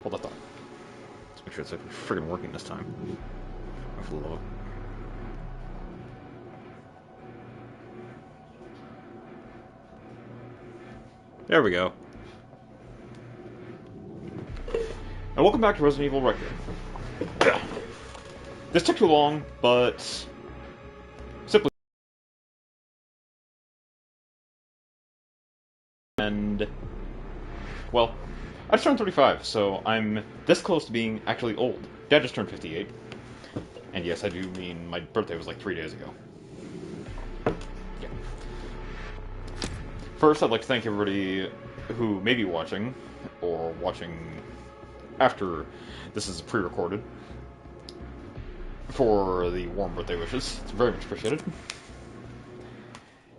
Hold that thought. Let's make sure it's actually friggin' working this time. I for the love of it. There we go. And welcome back to Resident Evil Requiem. This took too long, but simply and well, I just turned 35, so I'm this close to being actually old. Dad just turned 58. And yes, I do mean my birthday was like 3 days ago. Yeah. First, I'd like to thank everybody who may be watching, or watching after this is pre-recorded, for the warm birthday wishes. It's very much appreciated.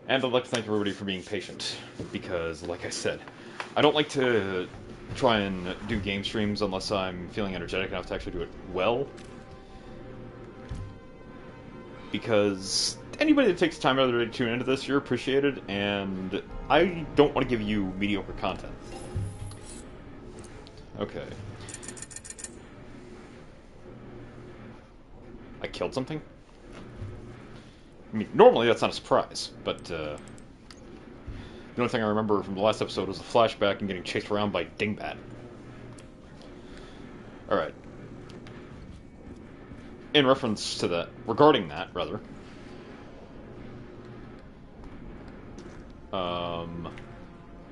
And I'd like to thank everybody for being patient, because, like I said, I don't like to try and do game streams unless I'm feeling energetic enough to actually do it well. Because anybody that takes time out of their day to tune into this, you're appreciated, and I don't want to give you mediocre content. Okay. I killed something? I mean, normally that's not a surprise, but the only thing I remember from the last episode was a flashback and getting chased around by Dingbat. Alright. In reference to that, regarding that, rather,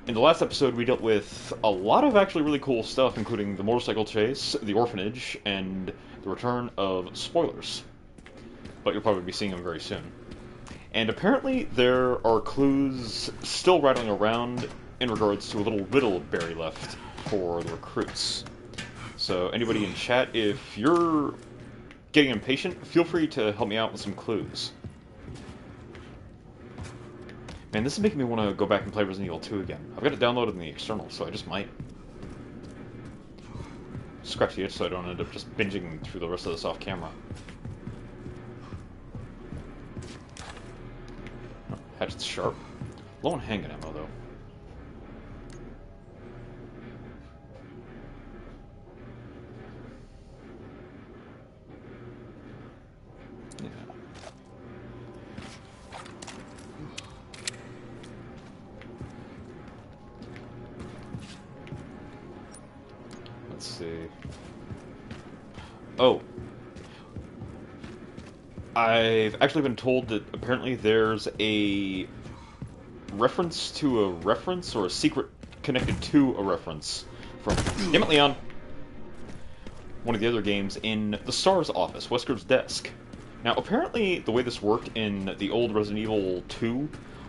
in the last episode we dealt with a lot of actually really cool stuff, including the motorcycle chase, the orphanage, and the return of spoilers. But you'll probably be seeing them very soon. And apparently there are clues still rattling around in regards to a little riddle berry left for the recruits. So anybody in chat, if you're getting impatient, feel free to help me out with some clues. Man, this is making me want to go back and play Resident Evil 2 again. I've got it downloaded in the external, so I just might. Scratch the itch so I don't end up just binging through the rest of this off camera. Oh, hatchet's sharp. Low on handgun ammo, though. Yeah. Let's see. Oh. I've actually been told that apparently there's a reference to a reference, or a secret connected to a reference from, damn it, Leon, one of the other games in the STARS office, Wesker's desk. Now, apparently the way this worked in the old Resident Evil 2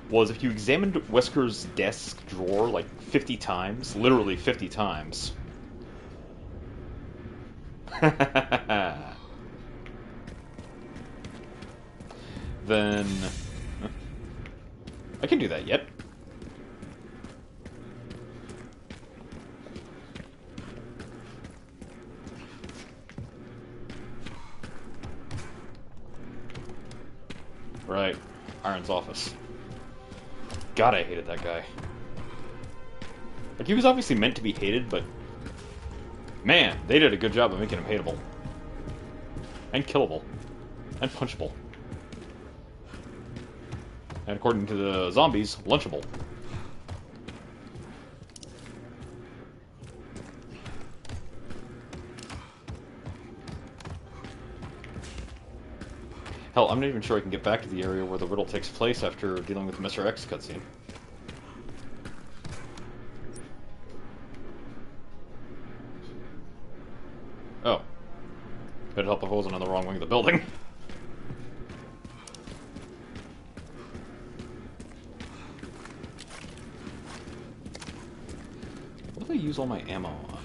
was if you examined Wesker's desk drawer like 50 times, literally 50 times, then I can do that yet. Right, Iron's office. God, I hated that guy. Like, he was obviously meant to be hated, but man, they did a good job of making him hateable. And killable. And punchable. And according to the zombies, lunchable. Hell, I'm not even sure I can get back to the area where the riddle takes place after dealing with the Mr. X cutscene. Oh. It'd help if I wasn't on the wrong wing of the building. What do I use all my ammo on?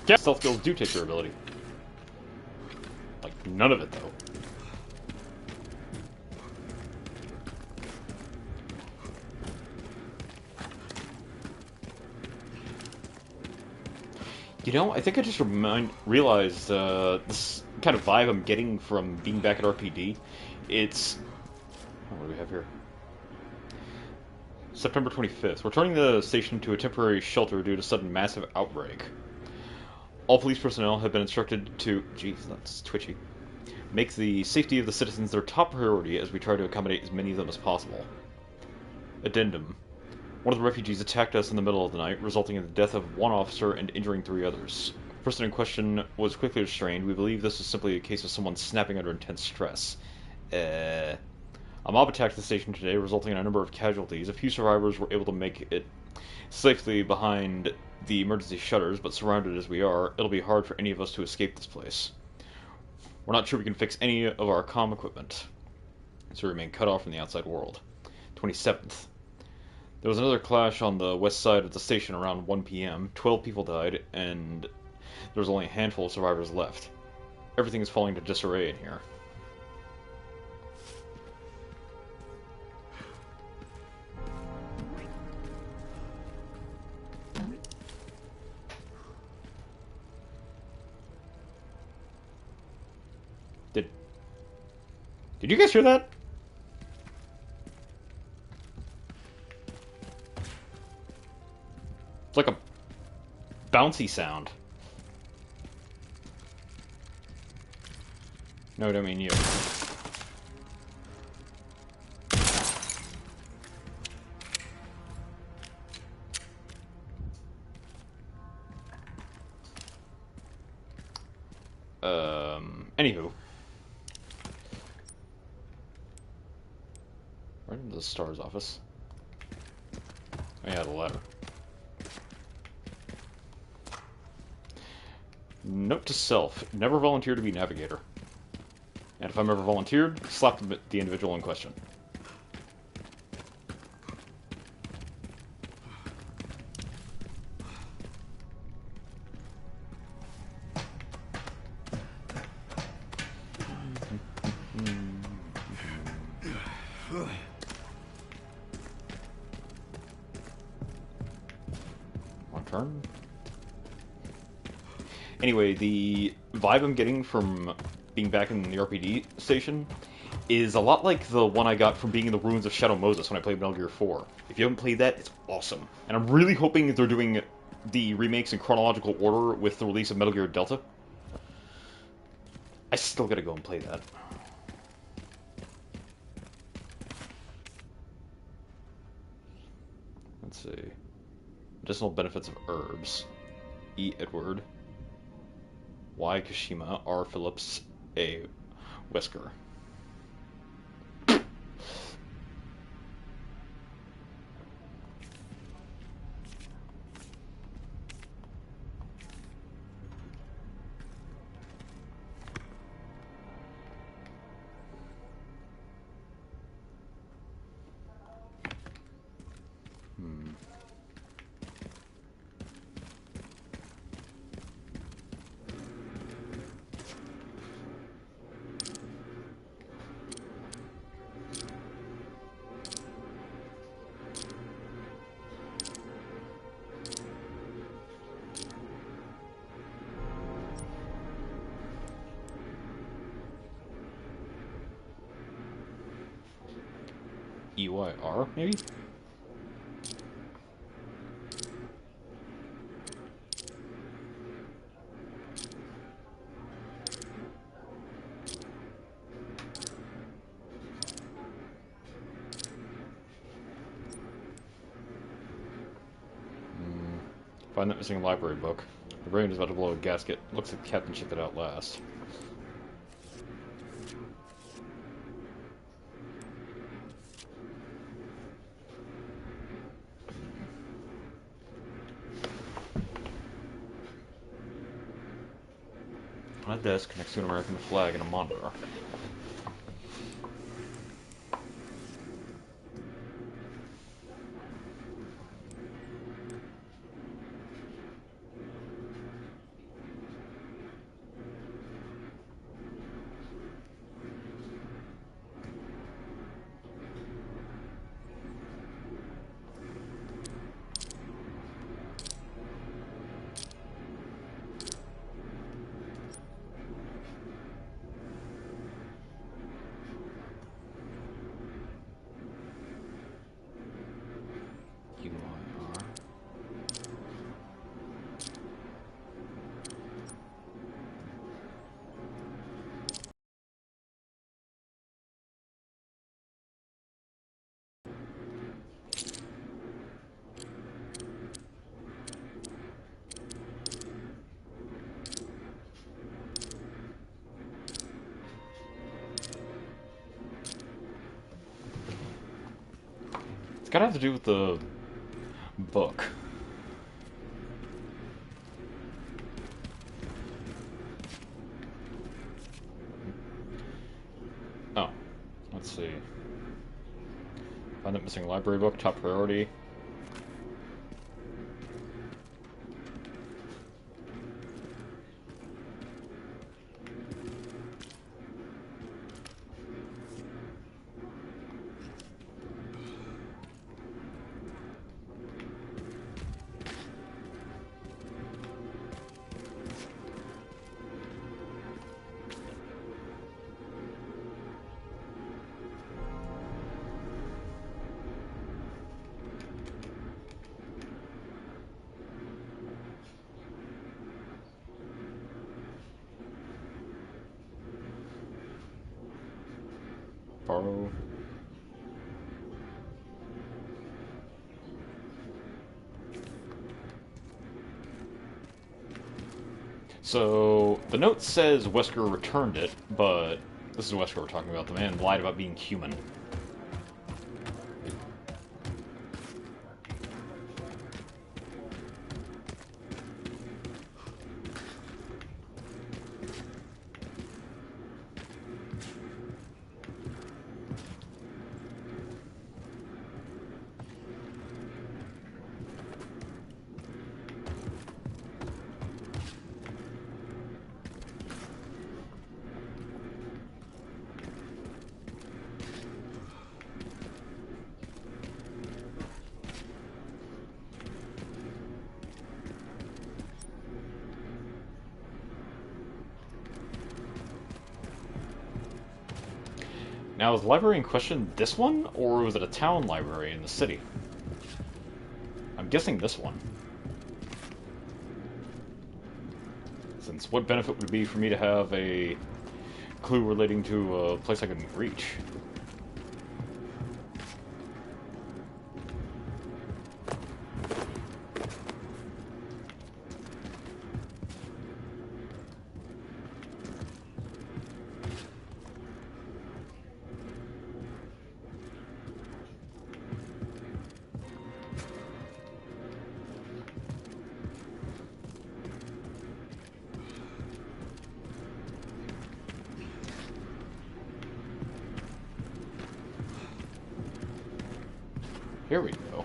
Yeah, stealth skills do take durability. Like, none of it, though. You know, I think I just realized this kind of vibe I'm getting from being back at RPD. It's... What do we have here? September 25th. We're turning the station into a temporary shelter due to sudden massive outbreak. All police personnel have been instructed to... Jeez, that's twitchy. Make the safety of the citizens their top priority as we try to accommodate as many of them as possible. Addendum. One of the refugees attacked us in the middle of the night, resulting in the death of one officer and injuring 3 others. The person in question was quickly restrained. We believe this is simply a case of someone snapping under intense stress. A mob attacked the station today, resulting in a number of casualties. A few survivors were able to make it safely behind the emergency shutters, but surrounded as we are, it'll be hard for any of us to escape this place. We're not sure we can fix any of our comm equipment, so we remain cut off from the outside world. 27th. There was another clash on the west side of the station around 1 p.m. 12 people died, and there was only a handful of survivors left. Everything is falling to disarray in here. Did you guys hear that? It's like a bouncy sound. No, I don't mean you. Anywho. Right into the STARS office. Oh yeah, the ladder. Note to self, never volunteer to be navigator. And if I'm ever volunteered, slap the individual in question. One turn. Anyway, the vibe I'm getting from being back in the RPD station is a lot like the one I got from being in the ruins of Shadow Moses when I played Metal Gear 4. If you haven't played that, it's awesome. And I'm really hoping that they're doing the remakes in chronological order with the release of Metal Gear Delta. I still gotta go and play that. Let's see. Medicinal benefits of herbs. E. Edward. Y. Kashima. R. Phillips. A. Wesker. EYR, maybe? Find that missing library book. The brain is about to blow a gasket. Looks like the captain checked it out last. On a desk next to an American flag and a monitor. gotta have to do with the book. Oh, let's see. Find that missing library book, top priority. Borrow. So, the note says Wesker returned it, but this is Wesker we're talking about. The man lied about being human. Now, is the library in question this one, or was it a town library in the city? I'm guessing this one. Since what benefit would it be for me to have a clue relating to a place I couldn't reach? Here we go.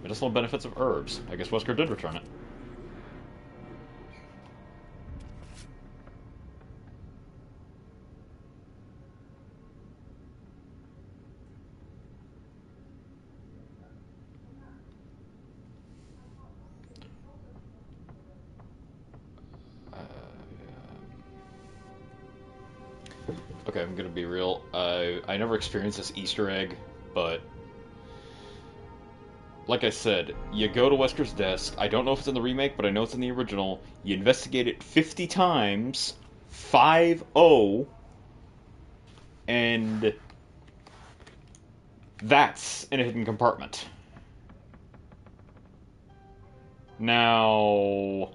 Medicinal benefits of herbs. I guess Wesker did return it. Okay, I'm gonna be real. I never experienced this Easter egg, but like I said, you go to Wesker's desk. I don't know if it's in the remake, but I know it's in the original. You investigate it 50 times, 5-0, and that's in a hidden compartment. Now,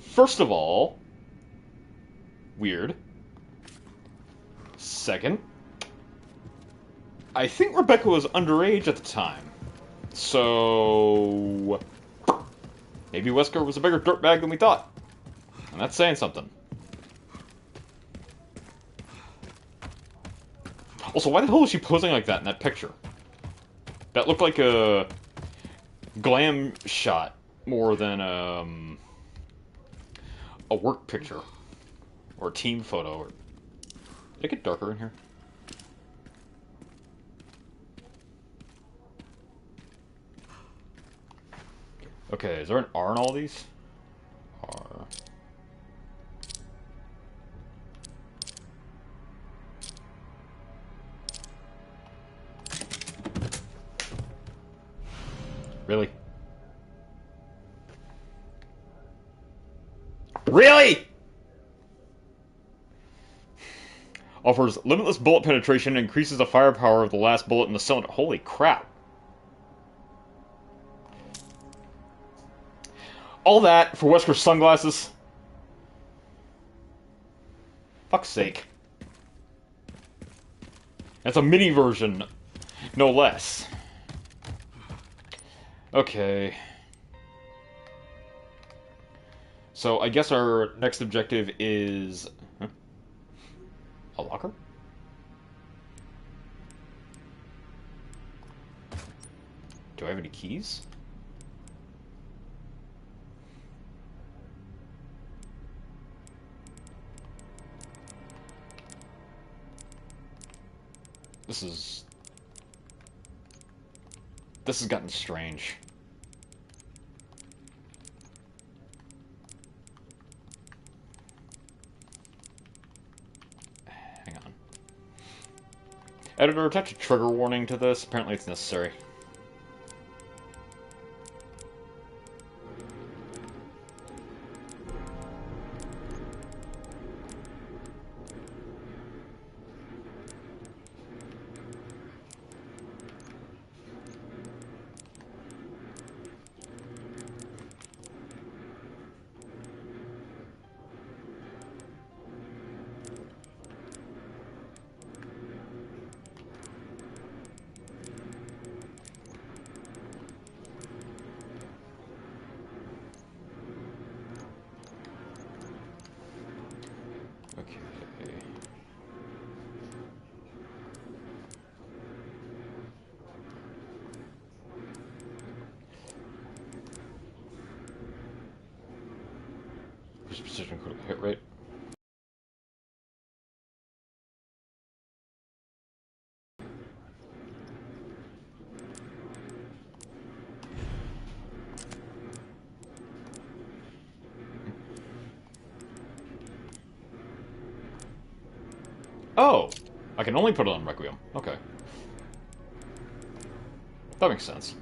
first of all, weird. Second, I think Rebecca was underage at the time. So, maybe Wesker was a bigger dirtbag than we thought. And that's saying something. Also, why the hell is she posing like that in that picture? That looked like a glam shot more than a work picture. Or a team photo. Or... Did it get darker in here? Okay, is there an R in all these? R. Really? Really? Offers limitless bullet penetration and increases the firepower of the last bullet in the cylinder. Holy crap. All that for Wesker's sunglasses? Fuck's sake. That's a mini version, no less. Okay. So I guess our next objective is... Huh? A locker? Do I have any keys? This has gotten strange. Hang on. Editor, attach a trigger warning to this. Apparently it's necessary. Okay. Precision critical hit rate. Oh! I can only put it on Requiem. Okay. That makes sense.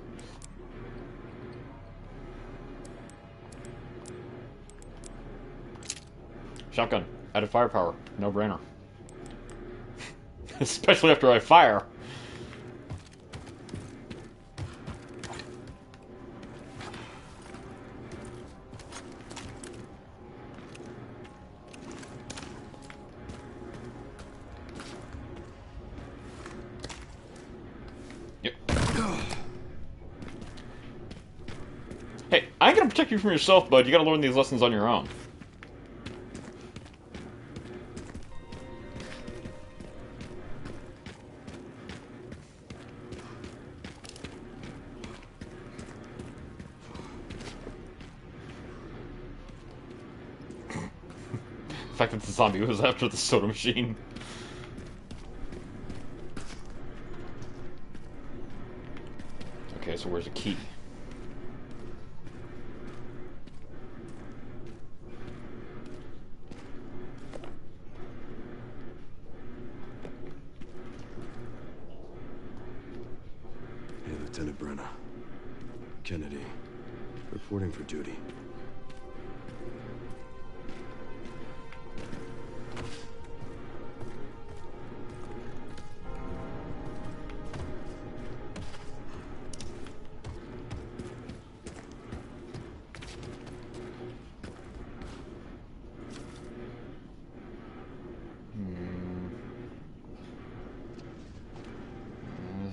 Shotgun. Added firepower. No brainer. Especially after I fire. Yep. Hey, I ain't gonna protect you from yourself, bud. You gotta learn these lessons on your own. The fact that the zombie was after the soda machine. Okay, so where's the key? Hey, Lieutenant Brenna. Kennedy. Reporting for duty.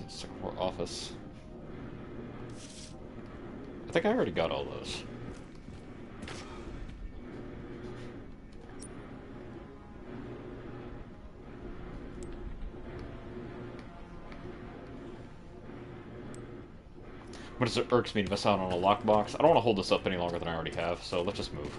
Second floor office. I think I already got all those. But it irks me to miss out on a lockbox. I don't want to hold this up any longer than I already have, so let's just move.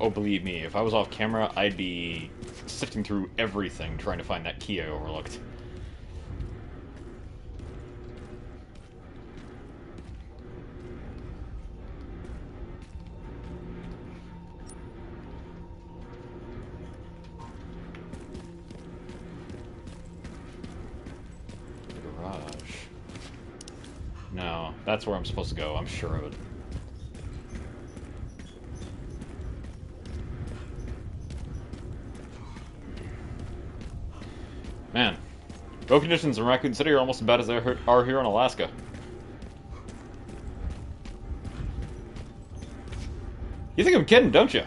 Oh, believe me, if I was off camera, I'd be sifting through everything trying to find that key I overlooked. Garage. No, that's where I'm supposed to go, I'm sure of it. Man, road conditions in Raccoon City are almost as bad as they are here in Alaska. You think I'm kidding, don't you?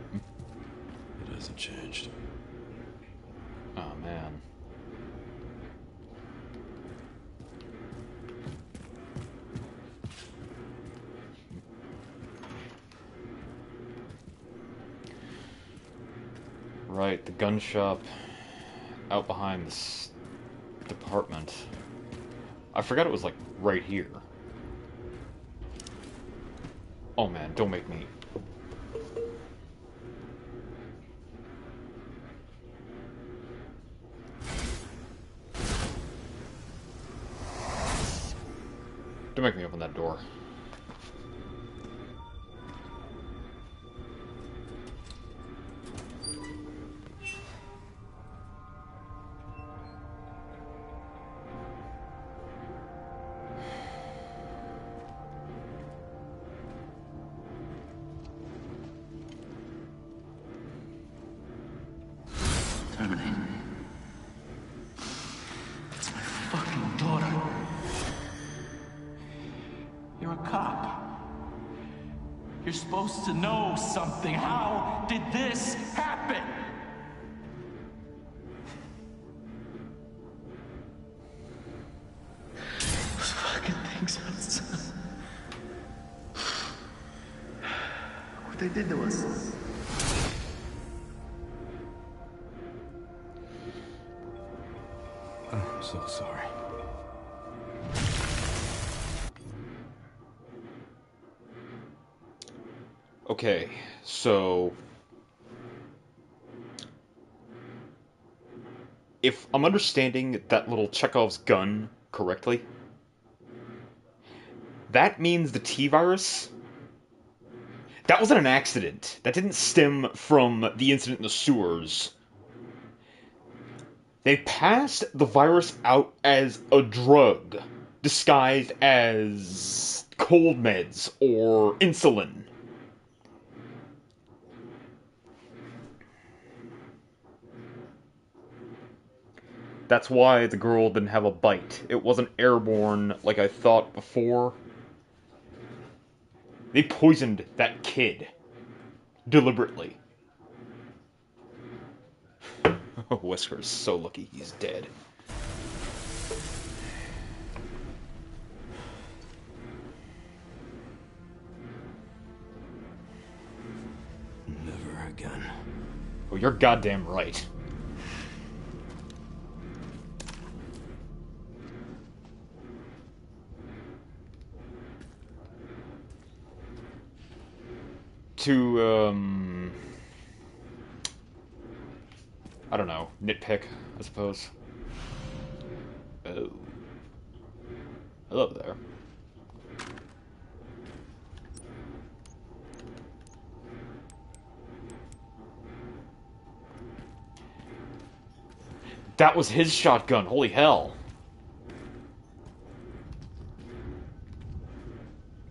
It hasn't changed. Oh, man. Right, the gun shop out behind this department. I forgot it was, like, right here. Oh, man, don't make me... Don't make me open that door. Terminate. It's my fucking daughter. You're a cop. You're supposed to know something. How did this happen? Those fucking things outside. What they did to us. I'm so sorry. Okay, so... if I'm understanding that little Chekhov's gun correctly, that means the T-virus... that wasn't an accident. That didn't stem from the incident in the sewers. They passed the virus out as a drug, disguised as cold meds or insulin. That's why the girl didn't have a bite. It wasn't airborne like I thought before. They poisoned that kid. Deliberately. Wesker's so lucky he's dead. Never again. Oh, you're goddamn right. To, I don't know, nitpick, I suppose. Oh. Hello there. That was his shotgun, holy hell.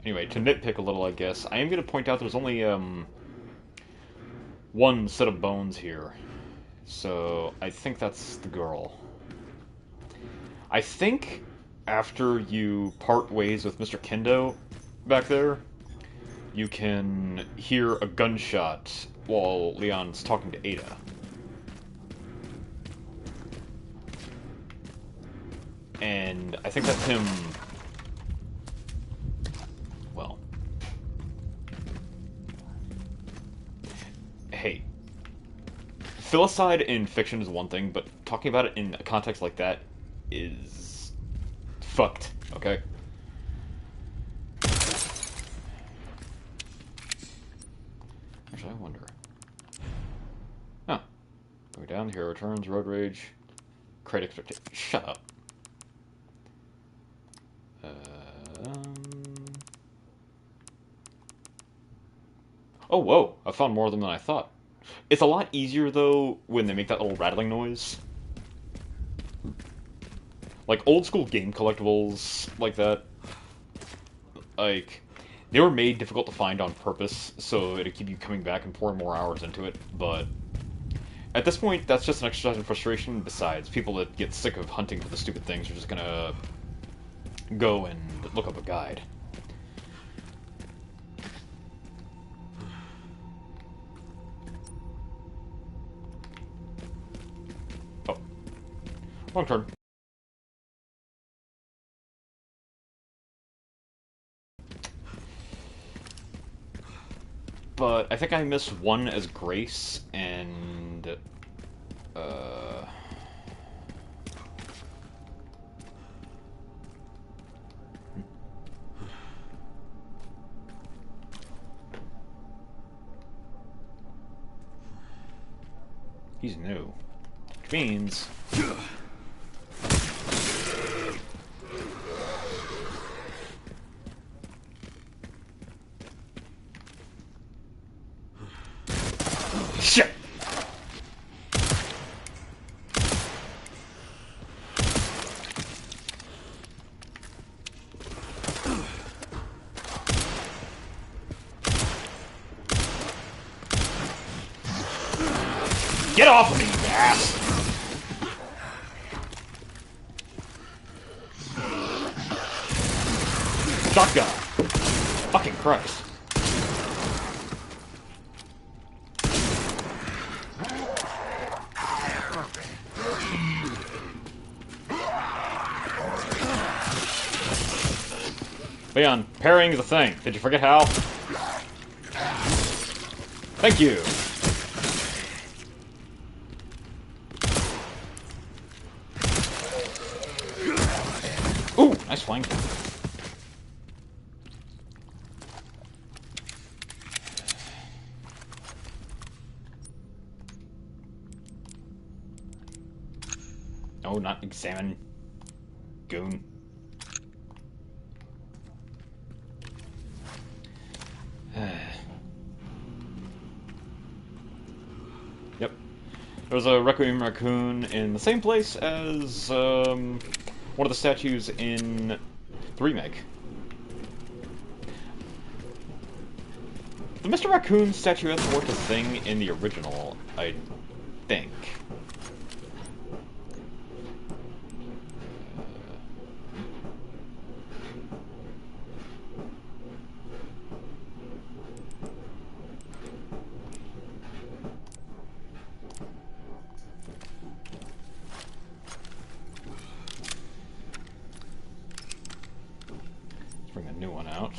Anyway, to nitpick a little, I guess, I am going to point out there's only, one set of bones here. So, I think that's the girl. I think after you part ways with Mr. Kendo back there, you can hear a gunshot while Leon's talking to Ada. And I think that's him... well... hey. Filicide in fiction is one thing, but talking about it in a context like that is... fucked, okay? Actually, I wonder... oh. Going down, hero returns, road rage... create expectation... shut up. Oh, whoa! I found more of them than I thought. It's a lot easier, though, when they make that little rattling noise. Like, old-school game collectibles like that, like, they were made difficult to find on purpose, so it'd keep you coming back and pouring more hours into it, but... at this point, that's just an exercise in frustration. Besides, people that get sick of hunting for the stupid things are just gonna go and look up a guide. Wrong turn. But I think I missed one as Grace, and... He's new. Which means... Shit! Get off of me, you ass! Shotgun! Fucking Christ. Leon, parrying is a thing. Did you forget how? Thank you. Ooh, nice flank. No, not examine. Goon. Yep. There was a Requiem raccoon in the same place as one of the statues in the remake. The Mr. Raccoon statuettes weren't a thing in the original, I think. Let's bring a new one out.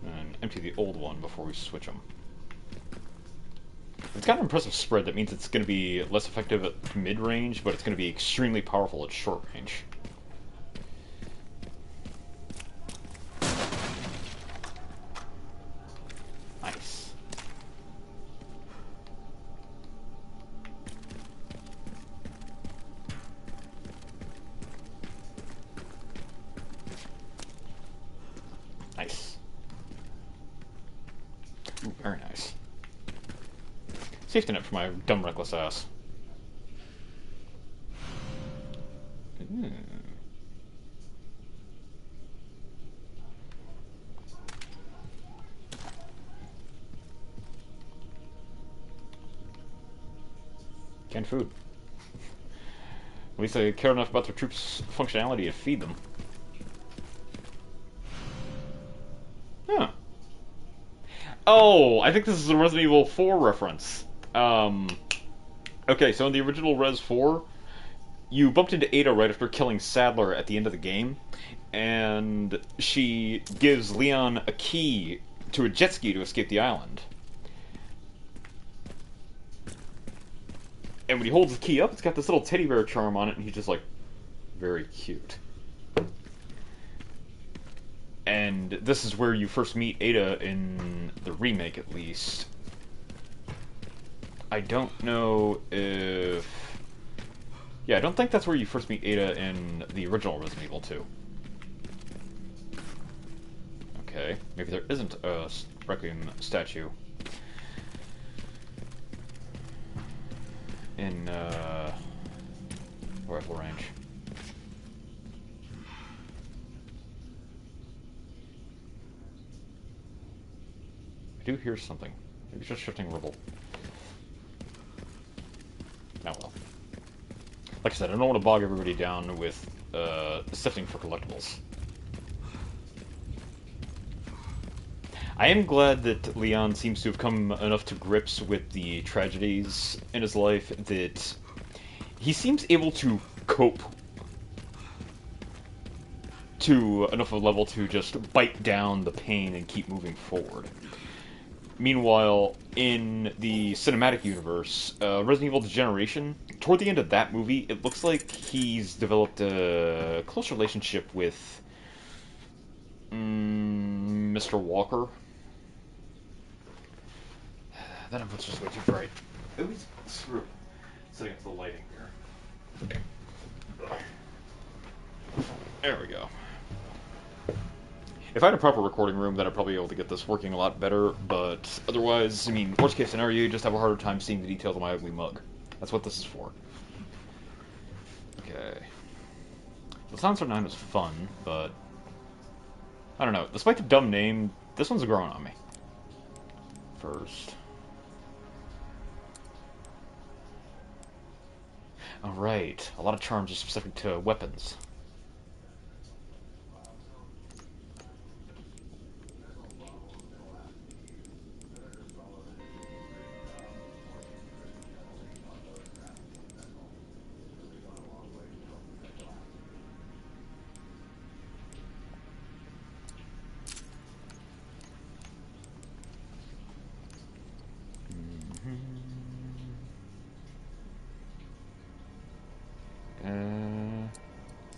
And empty the old one before we switch them. It's got an impressive spread. That means it's going to be less effective at mid-range, but it's going to be extremely powerful at short range. Nice. Nice. Ooh, very nice. Safety net for my dumb, reckless ass. Ooh. Canned food. At least they care enough about their troops' functionality to feed them. Huh. Oh, I think this is a Resident Evil 4 reference. Okay, so in the original Res 4, you bumped into Ada right after killing Sadler at the end of the game, and she gives Leon a key to a jet ski to escape the island. And when he holds the key up, it's got this little teddy bear charm on it, and he's just like, very cute. And this is where you first meet Ada in the remake, at least. I don't know if... Yeah, I don't think that's where you first meet Ada in the original Resident Evil 2. Okay, maybe there isn't a Requiem statue in rifle range. I do hear something. Maybe it's just shifting rubble. Oh well. Like I said, I don't want to bog everybody down with sifting for collectibles. I am glad that Leon seems to have come enough to grips with the tragedies in his life that he seems able to cope to enough of a level to just bite down the pain and keep moving forward. Meanwhile, in the cinematic universe, Resident Evil Degeneration, toward the end of that movie, it looks like he's developed a close relationship with Mr. Walker. That input's just way too bright. At least screw setting up the lighting here. There we go. If I had a proper recording room, then I'd probably be able to get this working a lot better, but otherwise, I mean, worst case scenario, you just have a harder time seeing the details of my ugly mug. That's what this is for. Okay. The Silencer 9 was fun, but I don't know. Despite the dumb name, this one's growing on me. First. Alright, a lot of charms are specific to weapons.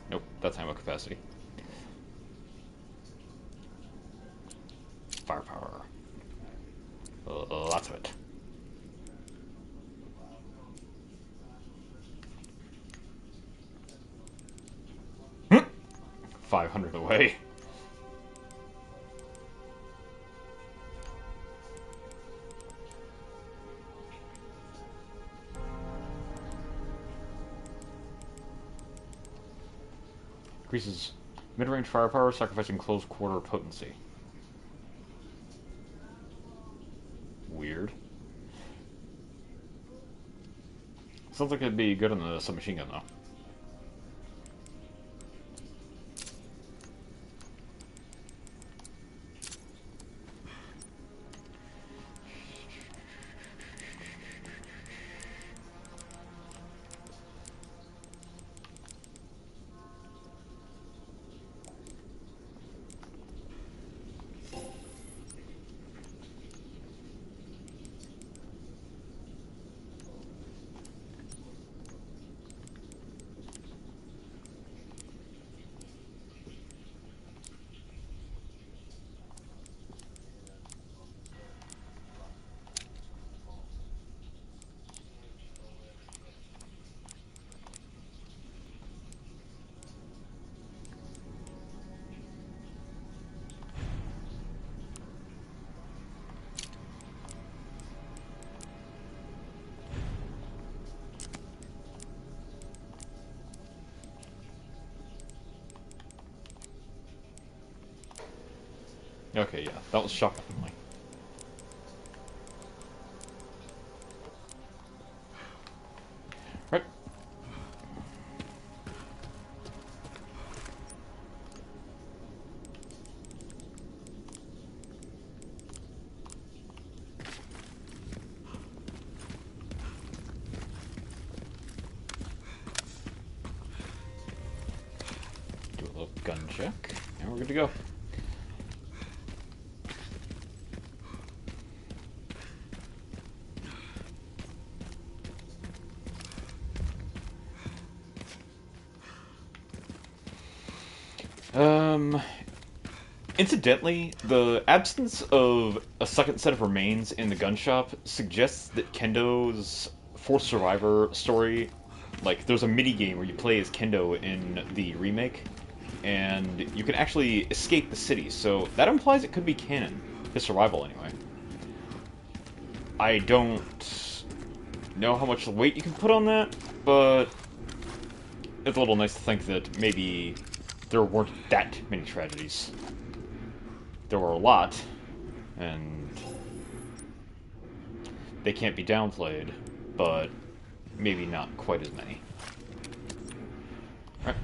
Nope, that's ammo capacity. Firepower. Lots of it. Hmm. 500 away. Increases mid-range firepower, sacrificing close quarter potency. Weird. Sounds like it'd be good on the submachine gun, though. Okay, yeah, that was shockingly. Right. Do a little gun check, and we're good to go. Incidentally, the absence of a second set of remains in the gun shop suggests that Kendo's Fourth Survivor story, like, there's a mini game where you play as Kendo in the remake, and you can actually escape the city, so that implies it could be canon. His survival, anyway. I don't know how much weight you can put on that, but it's a little nice to think that maybe there weren't that many tragedies. There were a lot, and they can't be downplayed, but maybe not quite as many. All right.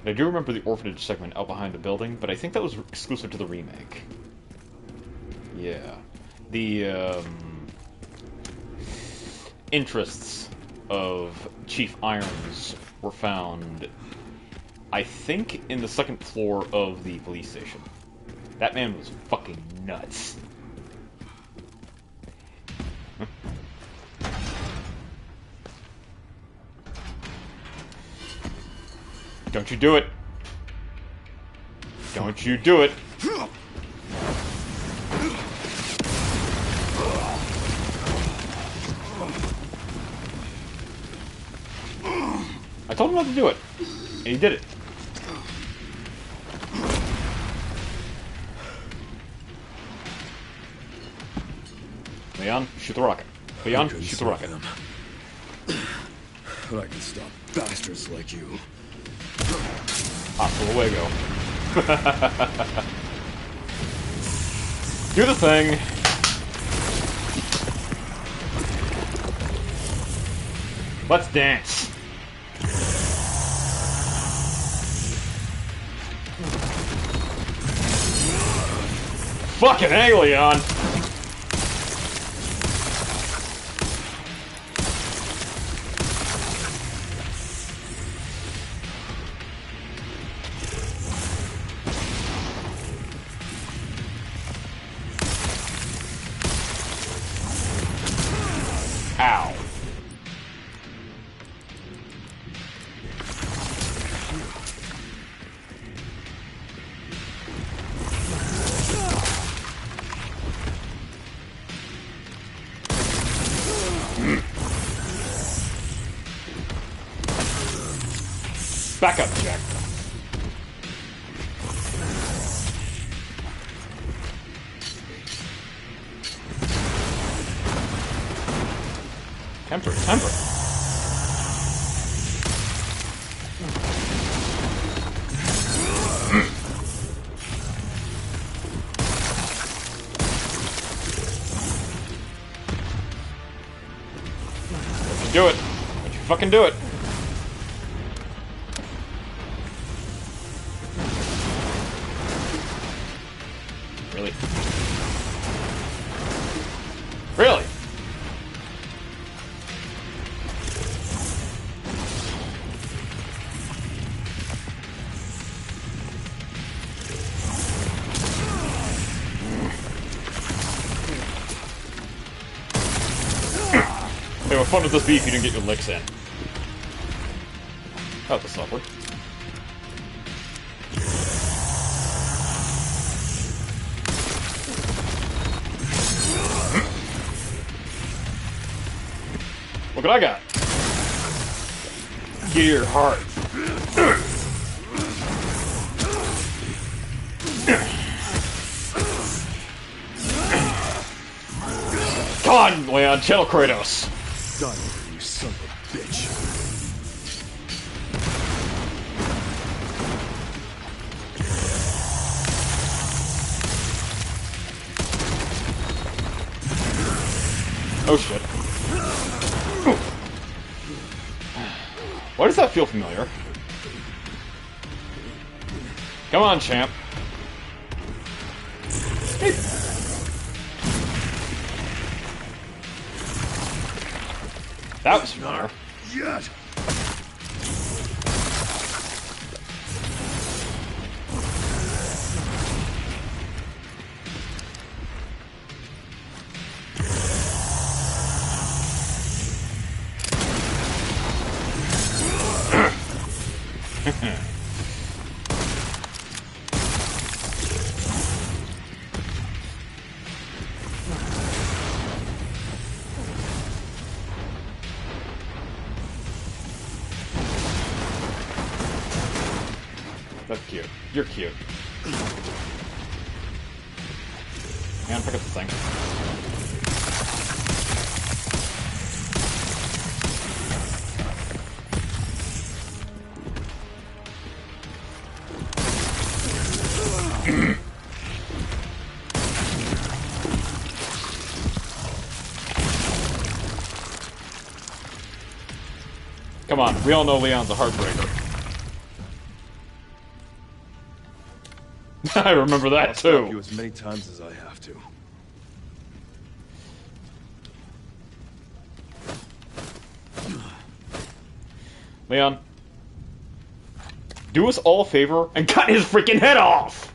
And I do remember the orphanage segment out behind the building, but I think that was exclusive to the remake. Yeah. The, interests of Chief Irons were found, I think, in the second floor of the police station. That man was fucking nuts. Don't you do it. Don't you do it. I told him not to do it, and he did it. Leon, shoot the rocket. Leon, shoot the rocket. But I can stop bastards like you. Hasta luego. Do the thing. Let's dance. Fucking hey, Leon. Ow. Back up, Jack. Temper, temper. Don't you do it. Don't you fucking do it. Really? Really? Hey, what fun would this be if you didn't get your licks in? Oh, that's awkward. Look what I got. Get your heart. Come on, Leon, channel Kratos. Die over, you son of a bitch. Oh shit. Why does that feel familiar? Come on, champ. That was familiar. Yet. That's cute. You're cute. Man, pick up the thing. Come on, we all know Leon's a heartbreaker. I remember that I'll stop you too. as many times as I have to. Leon, do us all a favor and cut his freaking head off!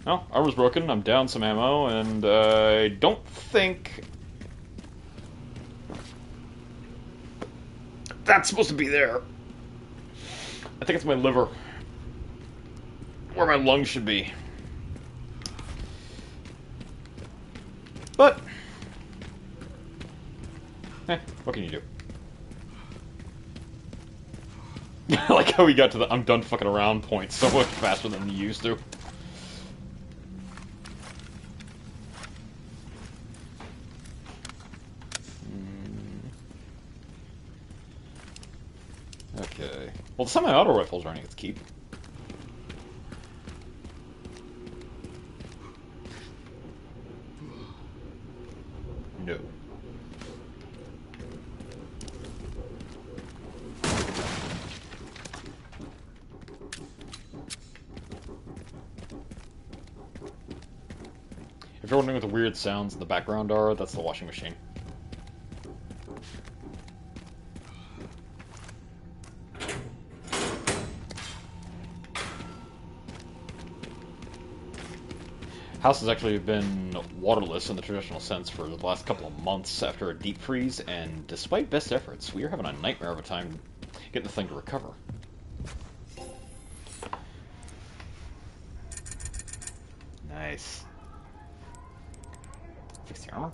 Well, armor's broken, I'm down some ammo, and I don't think... that's supposed to be there. I think it's my liver. Where my lungs should be. But... what can you do? I like how we got to the I'm done fucking around point so much faster than you used to. Okay. Well, the semi-auto rifle's running its keep. No. If you're wondering what the weird sounds in the background are, that's the washing machine. House has actually been waterless in the traditional sense for the last couple of months after a deep freeze, and despite best efforts, we are having a nightmare of a time getting the thing to recover. Nice. Fix the armor?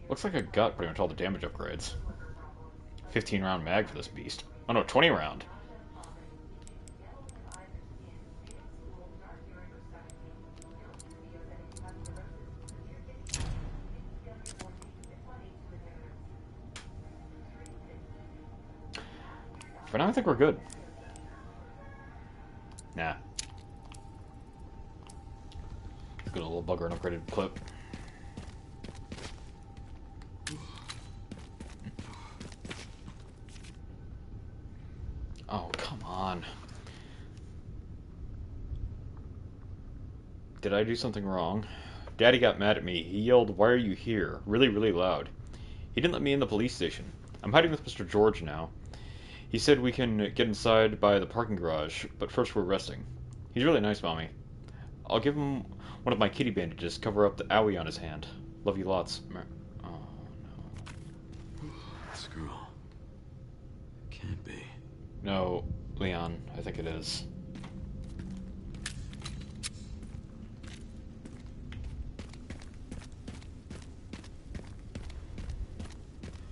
Looks like I got pretty much all the damage upgrades. 15 round mag for this beast. Oh no, 20 round. For now, I think we're good. Nah. Let's get a little bugger and upgraded clip. Oh, come on. Did I do something wrong? Daddy got mad at me. He yelled, "Why are you here?" Really, really loud. He didn't let me in the police station. I'm hiding with Mr. George now. He said we can get inside by the parking garage, but first we're resting. He's really nice, Mommy. I'll give him one of my kitty bandages, cover up the owie on his hand. Love you lots. Oh, no. This girl. Can't be. No, Leon, I think it is.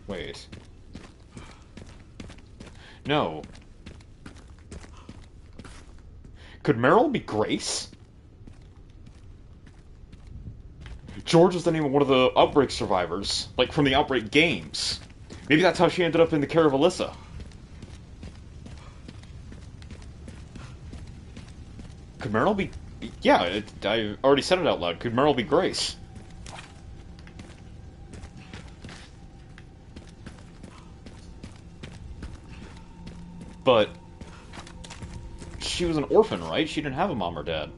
Wait. No. Could Meryl be Grace? George is the name of one of the Outbreak survivors, like from the Outbreak games. Maybe that's how she ended up in the care of Alyssa. Could Meryl be... yeah, I already said it out loud. Could Meryl be Grace? But... she was an orphan, right? She didn't have a mom or dad.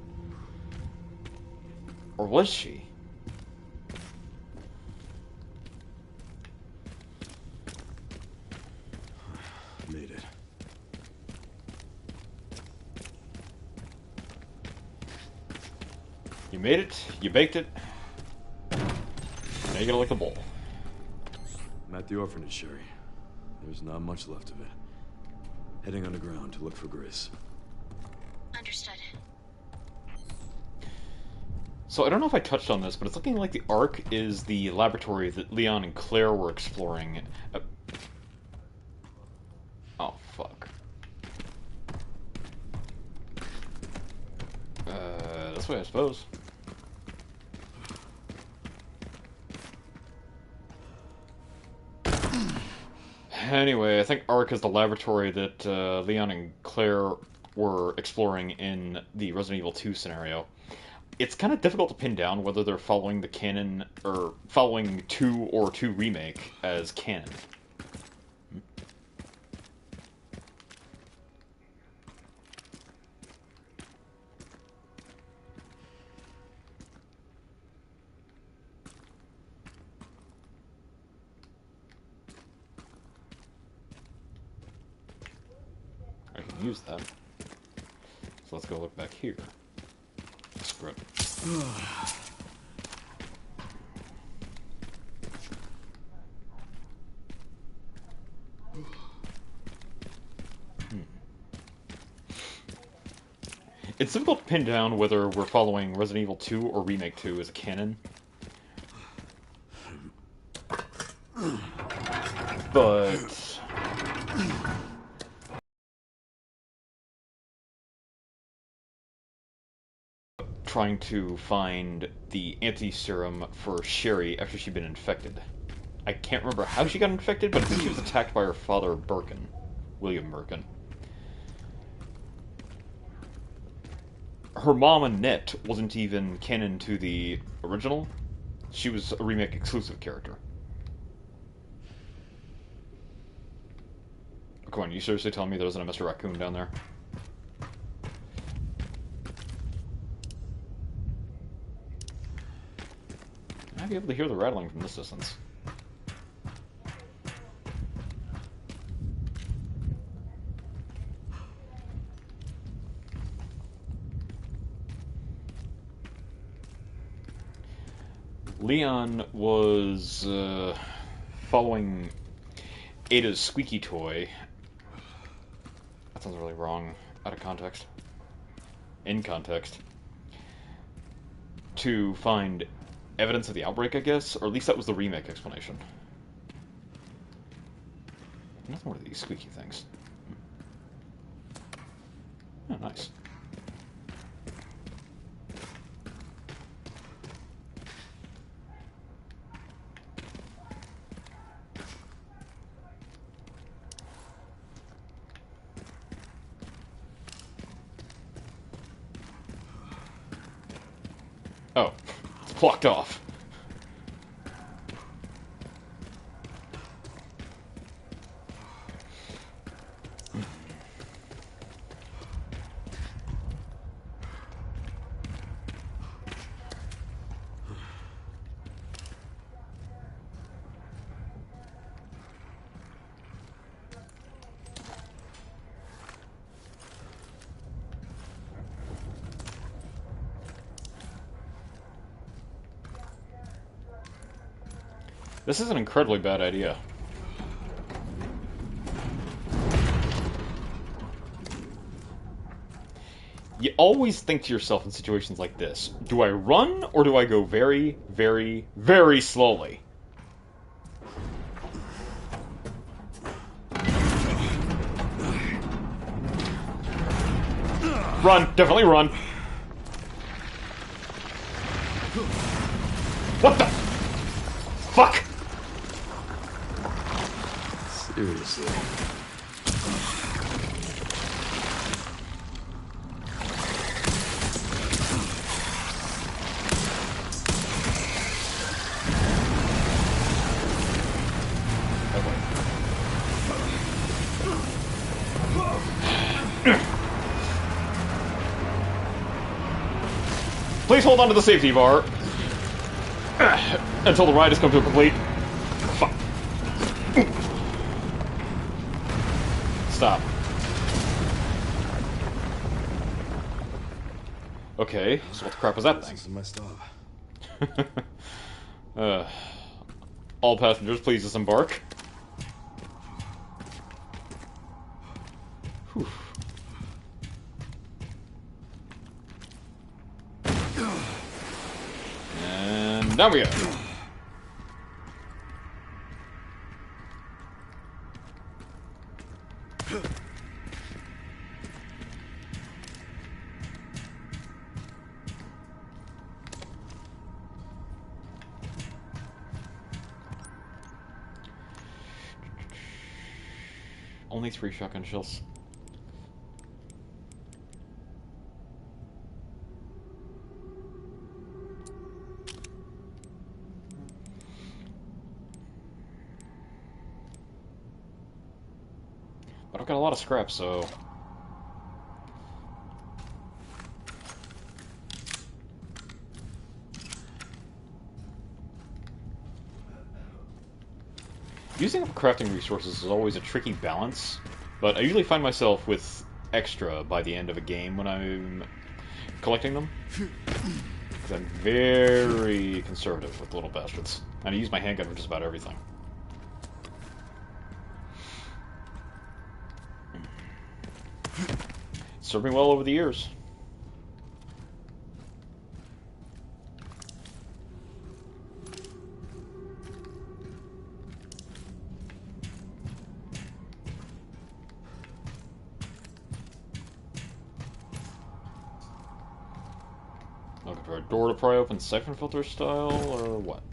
Or was she? Made it. You made it, you baked it. Now you gotta lick the bowl. I'm at the orphanage, Sherry. There's not much left of it. Heading underground to look for Grace. Understood. So I don't know if I touched on this, but it's looking like the Ark is the laboratory that Leon and Claire were exploring. Oh, fuck. This way, I suppose. Anyway, I think Ark is the laboratory that Leon and Claire were exploring in the Resident Evil 2 scenario. It's kind of difficult to pin down whether they're following the canon, or following 2 or 2 Remake as canon. I can use that. So let's go look back here. Screw it. It's difficult to pin down whether we're following Resident Evil 2 or Remake 2 as a canon. But trying to find the anti-serum for Sherry after she'd been infected. I can't remember how she got infected, but I think she was attacked by her father, Birkin. William Birkin. Her mom, Annette, wasn't even canon to the original. She was a Remake exclusive character. Oh, come on, you seriously telling me there wasn't a Mr. Raccoon down there? I'd be able to hear the rattling from this distance. Leon was following Ada's squeaky toy. That sounds really wrong. Out of context. In context. To find evidence of the outbreak, I guess? Or at least that was the Remake explanation. Nothing more of these squeaky things. Oh, nice. Oh, it's blocked off. This is an incredibly bad idea. You always think to yourself in situations like this, do I run or do I go very, very, very slowly? Run, definitely run. What the fuck? Seriously. Please hold on to the safety bar until the ride has come to a complete... Fuck. Stop. Okay, so what the crap was that thing? This is my stop. All passengers, please disembark. Whew. And down we go. Only 3 shotgun shells. But I've got a lot of scrap, so... Using up crafting resources is always a tricky balance, but I usually find myself with extra by the end of a game when I'm collecting them. Because I'm very conservative with the little bastards. And I use my handgun for just about everything. Served me well over the years. Looking for a door to pry open siphon filter style, or what?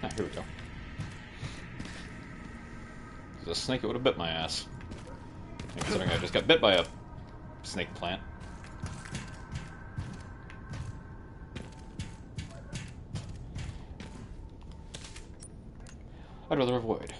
Ah, here we go. If it was a snake, it would have bit my ass. Considering I just got bit by a snake plant. I'd rather avoid.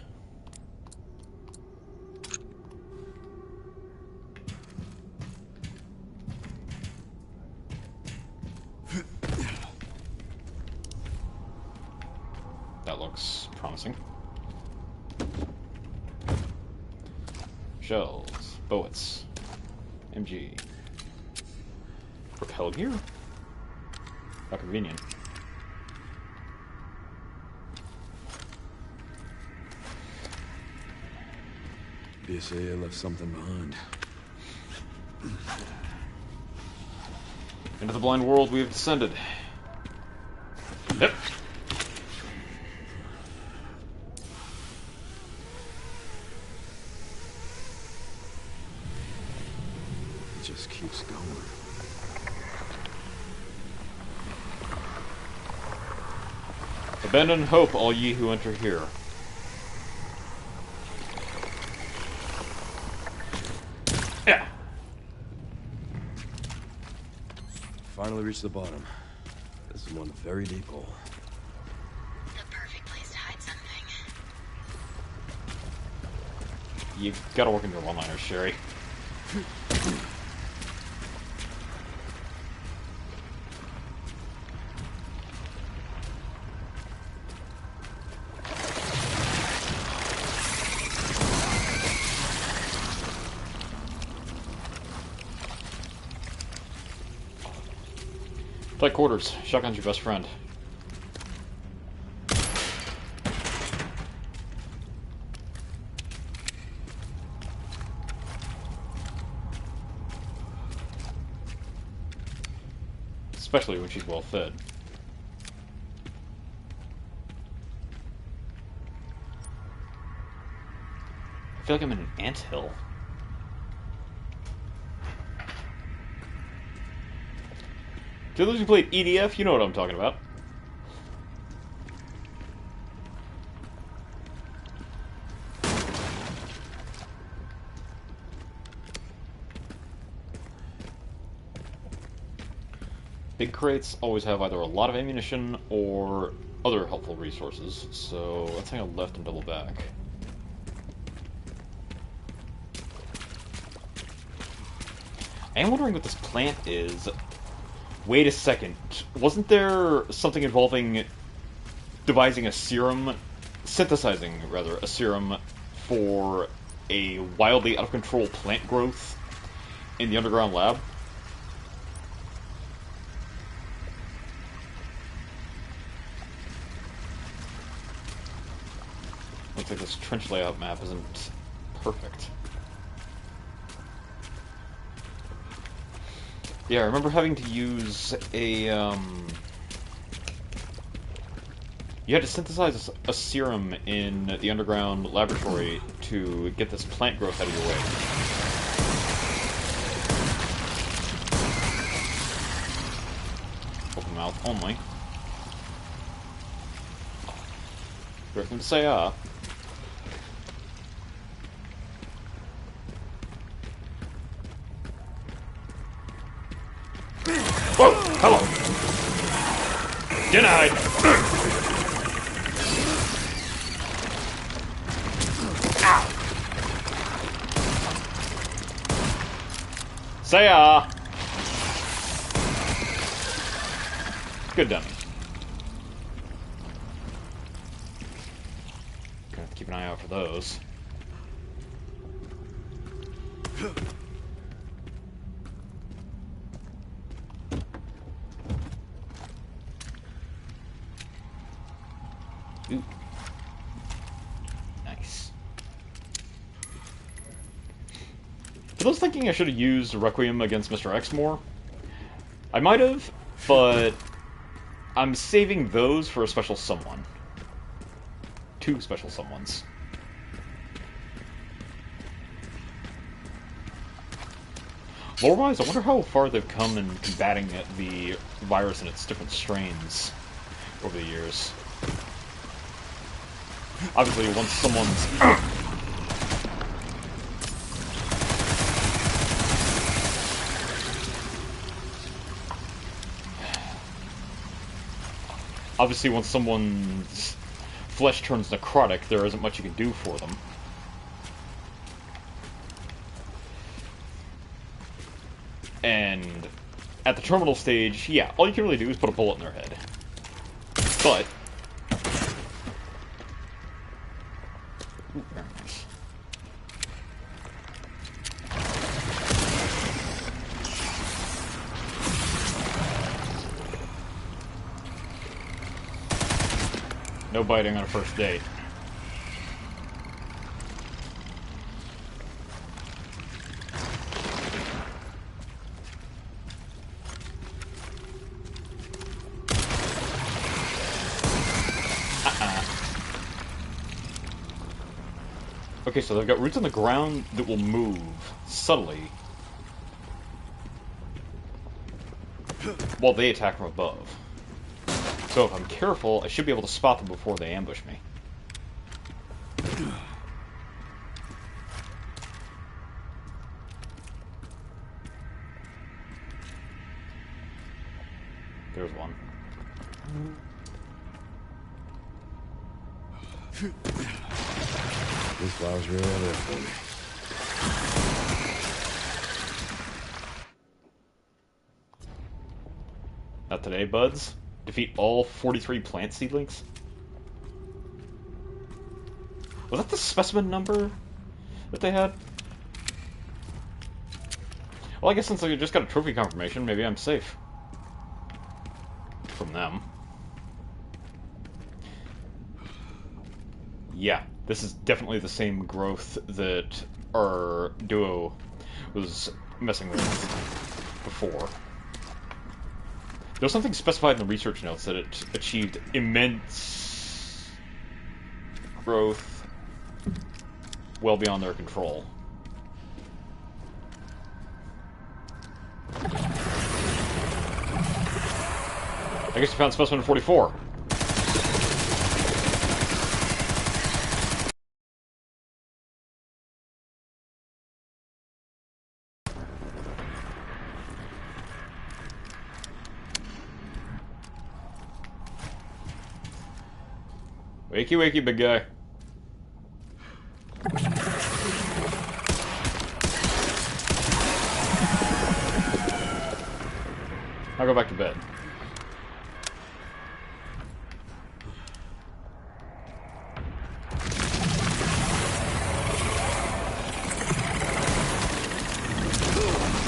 That looks promising. Shells, bullets, MG, repel gear. How convenient. BSAA left something behind. Into the blind world we have descended. Yep. It just keeps going. Abandon hope, all ye who enter here. Yeah. Finally reached the bottom. This is one very deep hole. The perfect place to hide something. You gotta work in your one-liners, Sherry. Tight quarters. Shotgun's your best friend. Especially when she's well fed. I feel like I'm in an anthill. To those who played EDF, you know what I'm talking about. Big crates always have either a lot of ammunition or other helpful resources, so let's hang a left and double back. I am wondering what this plant is. Wait a second. Wasn't there something involving devising a serum, synthesizing, rather, a serum for a wildly out-of-control plant growth in the underground lab? Looks like this trench layout map isn't perfect. Yeah, I remember having to use a, You had to synthesize a serum in the underground laboratory to get this plant growth out of your way. Open mouth only. Directly to say, Whoa! Hello! Denied! Ow! Say, Good dummy. Gonna have to keep an eye out for those. Ooh. Nice. For those thinking I should have used Requiem against Mr. X more, I might have, but I'm saving those for a special someone. 2 special someones. Lore-wise, I wonder how far they've come in combating the virus and its different strains over the years. Obviously, once someone's... Obviously, once someone's flesh turns necrotic, there isn't much you can do for them. And at the terminal stage, yeah, all you can really do is put a bullet in their head. But... Ooh, very nice. No biting on a first date. Okay, so they've got roots on the ground that will move subtly while they attack from above. So if I'm careful, I should be able to spot them before they ambush me. There's one. These flowers really are there for me. Not today, buds. Defeat all 43 plant seedlings? Was that the specimen number that they had? Well, I guess since I just got a trophy confirmation, maybe I'm safe. From them. Yeah, this is definitely the same growth that our duo was messing with before. There's something specified in the research notes that it achieved immense growth well beyond their control. I guess you found specimen 44. Wakey, wakey, big guy. I'll go back to bed.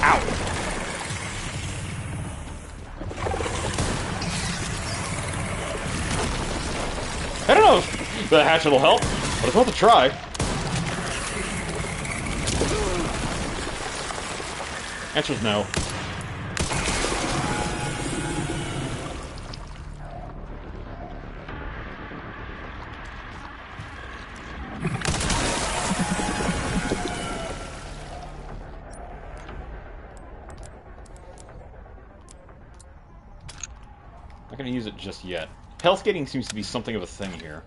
Ow! I don't know if the hatchet will help, but it's worth a try. Answer's no. going to use it just yet. Health gating seems to be something of a thing here.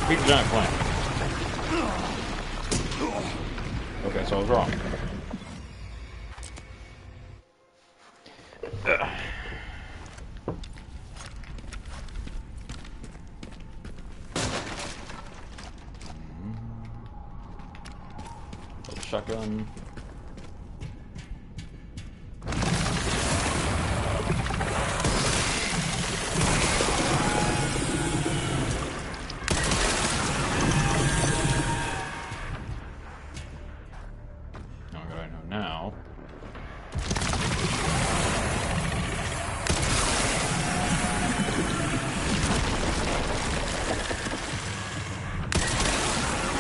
Big giant plant. Okay, so I was wrong. Shotgun. Now what I know now.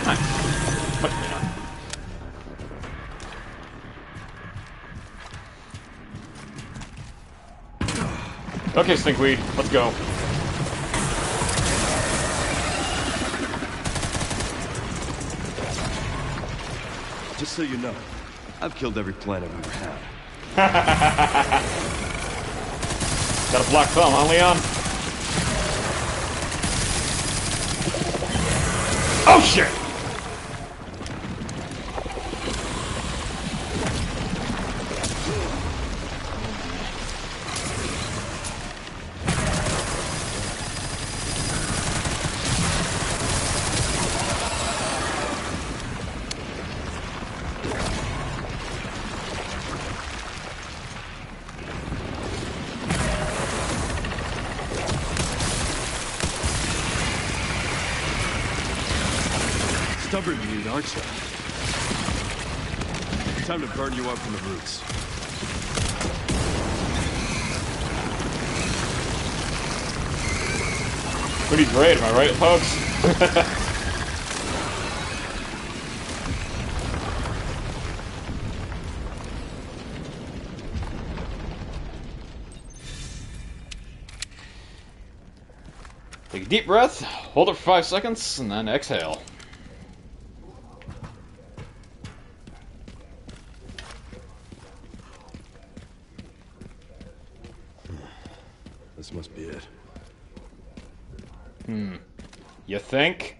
Nice. Much cleaner. Okay, Stinkweed, let's go. Just so you know, I've killed every plant I've ever had. Got a black thumb, huh, Leon? Oh, shit! Stubborn mute, aren't you? Time to burn you up from the roots. Pretty great, am I right, folks? Take a deep breath, hold it for 5 seconds, and then exhale. This must be it. You think?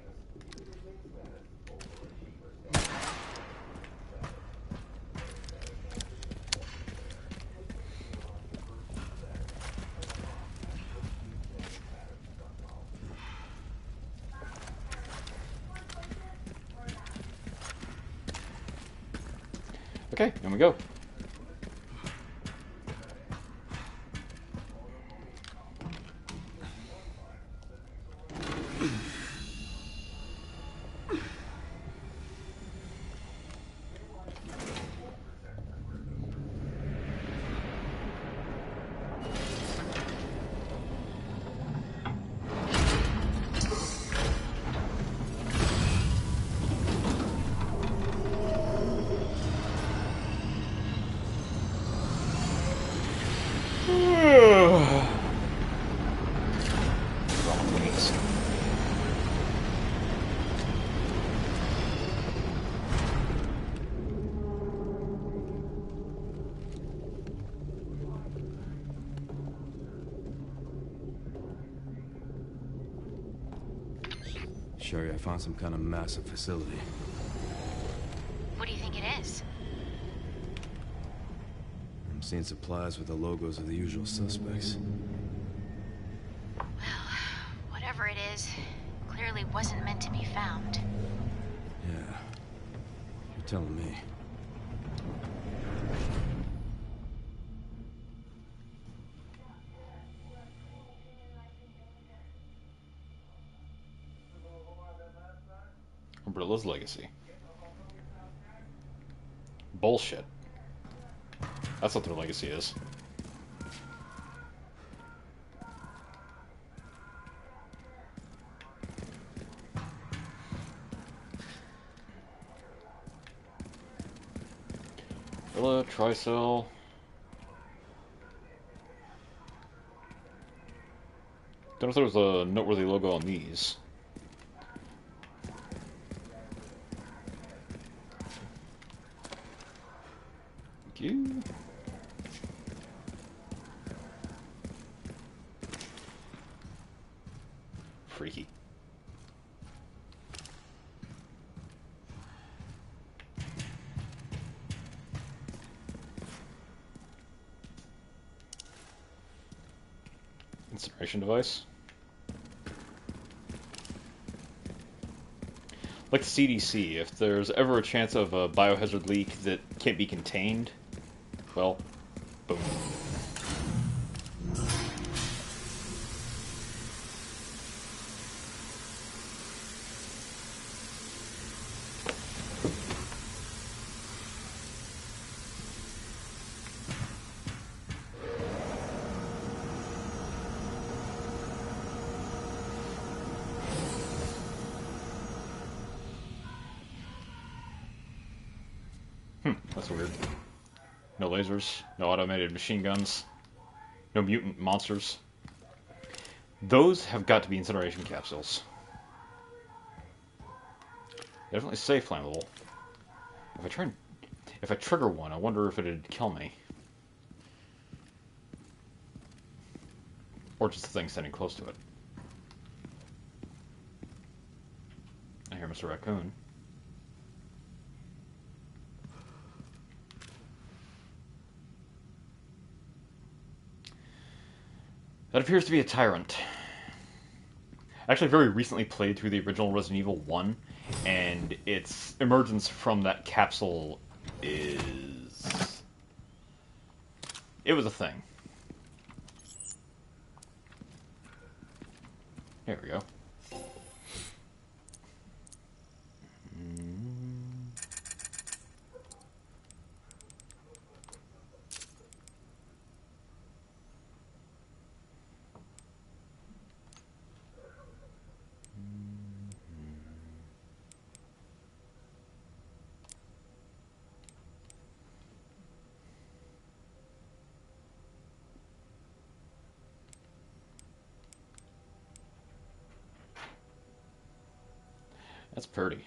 Okay, here we go. Sherry, I found some kind of massive facility. What do you think it is? I'm seeing supplies with the logos of the usual suspects. Well, whatever it is, clearly wasn't meant to be found. Yeah. You're telling me. Umbrella's legacy. Bullshit. That's what their legacy is. Umbrella, Tricell. Don't know if there was a noteworthy logo on these. Thank you. Freaky. Incineration device. Like the CDC, if there's ever a chance of a biohazard leak that can't be contained, well, boom. That's weird. No lasers, no automated machine guns, no mutant monsters. Those have got to be incineration capsules. Definitely say flammable. If I trigger one, I wonder if it'd kill me. Or just the thing standing close to it. I hear Mr. Raccoon. That appears to be a tyrant. I actually very recently played through the original Resident Evil 1, and its emergence from that capsule is... It was a thing. There we go. That's pretty.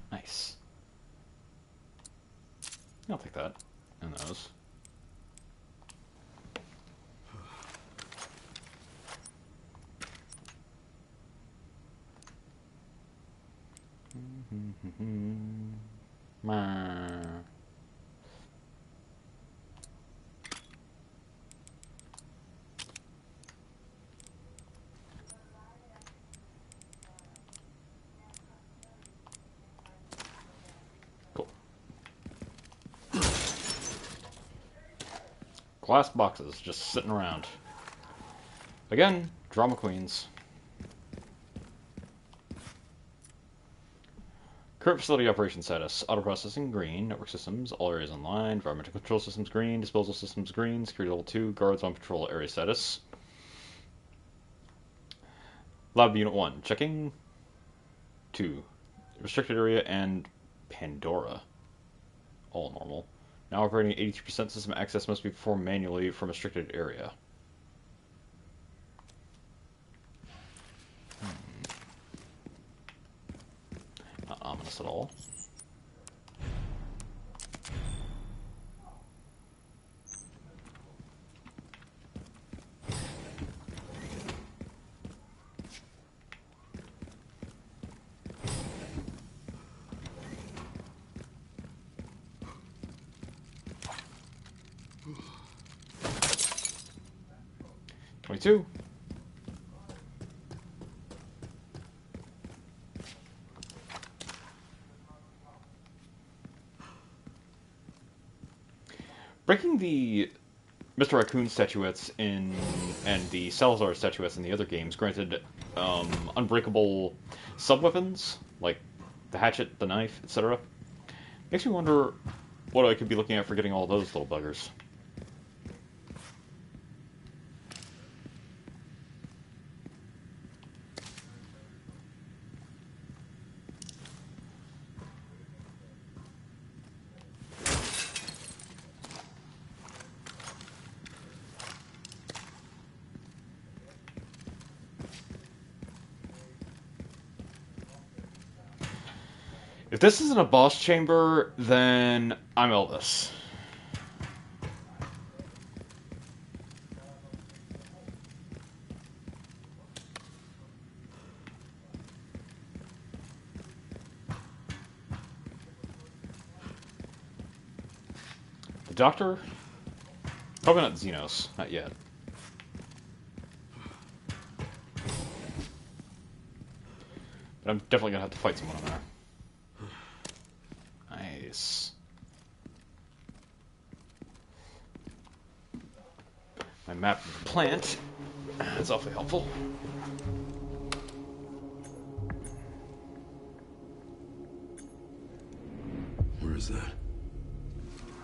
Nice. I'll take that. And those. Cool. Glass boxes just sitting around. Again, drama queens. Current facility operation status. Auto processing green. Network systems. All areas online. Environmental control systems green. Disposal systems green. Security level 2. Guards on patrol area status. Lab unit 1. Checking. 2. Restricted area and Pandora. All normal. Now operating 82%. System access must be performed manually from restricted area. Not ominous at all. Two. breaking the Mr. Raccoon statuettes in and the Salazar statuettes in the other games granted unbreakable sub-weapons, like the hatchet, the knife, etc. Makes me wonder what I could be looking at for getting all those little buggers. If this isn't a boss chamber, then I'm Elvis. The Doctor? Probably not Xenos. Not yet. But I'm definitely gonna have to fight someone on there. Nice. My map of the plant. That's awfully helpful. Where is that?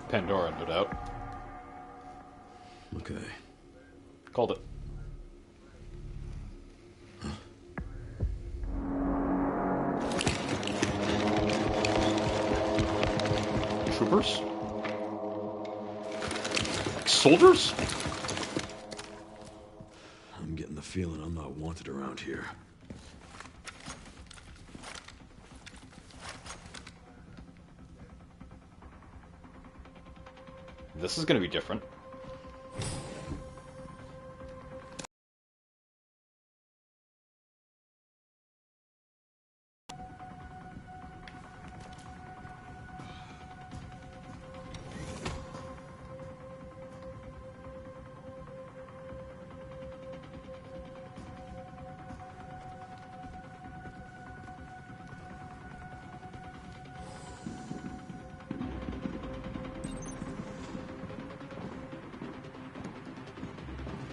Pandora, no doubt. Okay. Called it. Troopers? Like soldiers? I'm getting the feeling I'm not wanted around here. This is gonna be different.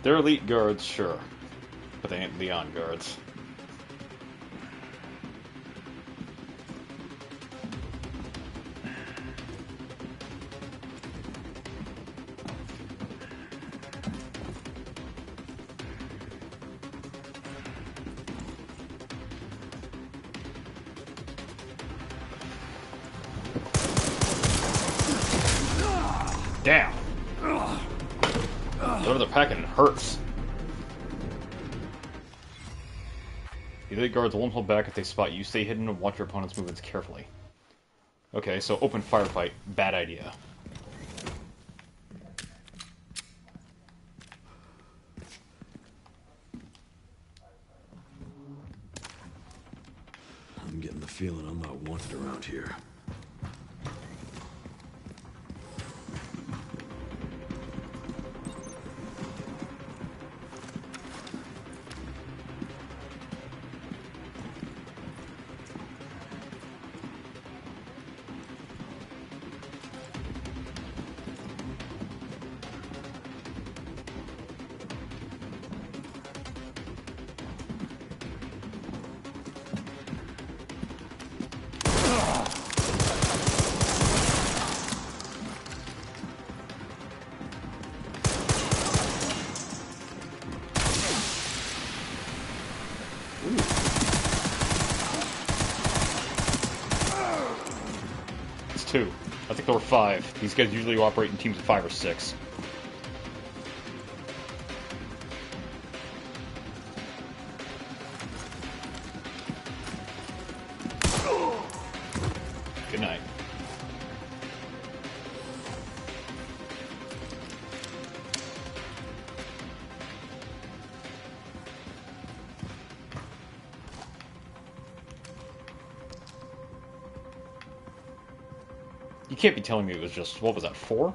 They're elite guards, sure. But they ain't Leon guards. Damn! Whatever they're packing, it hurts. The elite guards won't hold back if they spot you. Stay hidden and watch your opponent's movements carefully. Okay, so open firefight. Bad idea. I'm getting the feeling I'm not wanted around here. It's two. I think there were five. These guys usually operate in teams of 5 or 6. Good night. You can't be telling me it was just, what was that, 4?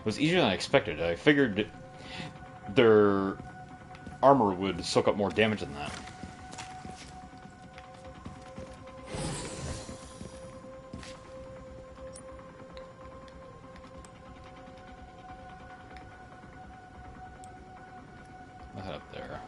It was easier than I expected. I figured their armor would soak up more damage than that. I'll head up there.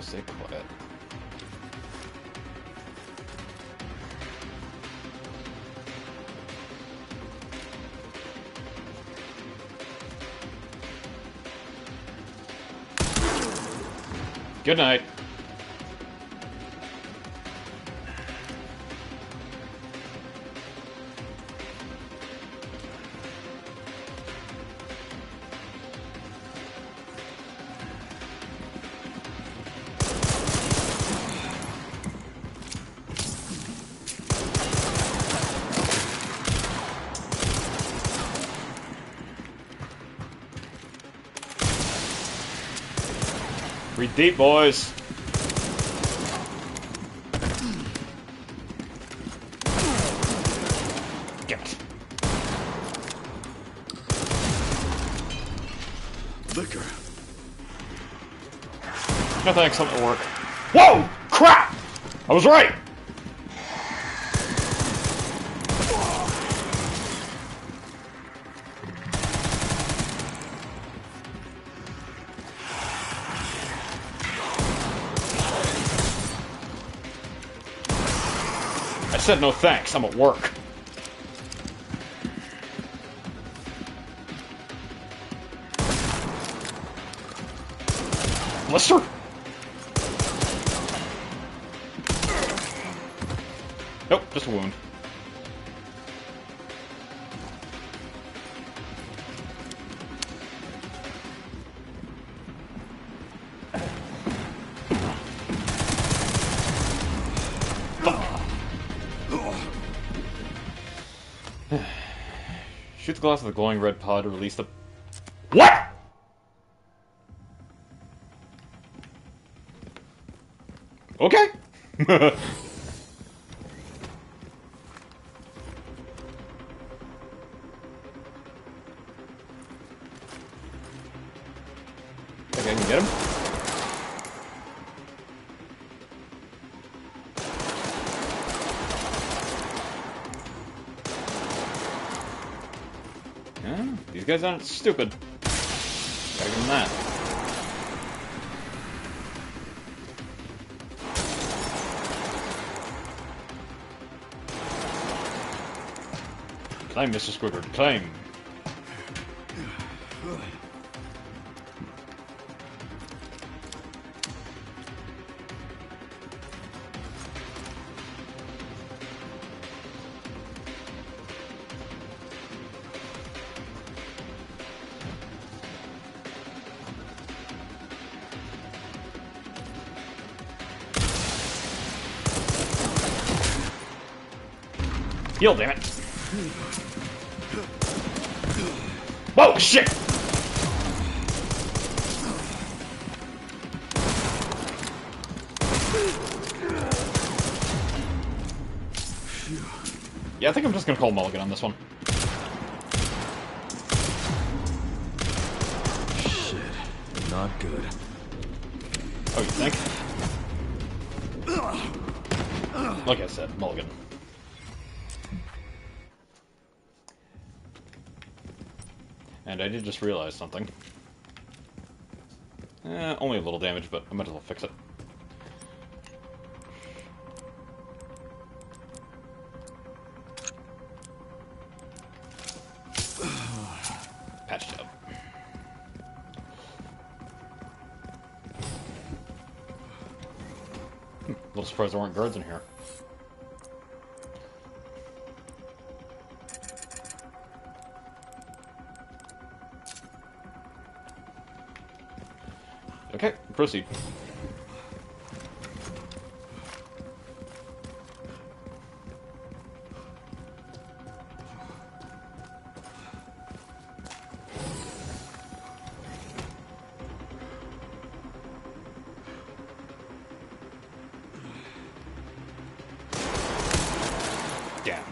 Stay quiet. Good night. Breathe deep, boys. Get it. Liquor. No thanks, something will work. Whoa! Crap! I was right! I said no thanks, I'm at work. Blister? Nope, just a wound. Shoot the glass with the glowing red pod to release the... What?! Okay. Okay, I can get him. Yeah, these guys aren't stupid. Gotta give them that. Climb, Mr. Squidward, climb. Heal, damn it. Whoa, shit! Yeah, I think I'm just gonna call Mulligan on this one. Shit. Not good. Oh, you think? Like I said, Mulligan. And I did just realize something. Only a little damage, but I might as well fix it. Patch job. little surprised there weren't guards in here. Okay, proceed. Damn.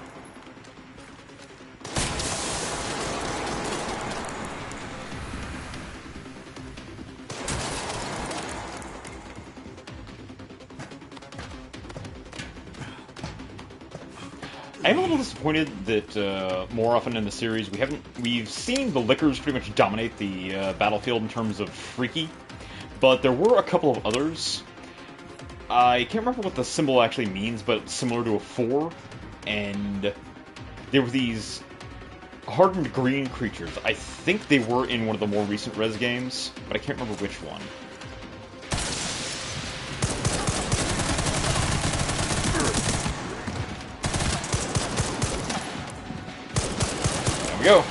I'm a little disappointed that more often in the series we've seen the Lickers pretty much dominate the battlefield in terms of freaky, but there were a couple of others. I can't remember what the symbol actually means, but it's similar to a 4, and there were these hardened green creatures. I think they were in one of the more recent Res games, but I can't remember which one. There we go.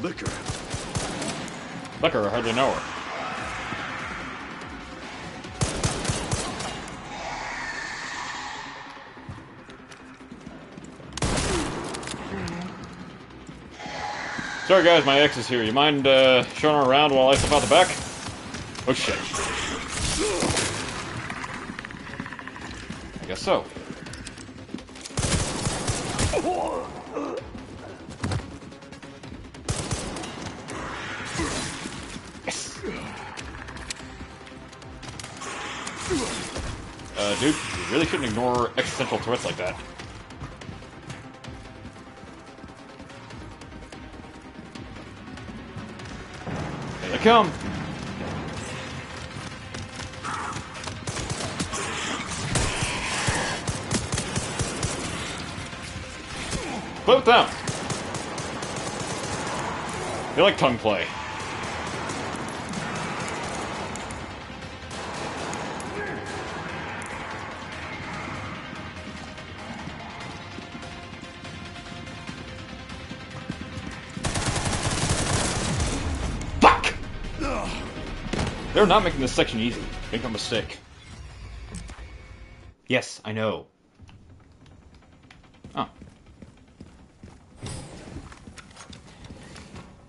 Liquor. Liquor, I hardly know her. Sorry guys, my ex is here. You mind showing her around while I step out the back? Oh shit. I guess so. Yes. Dude, you really shouldn't ignore existential threats like that. Here they come! Put them! They like tongue play. Fuck! They're not making this section easy. Make no mistake. Yes, I know. Oh.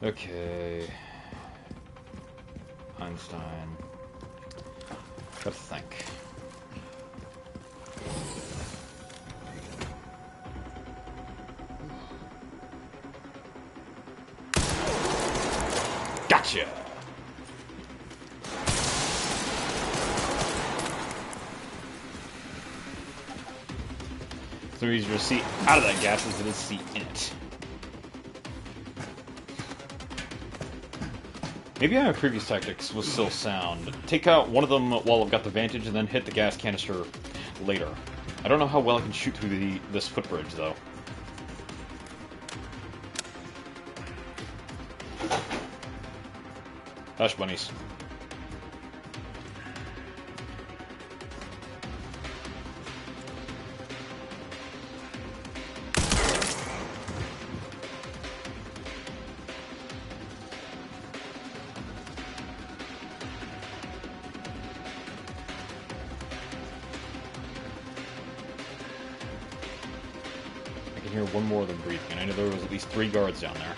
Okay. Einstein. Gotta think. Gotcha! It's easier to see out of that gas as it is to see in it. Maybe my previous tactics was still sound. Take out one of them while I've got the vantage and then hit the gas canister later. I don't know how well I can shoot through this footbridge, though. Hush, bunnies. I can hear one more of them breathing, and I know there was at least 3 guards down there.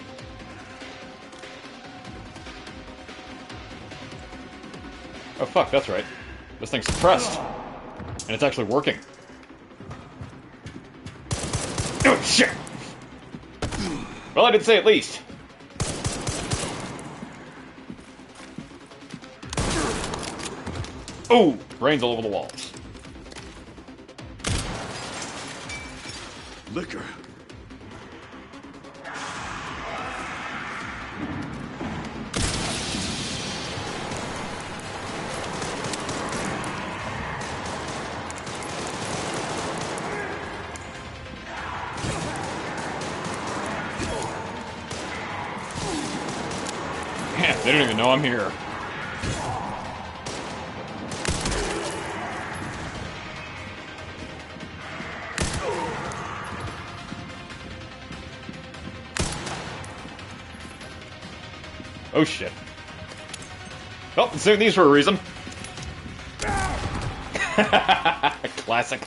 Oh fuck, that's right. This thing's suppressed. And it's actually working. Oh shit! Well, I did say at least. Oh! Brains all over the walls. Liquor. They don't even know I'm here. Oh shit. Oh, I'm saving these for a reason. Classic.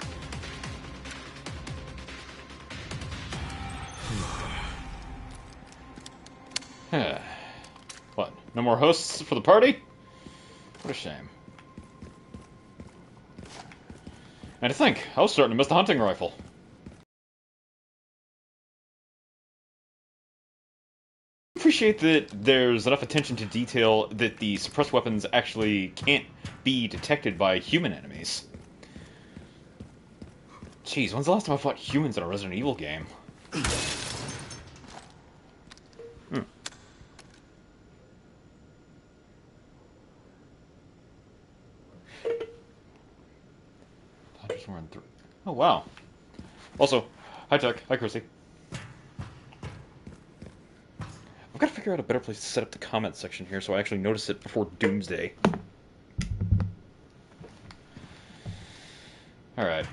What? No more hosts for the party? What a shame. And to think, I was starting to miss the hunting rifle. I appreciate that there's enough attention to detail that the suppressed weapons actually can't be detected by human enemies. Jeez, when's the last time I fought humans in a Resident Evil game? Oh, wow. Also, hi Tech. Hi Chrissy. I've got to figure out a better place to set up the comment section here so I actually notice it before Doomsday. Alright.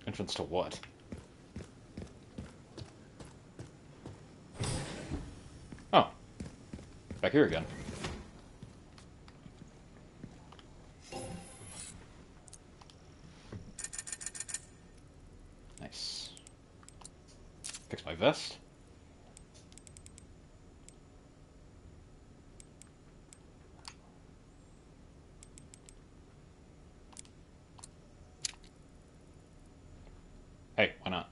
Entrance to what? Oh. Back here again. Nice. Fix my vest. Hey, why not?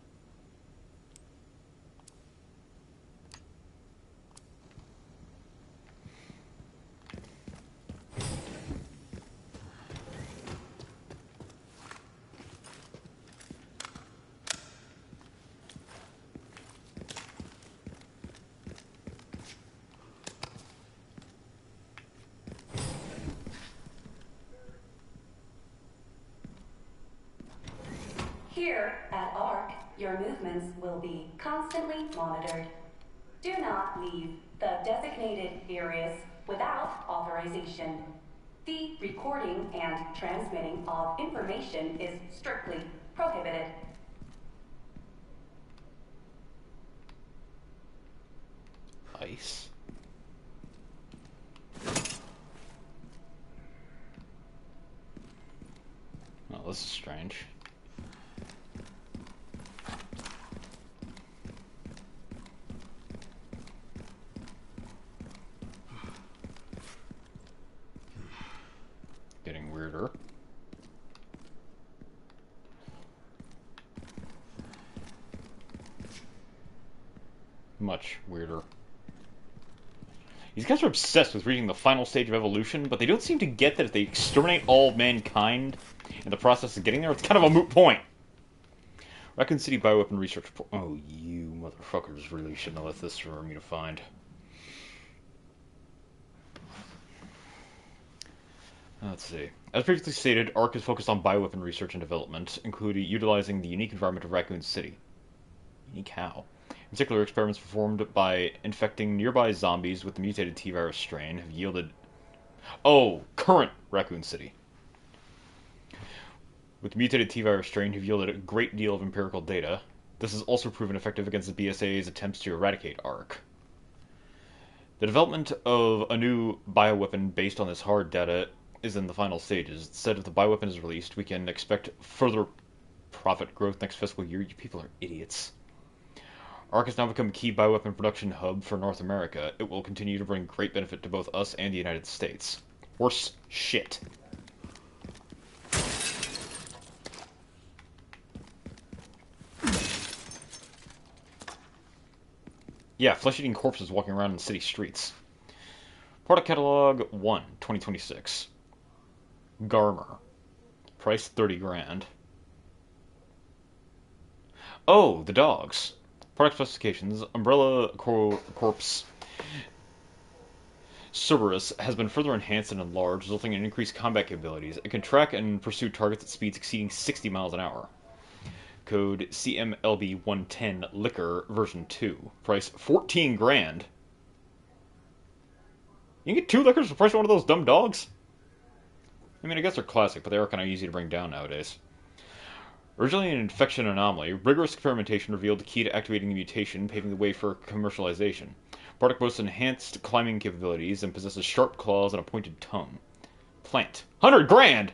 Here at ARC, your movements will be constantly monitored. Do not leave the designated areas without authorization. The recording and transmitting of information is strictly prohibited. Ice. Oh, this is strange. Getting weirder. Much weirder. These guys are obsessed with reaching the final stage of evolution, but they don't seem to get that if they exterminate all mankind in the process of getting there, it's kind of a moot point. Raccoon City Bioweapon Research Report. Oh, you motherfuckers really shouldn't have left this for me to find. Let's see. As previously stated, ARC is focused on bioweapon research and development, including utilizing the unique environment of Raccoon City. Unique how? In particular, experiments performed by infecting nearby zombies with the mutated T-virus strain have yielded... Oh, current Raccoon City. With the mutated T-virus strain have yielded a great deal of empirical data. This has also proven effective against the BSA's attempts to eradicate ARC. The development of a new bioweapon based on this hard data is in the final stages. It said if the bioweapon is released, we can expect further profit growth next fiscal year. You people are idiots. ARC has now become a key bioweapon production hub for North America. It will continue to bring great benefit to both us and the United States. Worse shit. Yeah, flesh-eating corpses walking around in city streets. Product Catalog 1, 2026. Garmer. Price 30 grand. Oh, the dogs. Product specifications. Umbrella Corpse. Cerberus has been further enhanced and enlarged, resulting in increased combat capabilities. It can track and pursue targets at speeds exceeding 60 miles an hour. Code CMLB110 Liquor version 2. Price 14 grand. You can get 2 liquors for the price of one of those dumb dogs? I mean, I guess they're classic, but they are kind of easy to bring down nowadays. Originally an infection anomaly, rigorous experimentation revealed the key to activating the mutation, paving the way for commercialization. Product boasts enhanced climbing capabilities and possesses sharp claws and a pointed tongue. Plant. 100 grand!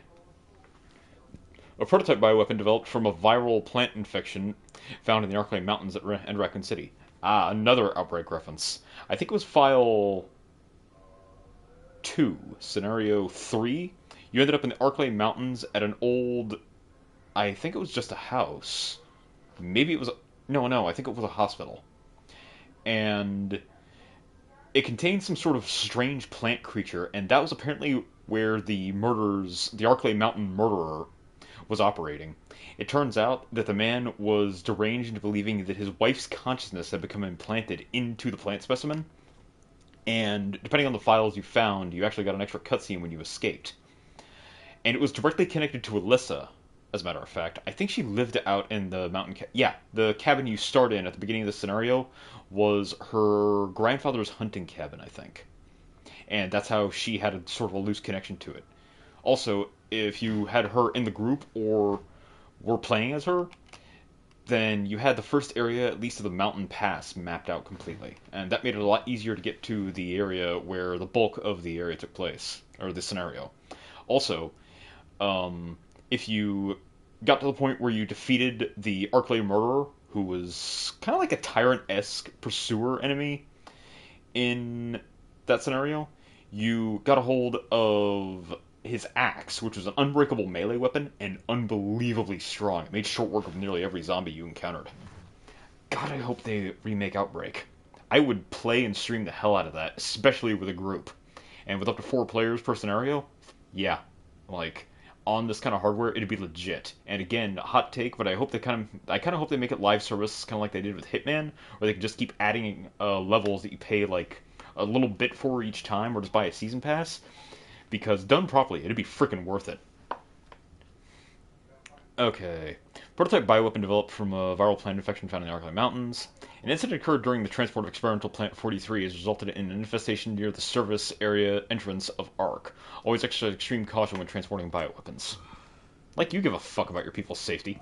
A prototype bioweapon developed from a viral plant infection found in the Arklay Mountains and Raccoon City. Ah, another Outbreak reference. I think it was File 2, Scenario 3. You ended up in the Arklay Mountains at an old... I think it was just a house. Maybe it was... No, I think it was a hospital. And it contained some sort of strange plant creature, and that was apparently where the Arklay Mountain murderer was operating. It turns out that the man was deranged into believing that his wife's consciousness had become implanted into the plant specimen, and depending on the files you found, you actually got an extra cutscene when you escaped. And it was directly connected to Alyssa, as a matter of fact. I think she lived out in the mountain... the cabin you start in at the beginning of the scenario was her grandfather's hunting cabin, I think. And that's how she had a sort of a loose connection to it. Also, if you had her in the group or were playing as her, then you had the first area, at least of the mountain pass, mapped out completely. And that made it a lot easier to get to the area where the bulk of the area took place, or the scenario. Also, if you got to the point where you defeated the Arklay murderer, who was kind of like a tyrant-esque pursuer enemy in that scenario, you got a hold of his axe, which was an unbreakable melee weapon and unbelievably strong. It made short work of nearly every zombie you encountered. God, I hope they remake Outbreak. I would play and stream the hell out of that, especially with a group. And with up to 4 players per scenario, yeah, like, on this kind of hardware, it'd be legit. And again, hot take, but I kind of hope they make it live service, kind of like they did with Hitman, where they can just keep adding levels that you pay like a little bit for each time, or just buy a season pass. Because done properly, it'd be freaking worth it. Okay. Prototype bioweapon developed from a viral plant infection found in the Arklay Mountains. An incident occurred during the transport of experimental plant 43 has resulted in an infestation near the service area entrance of Ark. Always exercise extreme caution when transporting bioweapons. Like you give a fuck about your people's safety.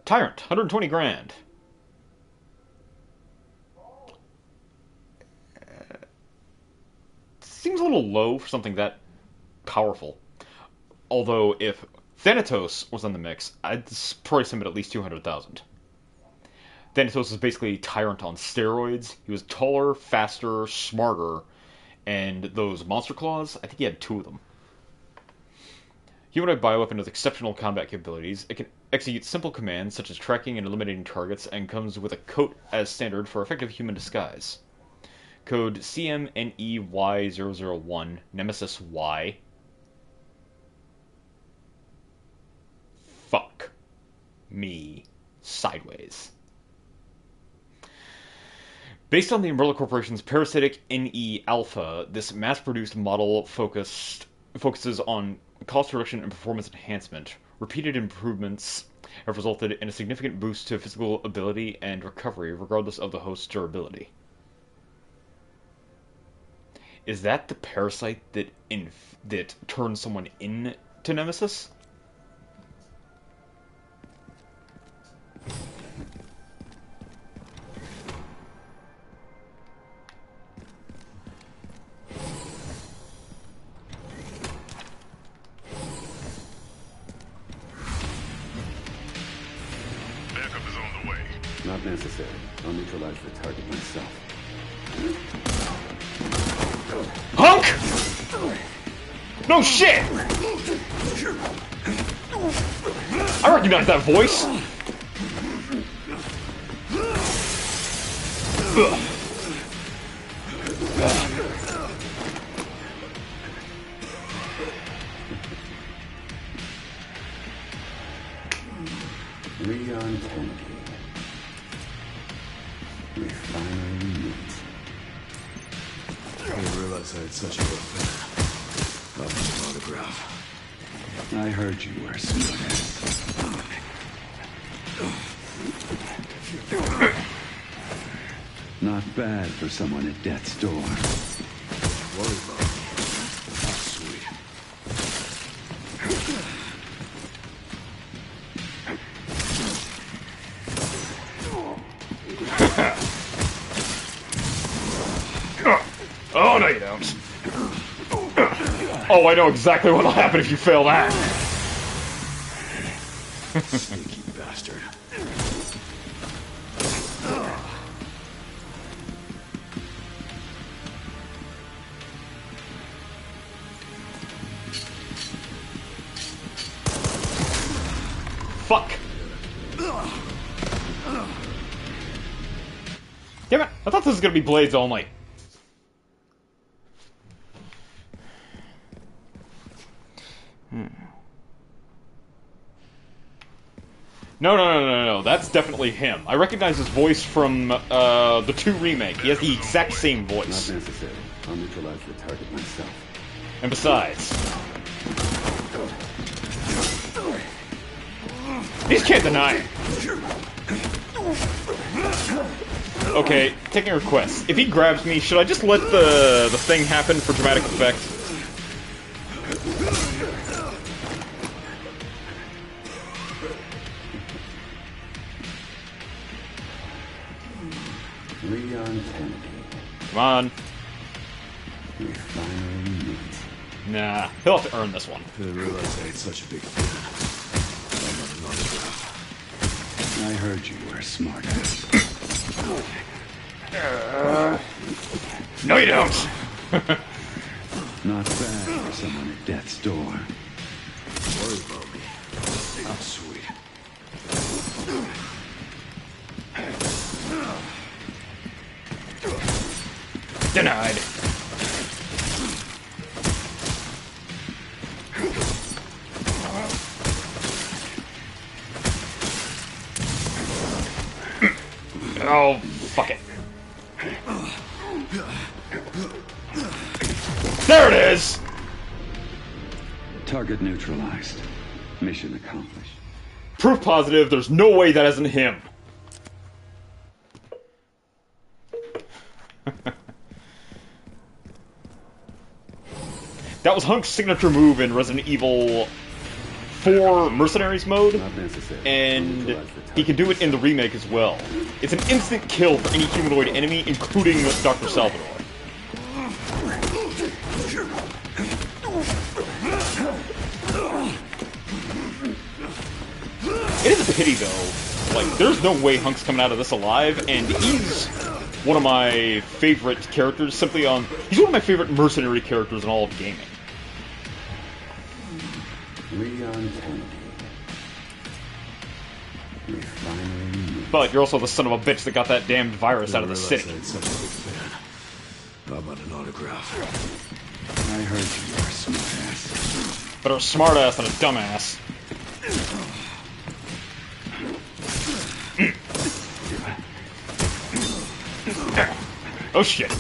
Tyrant, 120 grand. Seems a little low for something that powerful. Although, if Thanatos was in the mix, I'd price him at least 200,000. Thanatos is basically a tyrant on steroids. He was taller, faster, smarter, and those monster claws, I think he had 2 of them. Humanoid bioweapon with exceptional combat capabilities. It can execute simple commands such as tracking and eliminating targets, and comes with a coat as standard for effective human disguise. Code CMNEY001, Nemesis Y. Fuck me sideways. Based on the Umbrella Corporation's parasitic NE Alpha, this mass-produced model focuses on cost reduction and performance enhancement. Repeated improvements have resulted in a significant boost to physical ability and recovery, regardless of the host's durability. Is that the parasite that turns someone into Nemesis? Backup is on the way. Not necessary. I'll neutralize the target myself. Hunk! No shit! I recognize that voice! Leon Kennedy. We finally meet. realize I had such a good fan. Up an autograph. I heard you were smart. Not bad for someone at death's door. Worry about me. Oh, sweet. Oh, no you don't. Oh, I know exactly what'll happen if you fail that. Sneaky bastard. Fuck. Damn it, I thought this was gonna be blades only. No, that's definitely him. I recognize his voice from the 2 remake. He has the exact same voice. Not necessary. I'll neutralize the target myself. And besides... he just can't deny it. Okay, taking a request. If he grabs me, should I just let the thing happen for dramatic effect? Leon Kennedy. Come on. We finally meet. Nah, he'll have to earn this one. I didn't realize I had such a big fan. I'm on an autograph. I heard you were smart. No you don't! Not bad for someone at death's door. Worry about me. Oh, sweet. Denied. Oh, fuck it. There it is! Target neutralized. Mission accomplished. Proof positive, there's no way that isn't him. That was Hunk's signature move in Resident Evil 4 Mercenaries mode, Not necessary. and he can do it in the remake as well. It's an instant kill for any humanoid enemy, including Dr. Salvador. It is a pity, though. Like, there's no way Hunk's coming out of this alive, and he's one of my favorite characters, simply on... he's one of my favorite mercenary characters in all of gaming. Leon Kennedy. We finally meet. But you're also the son of a bitch that got that damned virus out of the Didn't city. realize I had such a big fan. How about an autograph? I heard you were a smartass. Better a smartass than a dumbass. Oh shit.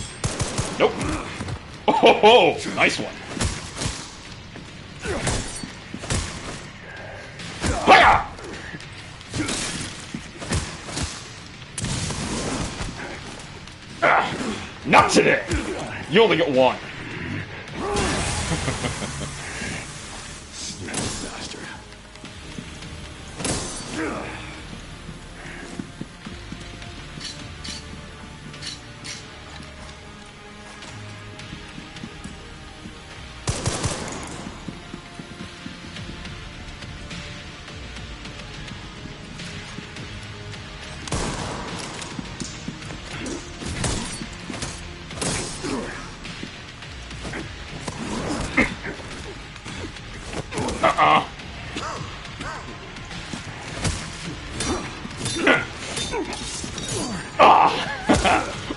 Nope. Oh ho ho! Nice one. Hiya! Not today! You only get one. Sneaky bastard.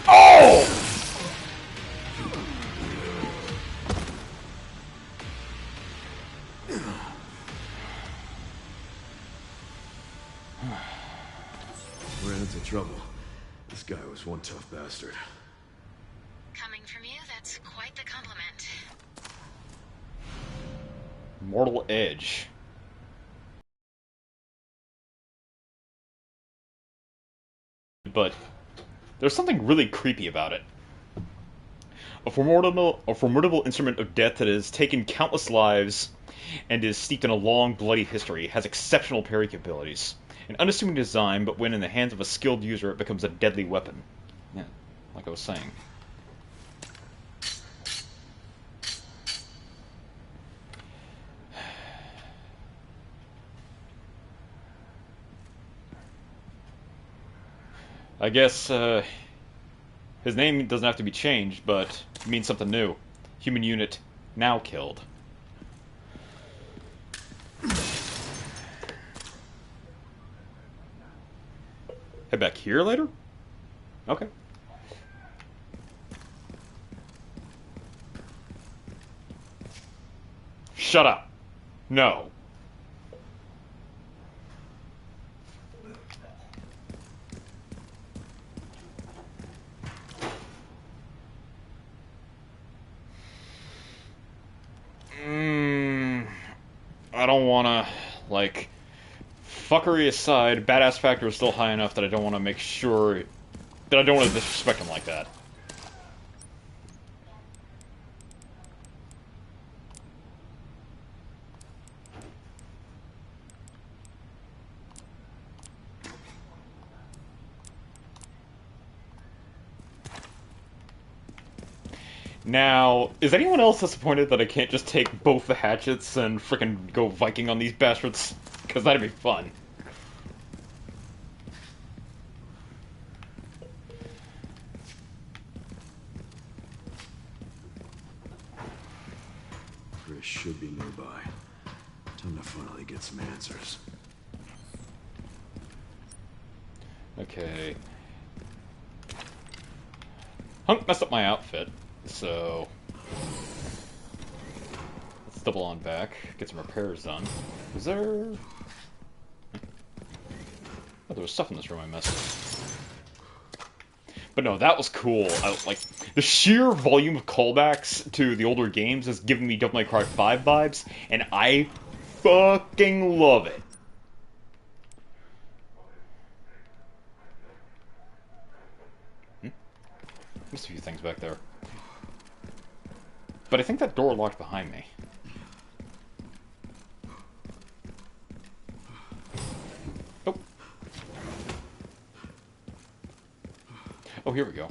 Oh! Ran into trouble. This guy was one tough bastard. Coming from you, that's quite the comeback. Mortal Edge. But there's something really creepy about it. A formidable instrument of death that has taken countless lives and is steeped in a long, bloody history, has exceptional parry capabilities. An unassuming design, but when in the hands of a skilled user, it becomes a deadly weapon. Yeah, like I was saying. I guess, his name doesn't have to be changed, but it means something new. Human unit, now killed. Head back here later? Okay. Shut up. No. I don't wanna, like, fuckery aside, badass factor is still high enough that I don't want to make sure that I don't want to disrespect him like that. Now, is anyone else disappointed that I can't just take both the hatchets and frickin' go Viking on these bastards? Because that'd be fun. Chris should be nearby. Time to finally get some answers. Okay. Hunk messed up my outfit, so let's double on back, get some repairs done. Is there... Oh, there was stuff in this room I missed. But no, that was cool. Like, the sheer volume of callbacks to the older games is giving me Devil May Cry 5 vibes, and I fucking love it. There's a few things back there. But I think that door locked behind me. Oh. Oh, here we go.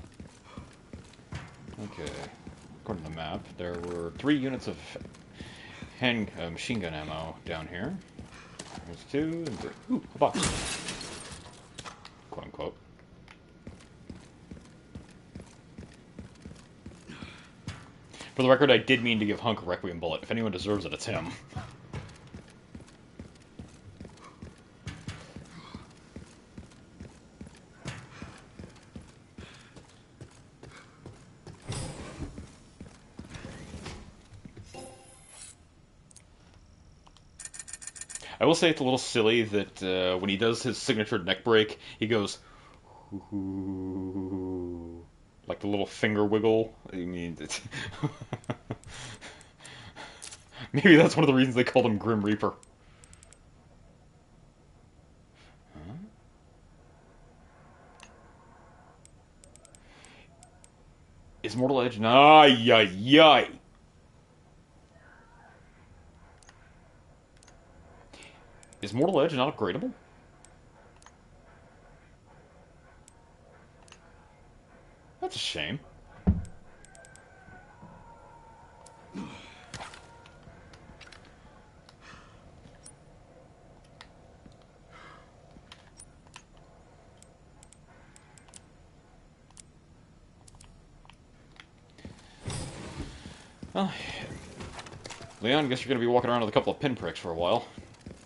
Okay. According to the map, there were 3 units of machine gun ammo down here. There's 2 and 3. Ooh, a box. Quote unquote. For the record, I did mean to give Hunk a Requiem bullet. If anyone deserves it, it's him. I will say it's a little silly that when he does his signature neck break, he goes, ooh, like the little finger wiggle. I mean, it's maybe that's one of the reasons they called him Grim Reaper. Huh? Is Mortal Edge? Ay, ay, ay. Is Mortal Edge not upgradable? That's a shame. Well, Leon, guess you're going to be walking around with a couple of pinpricks for a while.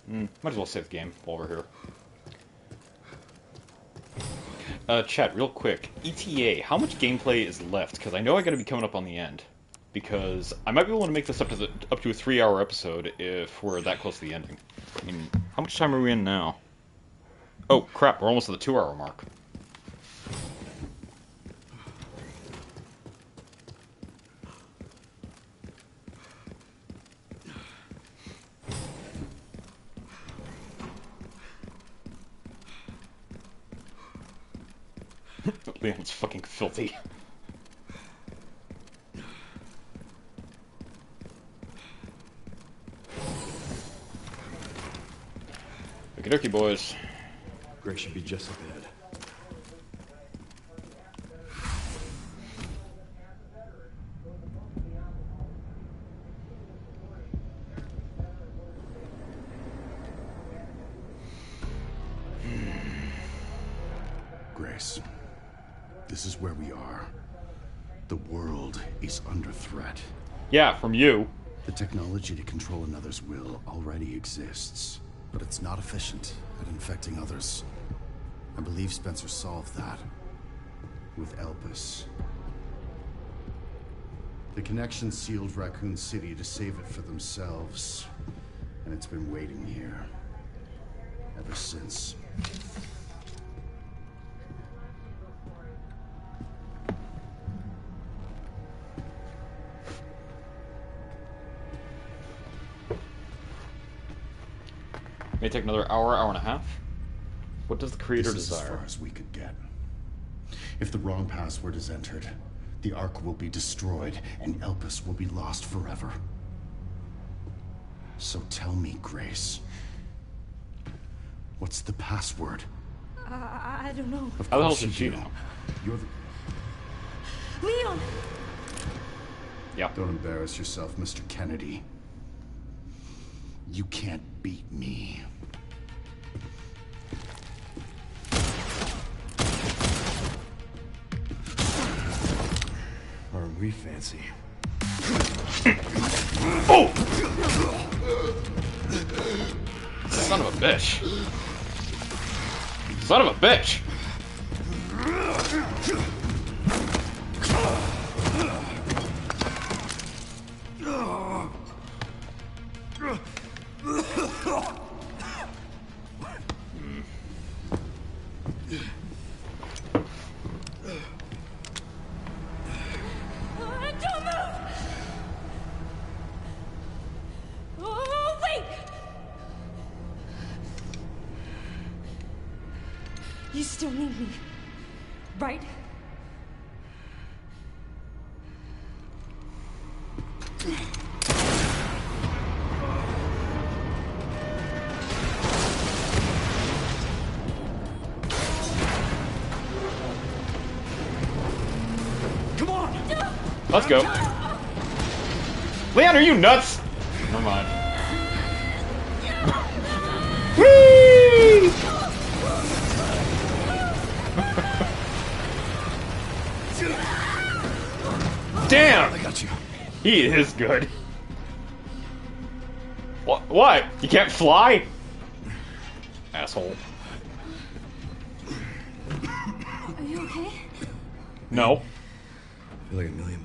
Might as well save the game while we're here. Chat, real quick. ETA, how much gameplay is left? Because I know I got to be coming up on the end. Because I might be able to make this up to a 3-hour episode if we're that close to the ending. I mean, how much time are we in now? Oh, crap, we're almost at the 2-hour mark. Leon's fucking filthy. Okie dokie, boys. Grace should be just up ahead. Grace, this is where we are. The world is under threat. Yeah, from you. The technology to control another's will already exists, but it's not efficient at infecting others. I believe Spencer solved that with Elpis. The connection sealed Raccoon City to save it for themselves, and it's been waiting here ever since. May take another hour, hour and a half. What does the creator This is as desire? far as we could get. If the wrong password is entered, the Ark will be destroyed, and Elpis will be lost forever. So tell me, Grace. What's the password? I don't know. Of How the hell course should you she do. know? You're the... Leon! Yeah. Don't embarrass yourself, Mr. Kennedy. You can't beat me. Aren't we fancy? Oh! Son of a bitch. Son of a bitch. Don't move! Oh, wait! You still need me, right? Let's go. Leon, are you nuts? Never mind. Whee! Damn! I got you. He is good. What? You can't fly? Asshole. Are you okay? No. I feel like $1 million.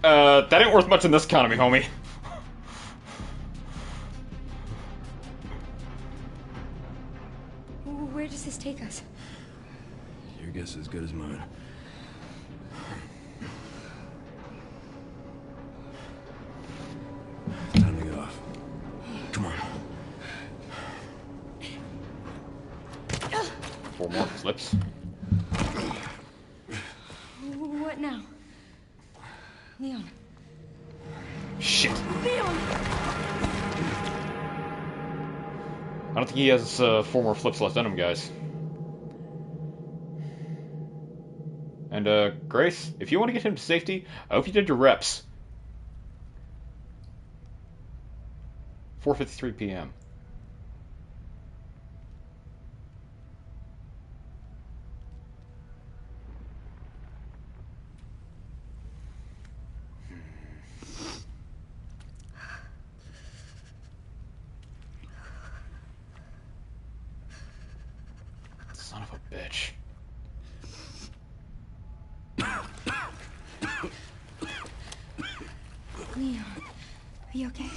That ain't worth much in this economy, homie. Where does this take us? Your guess is as good as mine. Time to get off. Come on. 4 more flips. What now? Leon. Shit. Leon! I don't think he has 4 more flips left in him, guys. And, Grace, if you want to get him to safety, I hope you did your reps. 4:53 p.m. Son of a bitch. Leon, are you okay?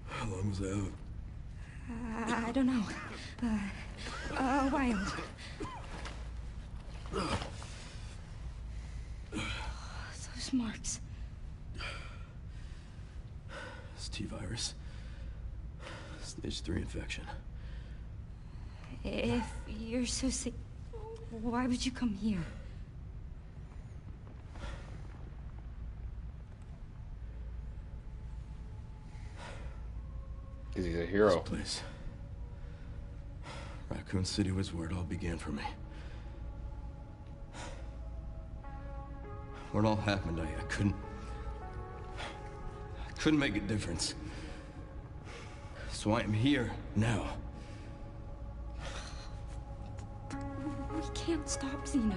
How long was I out? I don't know. A while. Those marks. It's T-virus. Stage 3 infection. If you're so sick, why would you come here? Because he's a hero. This place. Raccoon City was where it all began for me. When it all happened, I couldn't make a difference. So I am here now. We can't stop Zeno.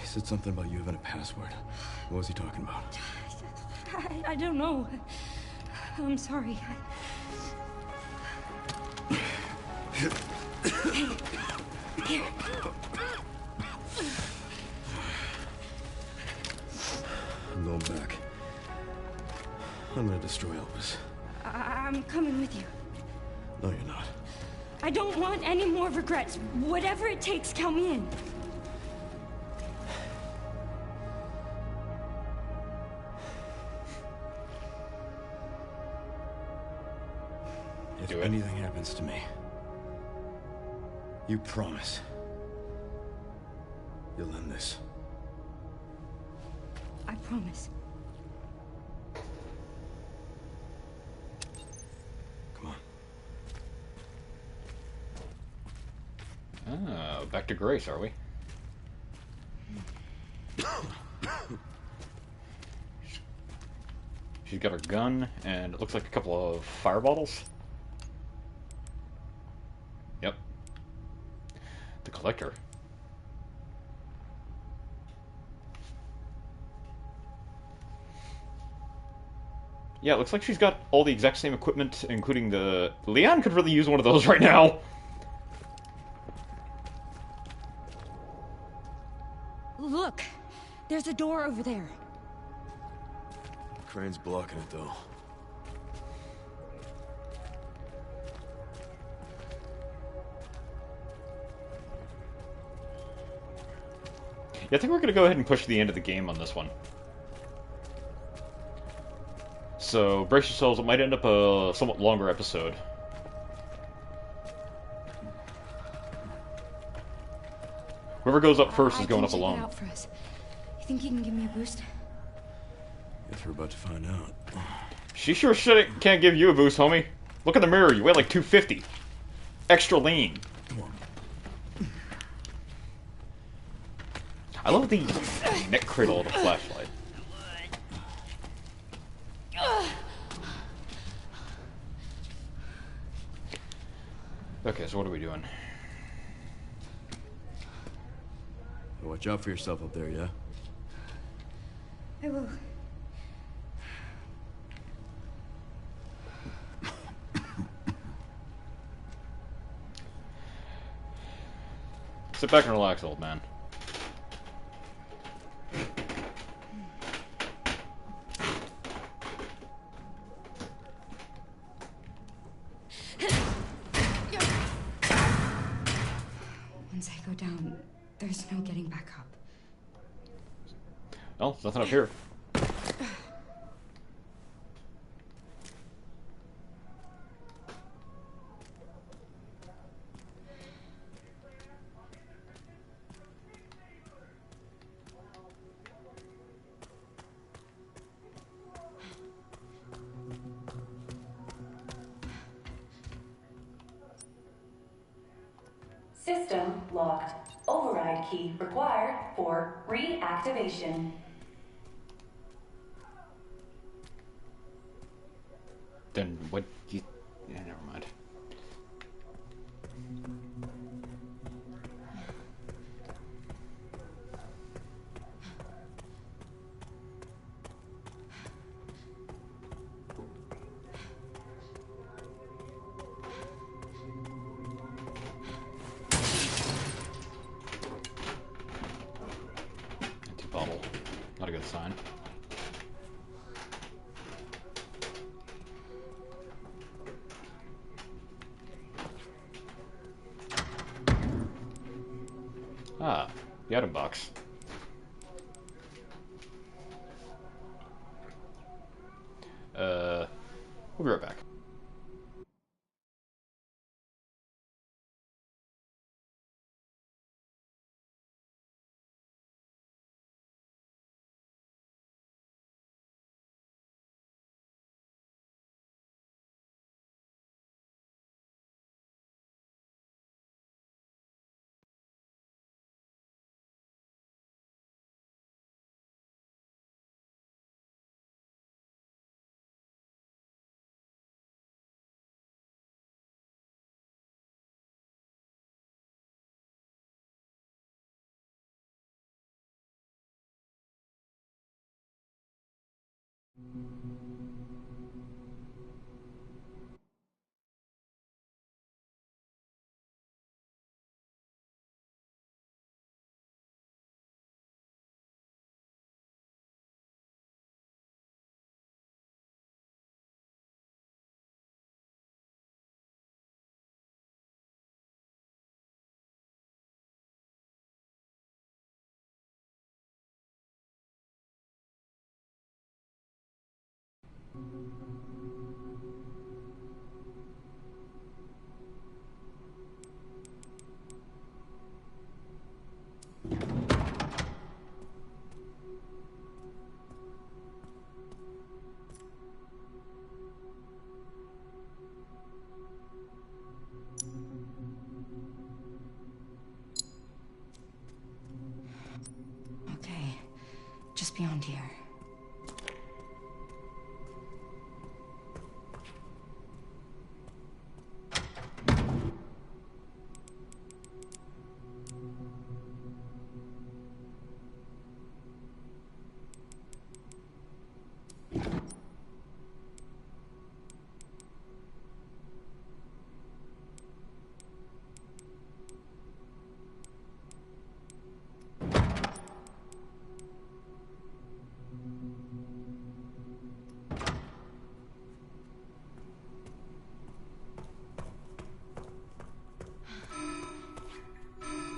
He said something about you having a password. What was he talking about? I don't know. I'm sorry. Here. I'm going back. I'm gonna destroy Elvis. I'm coming with you. No, you're not. I don't want any more regrets. Whatever it takes, count me in. If anything happens to me, you promise you'll end this. I promise. Come on. Ah, back to Grace, are we? She's got her gun, and it looks like a couple of fire bottles. Yep. The collector. Yeah, it looks like she's got all the exact same equipment, including the... Leon could really use one of those right now. Look, there's a door over there. Crane's blocking it, though. Yeah, I think we're going to go ahead and push to the end of the game on this one. So, brace yourselves, it might end up a somewhat longer episode. Whoever goes up first is going up alone. Out for us. You think you can give me a boost? Guess we're about to find out. She sure shit can't give you a boost, homie. Look in the mirror, you weigh like 250. Extra lean. Come on. I love the neck cradle of the flashlight. Okay, so what are we doing? Watch out for yourself up there, yeah? I will. Sit back and relax, old man. Once I go down, there's no getting back up. Well, there's nothing up here. System locked. Override key required for reactivation. Then what you... Yeah, never mind. Empty bottle. Not a good sign. Ah, the item box. We'll be right back. around here.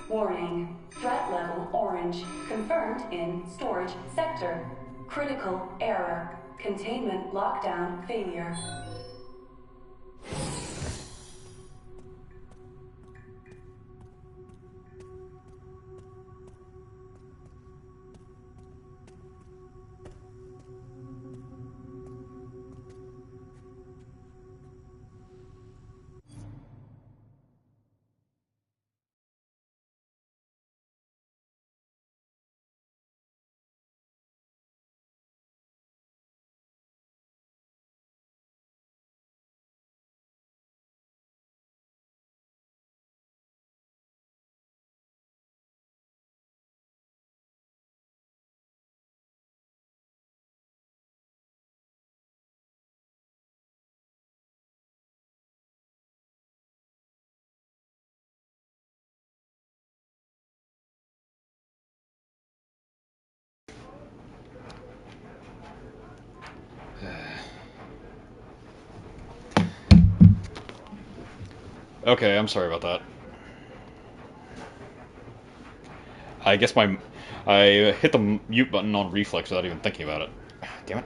Warning. Threat level orange. Confirmed in storage sector. Critical error. Containment lockdown failure. Okay, I'm sorry about that. I guess I hit the mute button on reflex without even thinking about it. Damn it.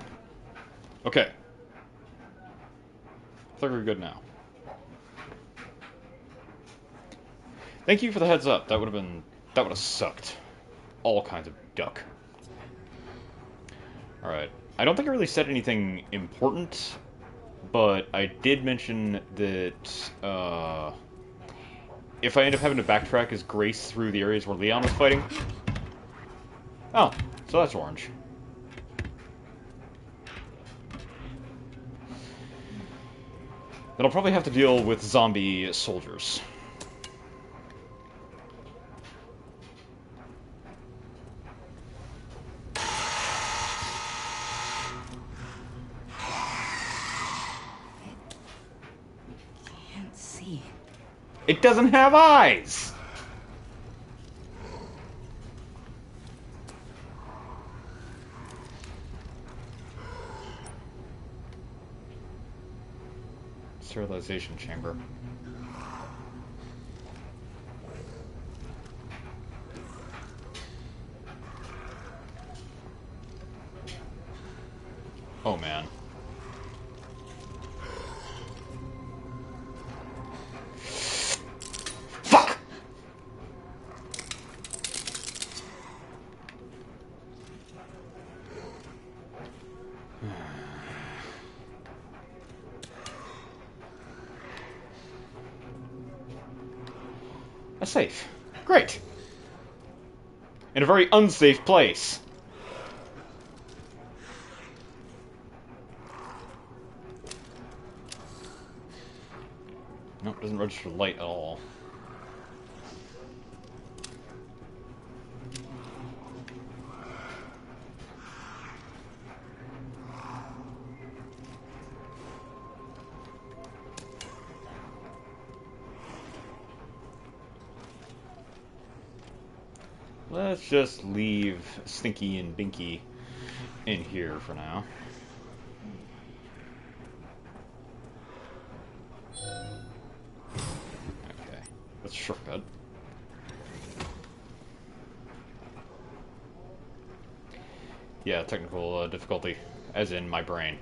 Okay. I think we're good now. Thank you for the heads up. That would have sucked. All kinds of duck. Alright. I don't think I really said anything important, but I did mention that, if I end up having to backtrack as Grace through the areas where Leon was fighting... Oh, so that's orange. Then I'll probably have to deal with zombie soldiers. Can't see. It doesn't have eyes! Sterilization chamber. Oh man. Fuck! A safe. Great. In a very unsafe place. Nope, doesn't register light at all. Let's just leave Stinky and Binky in here for now. Okay, that's a shortcut. Yeah, technical difficulty, as in my brain.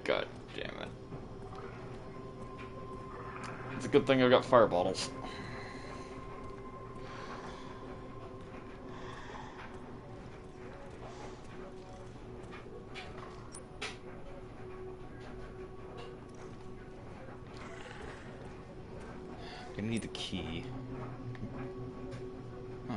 God damn it. It's a good thing I got fire bottles. Gonna need the key. Huh.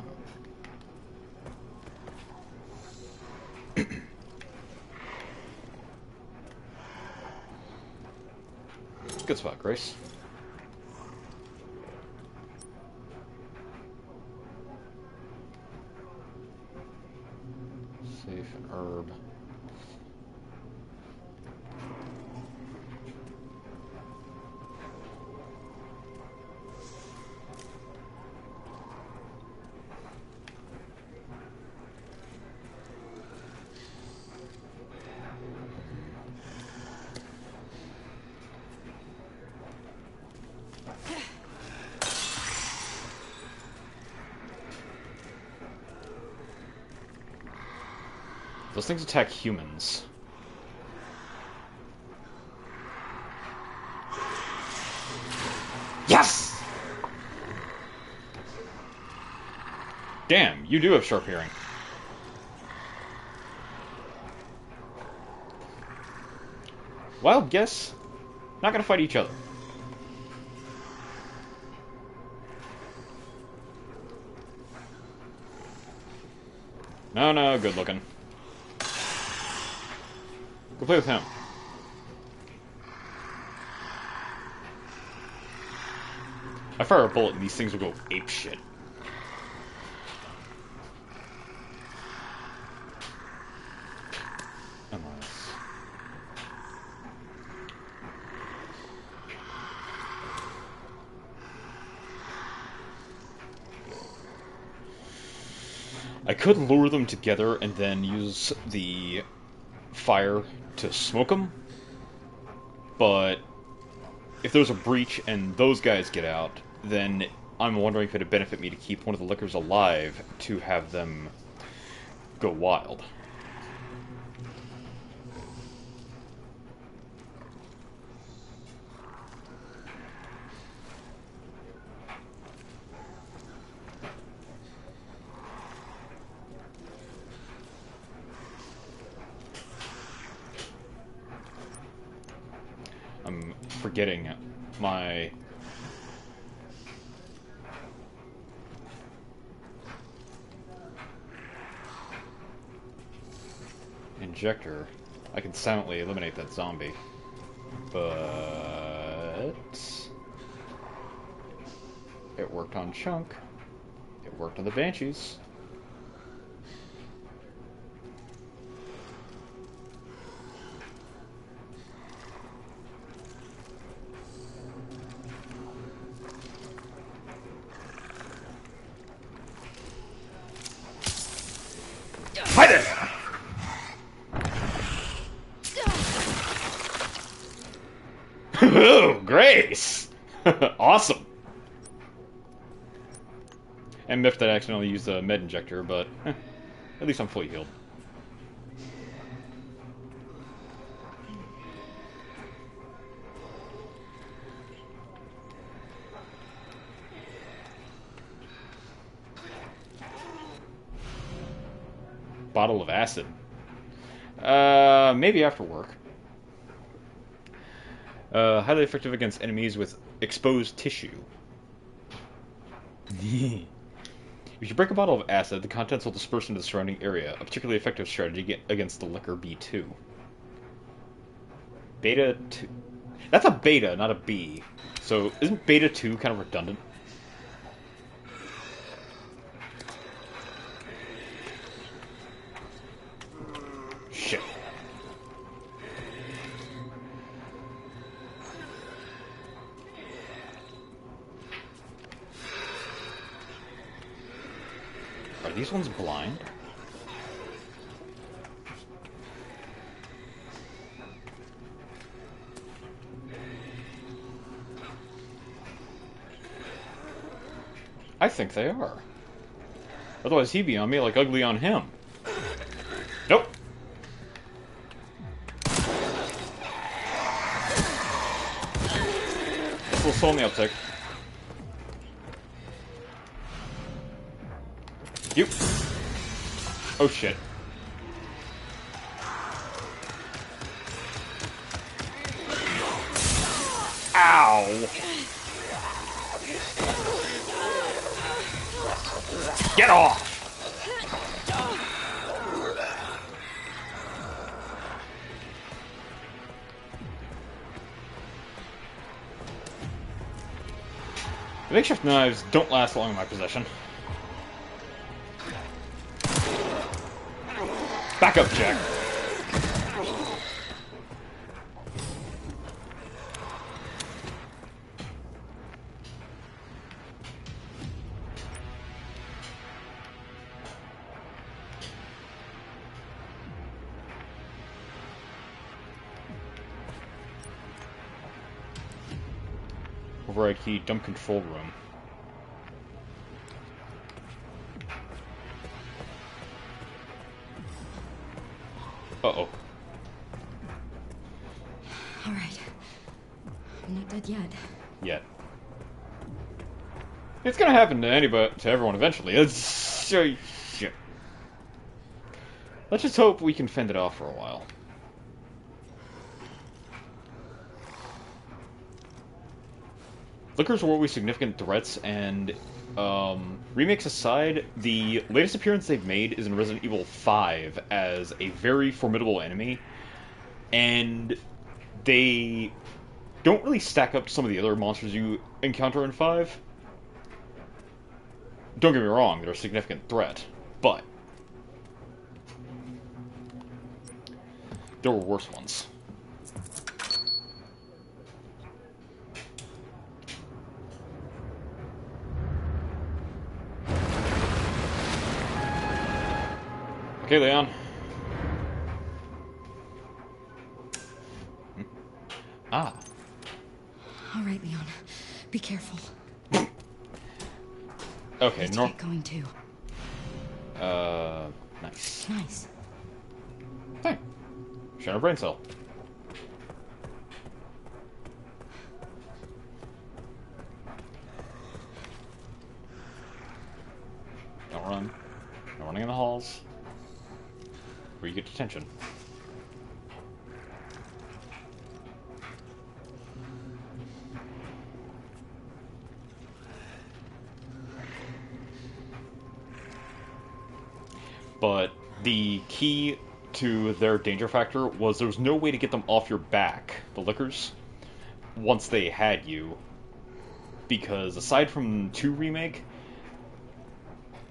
Good spot, Grace. Safe and herb. Those things attack humans. Yes! Damn, you do have sharp hearing. Wild guess? Not gonna fight each other. No, good looking. Go play with him. I fire a bullet and these things will go apeshit. Unless... I could lure them together and then use the fire to smoke them, but if there's a breach and those guys get out, then I'm wondering if it'd benefit me to keep one of the lickers alive to have them go wild. I'm forgetting my injector. I can silently eliminate that zombie, but it worked on Chunk. It worked on the Banshees. Hi there! Oh, Grace! Awesome! And miffed that I accidentally used a med injector, but at least I'm fully healed. Bottle of acid. Maybe after work. Highly effective against enemies with exposed tissue. If you break a bottle of acid, the contents will disperse into the surrounding area. A particularly effective strategy against the liquor B2. Beta 2. That's a beta, not a B. So, isn't beta 2 kind of redundant? Shit. Are these ones blind? I think they are. Otherwise he'd be on me like ugly on him. Nope. It's a little slow on the uptick. You. Oh shit. Ow. Get off! The makeshift knives don't last long in my possession. Back up, Jack. Override key, dump control room. Uh-oh. Alright. I'm not dead yet. Yet. It's gonna happen to anybody, to everyone eventually. It's... shit. Let's just hope we can fend it off for a while. Lickers were always significant threats, and remakes aside, the latest appearance they've made is in Resident Evil 5 as a very formidable enemy, and they don't really stack up to some of the other monsters you encounter in 5. Don't get me wrong, they're a significant threat, but there were worse ones. Okay, Leon. Ah. All right, Leon. Be careful. Okay, Let's get going too. Nice. Nice. Hey. Share a brain cell. Don't run. No running in the halls. Where you get detention. But the key to their danger factor was there was no way to get them off your back, the Lickers, once they had you. Because aside from 2 Remake,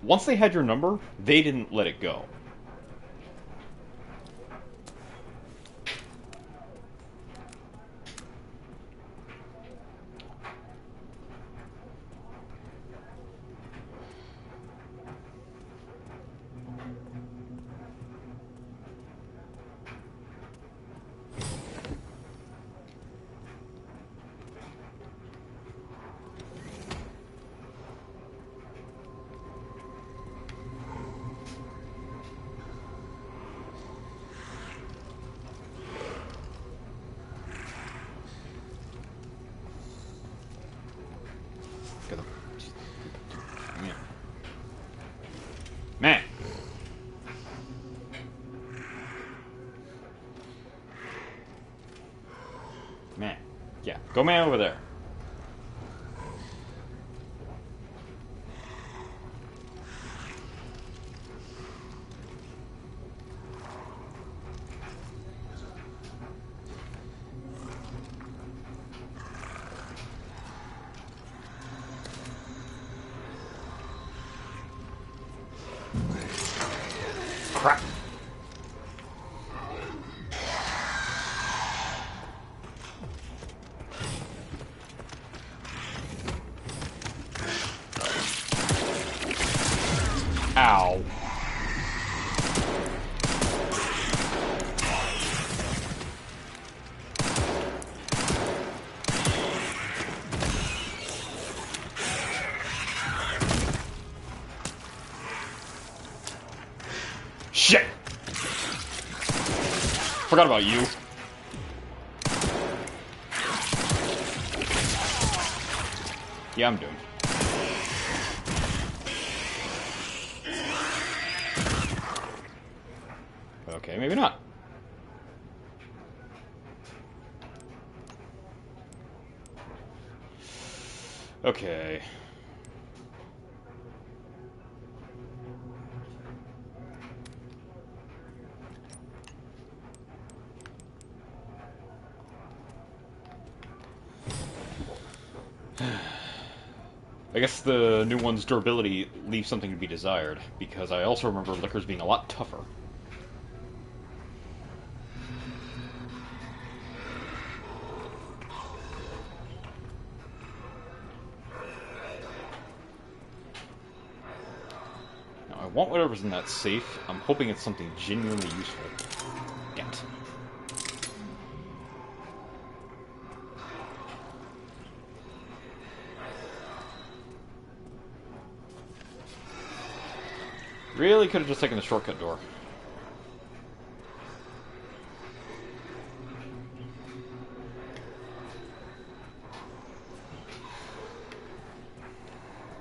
once they had your number, they didn't let it go. Man. Man. Yeah, go man over there. Crap. Ow. Shit! Forgot about you. Yeah, I'm doomed. Okay, maybe not. Okay. I guess the new one's durability leaves something to be desired, because I also remember Liquors being a lot tougher. Now, I want whatever's in that safe. I'm hoping it's something genuinely useful. Yet. Really could have just taken the shortcut door.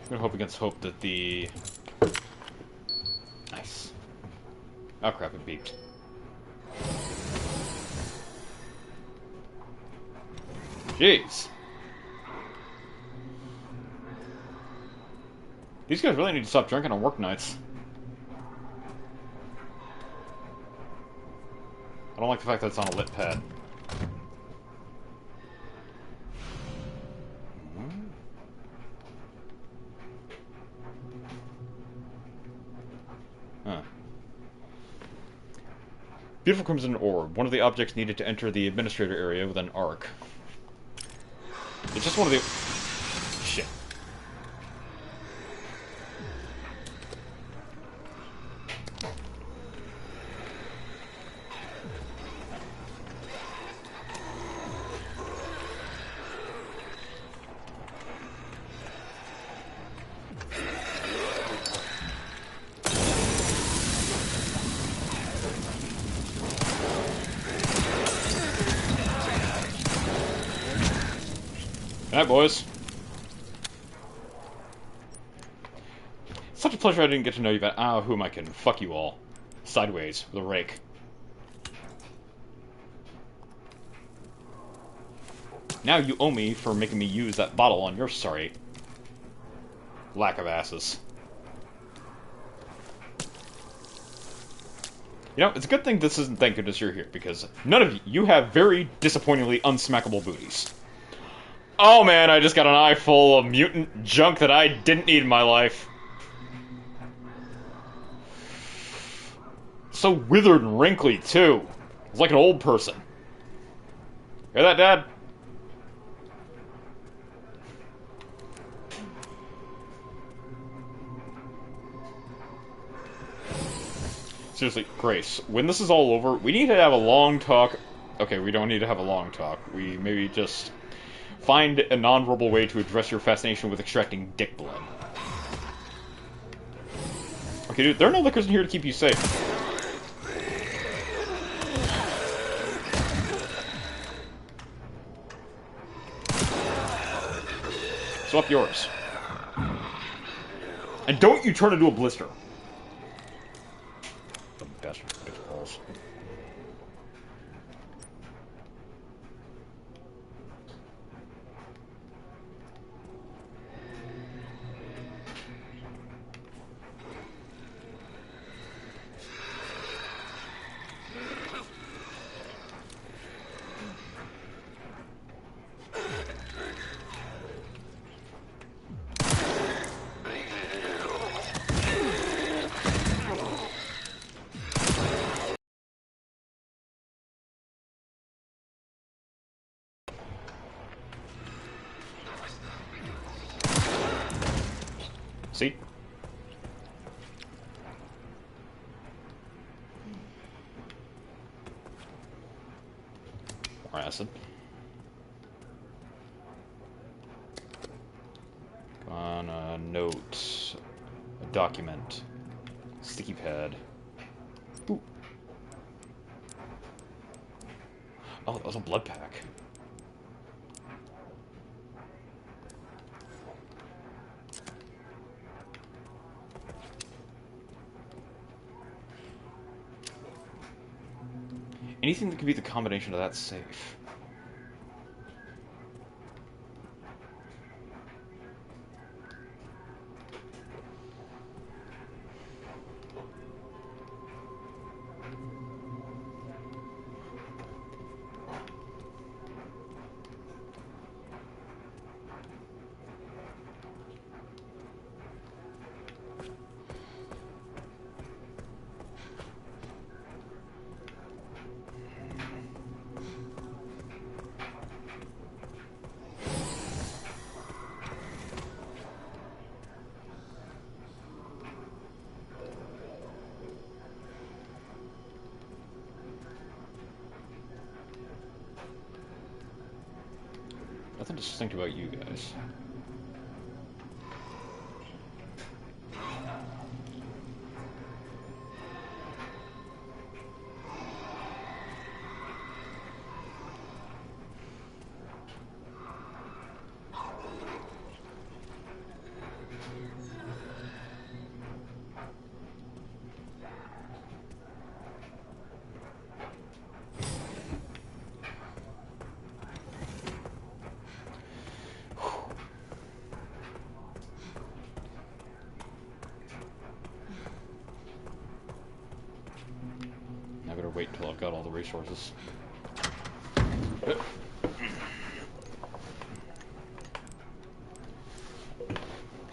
I'm gonna hope against hope that the... Nice. Oh crap, it beeped. Jeez. These guys really need to stop drinking on work nights. I don't like the fact that it's on a lit pad. Huh. Beautiful Crimson Orb. One of the objects needed to enter the administrator area with an arc. It's just one of the... Shit. Alright, boys. Such a pleasure I didn't get to know you about whom I can fuck you all. Sideways, with a rake. Now you owe me for making me use that bottle on your sorry lack of asses. You know, it's a good thing this isn't Thank Goodness You're Here, because none of you have very disappointingly unsmackable booties. Oh man, I just got an eye full of mutant junk that I didn't need in my life. So withered and wrinkly, too. It's like an old person. Hear that, Dad? Seriously, Grace, when this is all over, we need to have a long talk. Okay, we don't need to have a long talk. We maybe just find a non-verbal way to address your fascination with extracting dick blood. Okay, dude, there are no liquors in here to keep you safe. So up yours. And don't you turn into a blister. The bastard bitch balls. See? More acid. Come on, a note. A document. Sticky pad. Ooh. Oh, that was a blood pack. Anything that could be the combination of that safe. Nothing distinct about you guys. I better wait until I've got all the resources.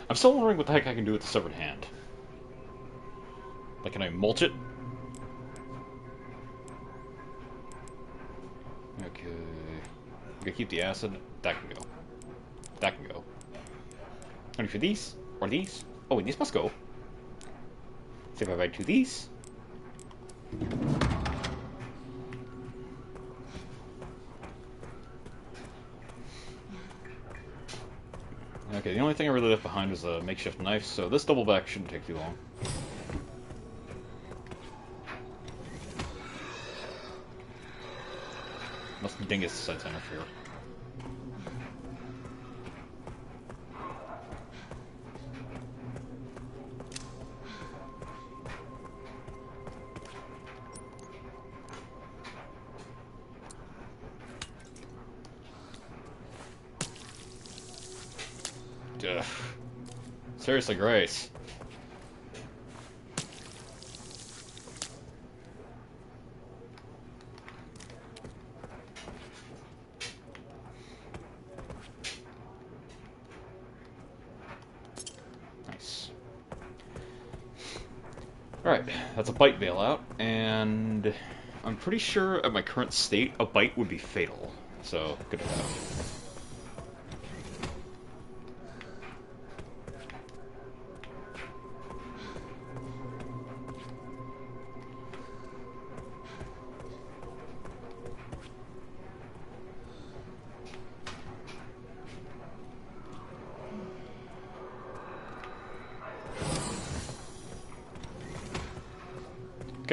I'm still wondering what the heck I can do with the severed hand. Like, can I mulch it? Okay. I'm gonna keep the acid. That can go. That can go. Only for these? Or these? Oh, wait, these must go. See if I write to these. Okay, the only thing I really left behind is a makeshift knife, so this double back shouldn't take too long. Unless the dingus decides to interfere. Ugh. Seriously, Grace. Nice. Alright, that's a bite bailout, and I'm pretty sure at my current state, a bite would be fatal. So, good to have.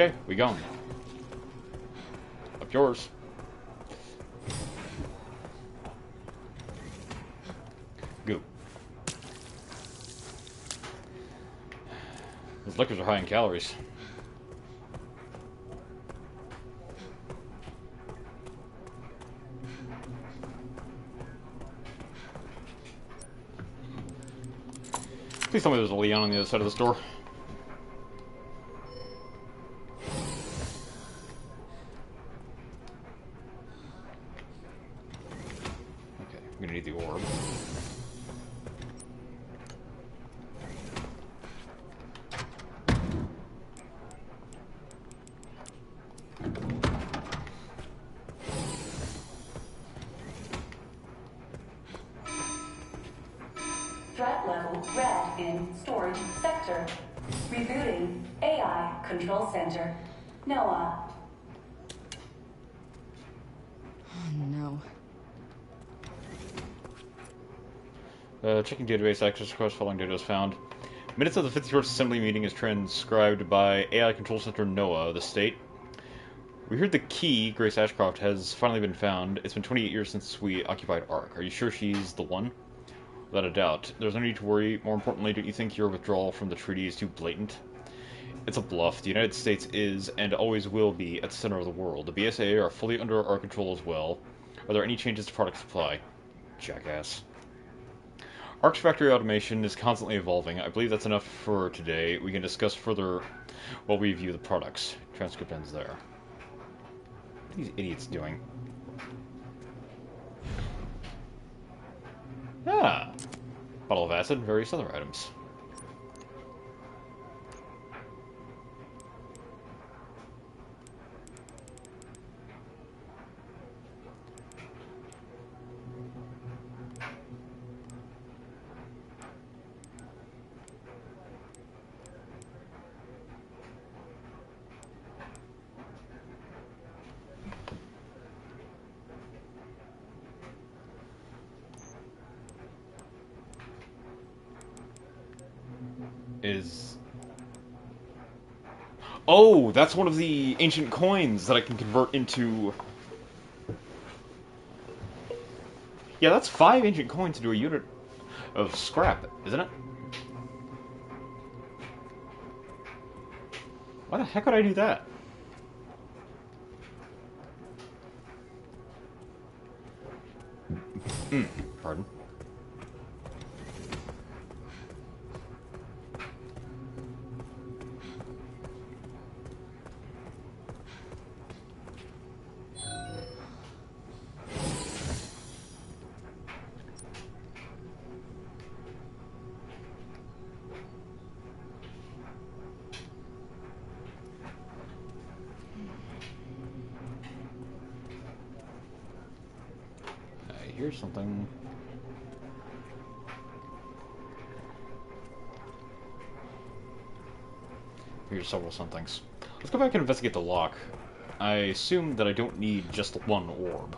Okay, we going. Up yours. Go. Those liquors are high in calories. Please tell me there's a Leon on the other side of this door. I'm gonna need the orb. Threat level red in storage sector. Rebooting AI control center. Noah. Oh, no. Checking database access request following data was found. Minutes of the 51st Assembly meeting is transcribed by AI Control Center NOAA, the state. We heard the key, Grace Ashcroft, has finally been found. It's been 28 years since we occupied Ark. Are you sure she's the one? Without a doubt. There's no need to worry. More importantly, don't you think your withdrawal from the treaty is too blatant? It's a bluff. The United States is, and always will be, at the center of the world. The BSAA are fully under our control as well. Are there any changes to product supply? Jackass. Ark's factory automation is constantly evolving. I believe that's enough for today. We can discuss further while we view the products. Transcript ends there. What are these idiots doing? Ah! Bottle of acid and various other items. is... Oh, that's one of the ancient coins that I can convert into... Yeah, that's 5 ancient coins into a unit of scrap, isn't it? Why the heck would I do that? Pardon. I hear something. Here's several somethings. Let's go back and investigate the lock. I assume that I don't need just one orb.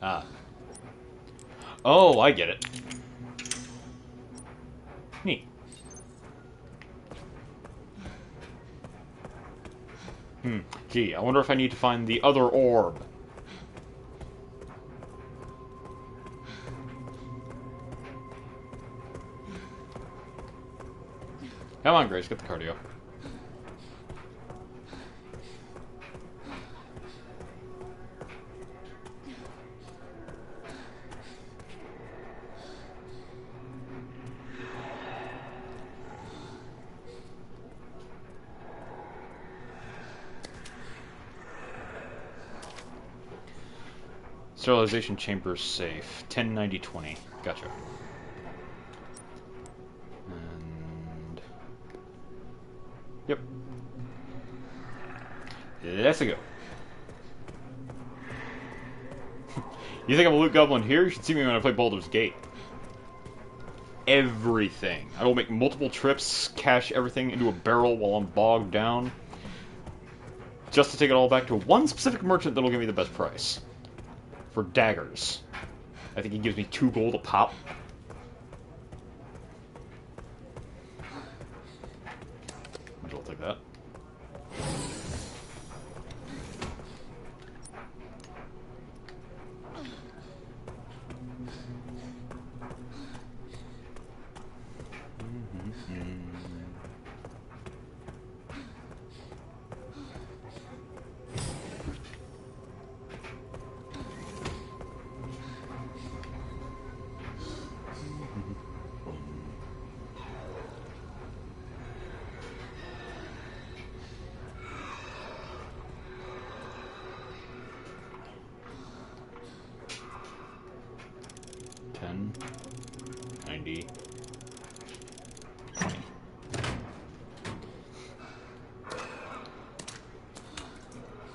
Ah. Oh, I get it. Neat. Gee, I wonder if I need to find the other orb. Come on, Grace, get the cardio. Sterilization chamber safe. 1090-20. Gotcha. And... Yep. Let's go. You think I'm a loot goblin here? You should see me when I play Baldur's Gate. Everything. I will make multiple trips, cache everything into a barrel while I'm bogged down, just to take it all back to one specific merchant that'll give me the best price. For daggers. I think he gives me 2 gold a pop. I'll take that.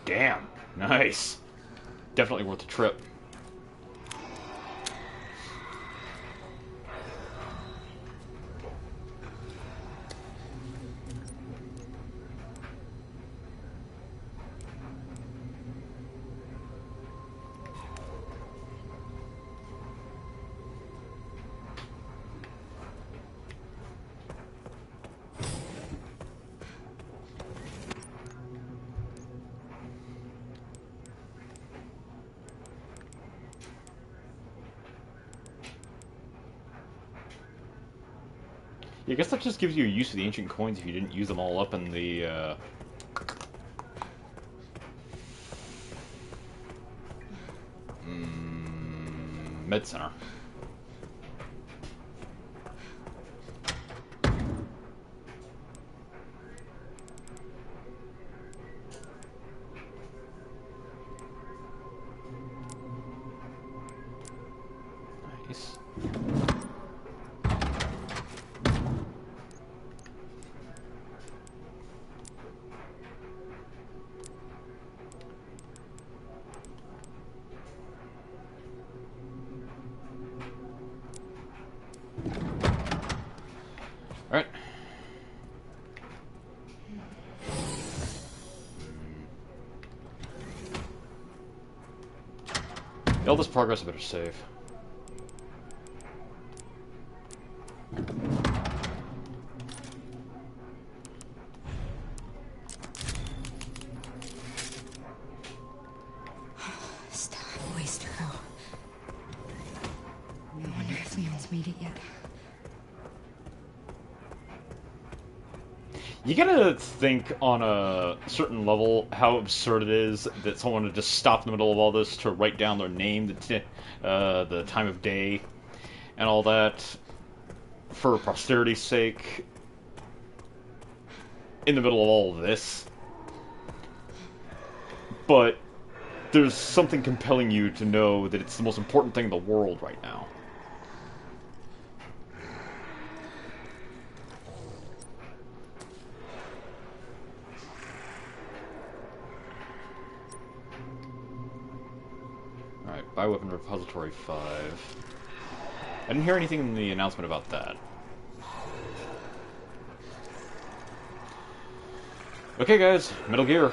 Damn, nice. Definitely worth the trip. I guess that just gives you a use of the ancient coins if you didn't use them all up in the, med center. Nice. All this progress I better save. Still have a ways to go. I wonder if Leon's made it yet. You gotta think on a certain level how absurd it is that someone would just stop in the middle of all this to write down their name, the time of day, and all that for posterity's sake in the middle of all of this. But there's something compelling you to know that it's the most important thing in the world right now. Alright, Bioweapon Repository 5. I didn't hear anything in the announcement about that. Okay guys, Metal Gear.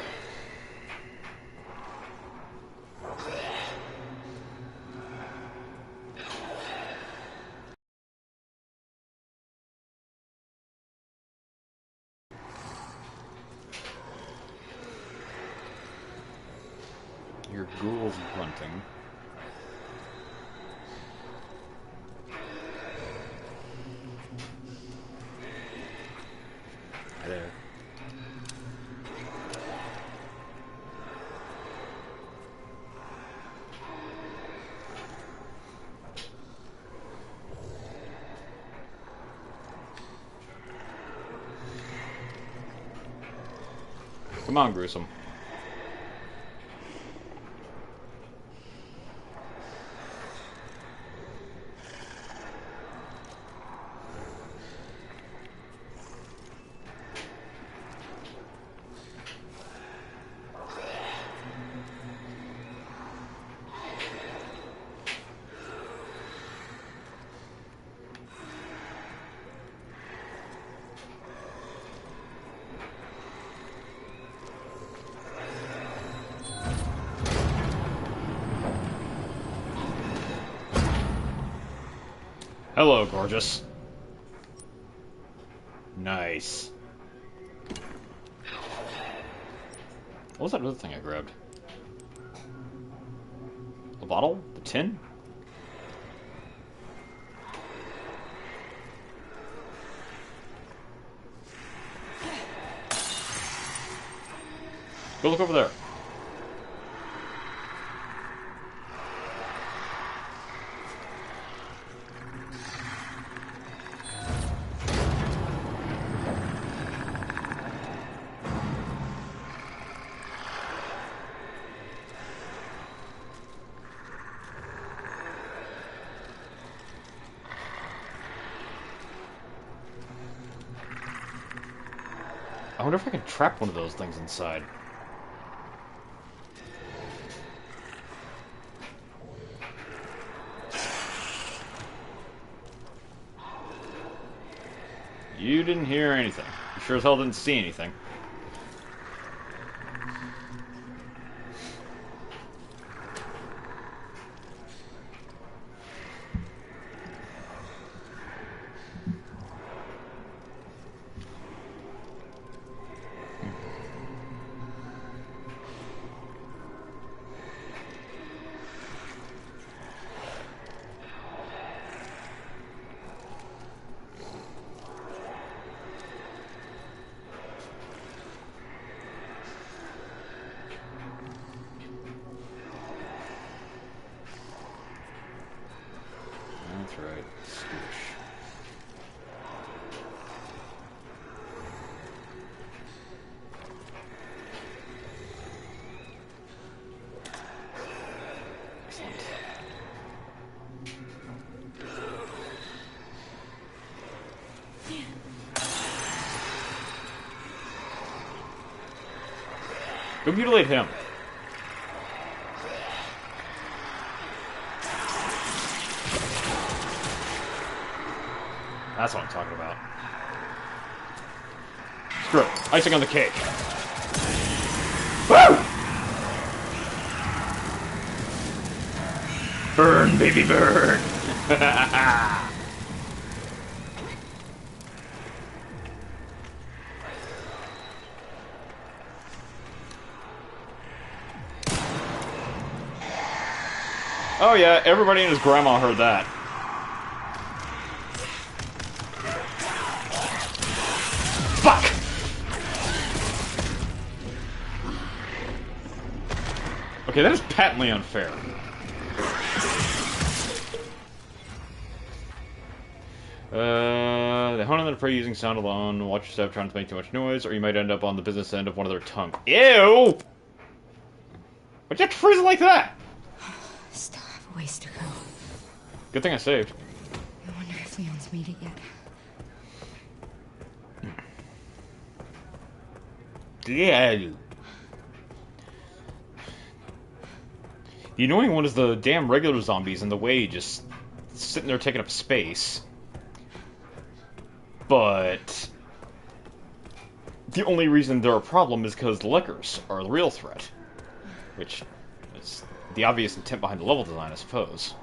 Your ghoul's grunting. Hi there. Come on, Gruesome. Hello, gorgeous. Nice. What was that other thing I grabbed? A bottle? The tin? Go look over there. I wonder if I can trap one of those things inside. You didn't hear anything. You sure as hell didn't see anything. That's right. Scoosh. Excellent. Go mutilate him. That's what I'm talking about. Screw it. Icing on the cake. Woo! Burn, baby, burn! Oh yeah, everybody and his grandma heard that. Fuck! Okay, that is patently unfair. They hunt on the prey using sound alone. Watch your step, trying to make too much noise, or you might end up on the business end of one of their tongue. Ew! Why'd you have to freeze it like that? Still have a ways to go. Good thing I saved. I wonder if Leon's made it yet. Yeah. The annoying one is the damn regular zombies in the way, just sitting there taking up space. But the only reason they're a problem is because the lickers are the real threat. Which is the obvious intent behind the level design, I suppose.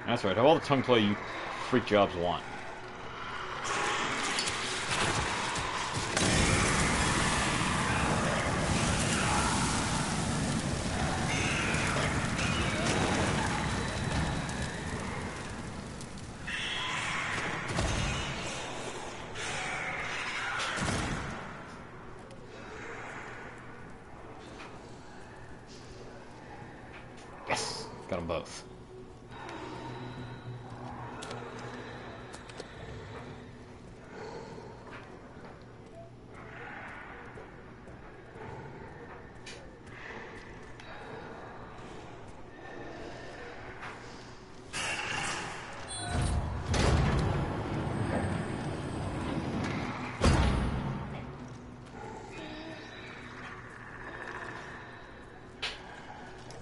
That's right, have all the tongue play you freak jobs want. Yes! Got them both.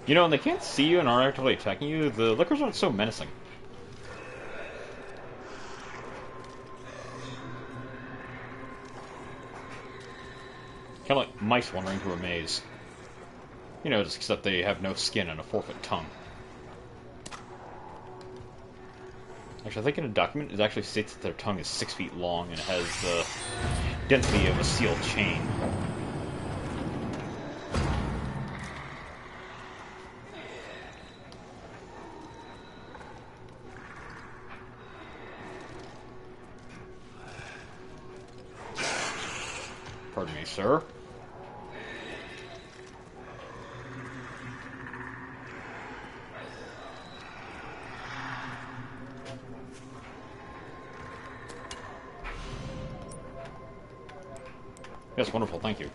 You know, when they can't see you and aren't actively attacking you, the lickers aren't so menacing. Kind of like mice wandering through a maze. You know, just except they have no skin and a 4-foot tongue. Actually, I think in a document it actually states that their tongue is 6 feet long and it has the density of a sealed chain. Pardon me, sir. Yes, wonderful, thank you.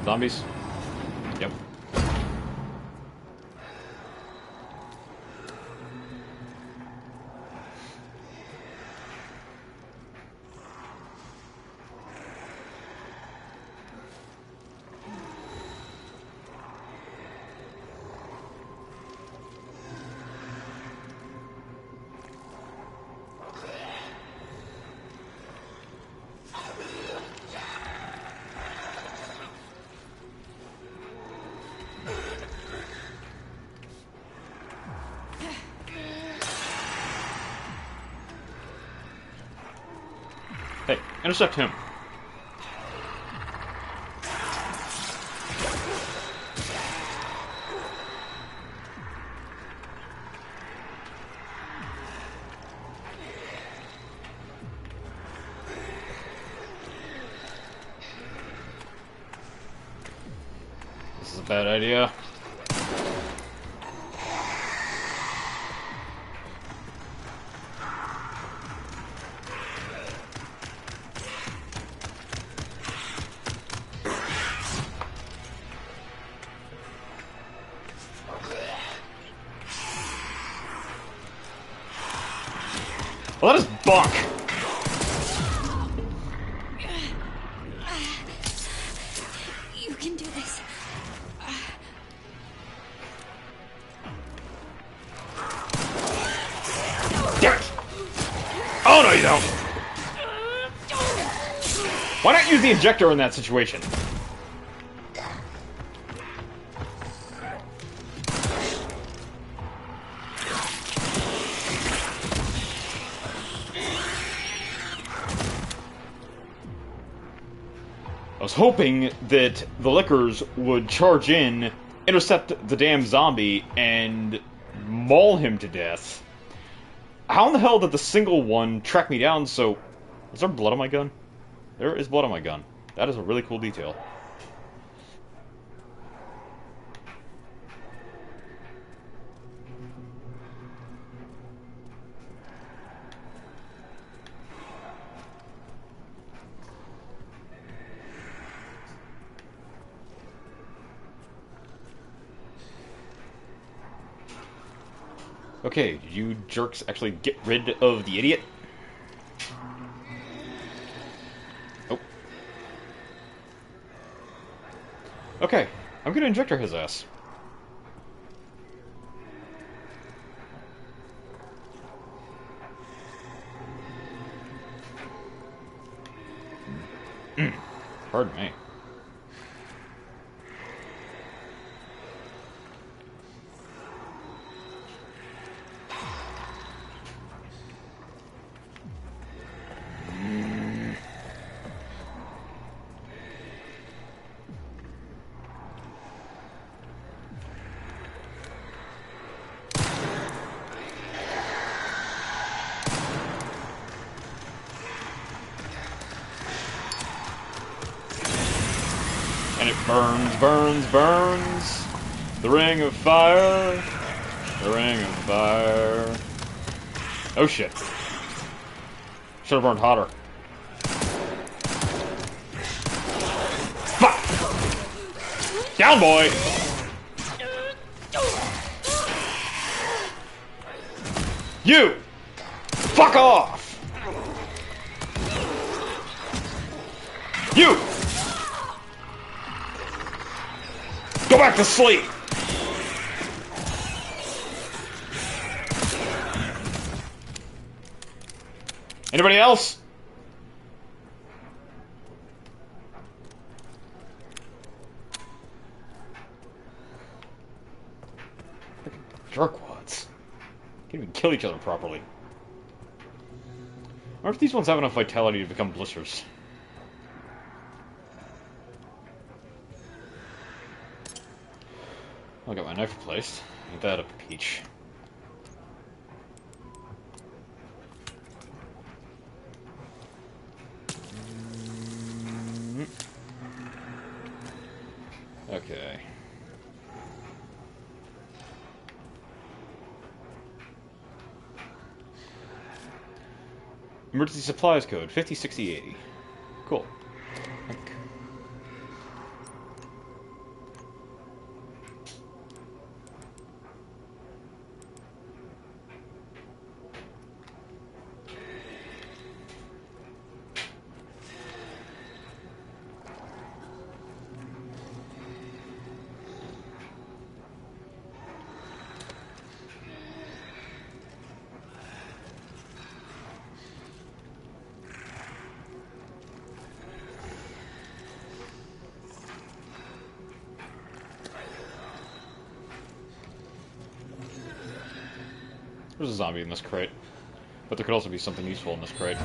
Zombies? Yep. Hey, intercept him. bad idea. Well, that is bunk. You can do this. Damn it! Oh, no, you don't. Why not use the injector in that situation? I was hoping that the Lickers would charge in, intercept the damn zombie, and maul him to death. How in the hell did the single one track me down so... Is there blood on my gun? There is blood on my gun. That is a really cool detail. Okay, did you jerks actually get rid of the idiot? Oh. Okay, I'm gonna injector his ass. Pardon me. And it burns, burns, burns. The ring of fire. The ring of fire. Oh shit. Should have burned hotter. Fuck! Down, boy! You! Fuck off! You! Go back to sleep! Anybody else? Jerkwads. Can't even kill each other properly. I wonder if these ones have enough vitality to become blisters. I got my knife replaced. Ain't that a peach? Okay. Emergency supplies code 506080. Cool. There's a zombie in this crate. But there could also be something useful in this crate.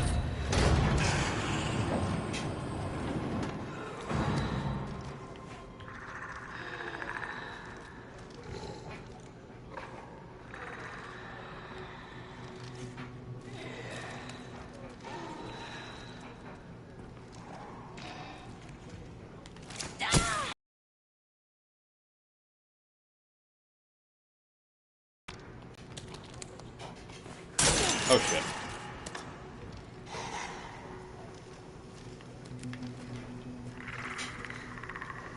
Oh shit.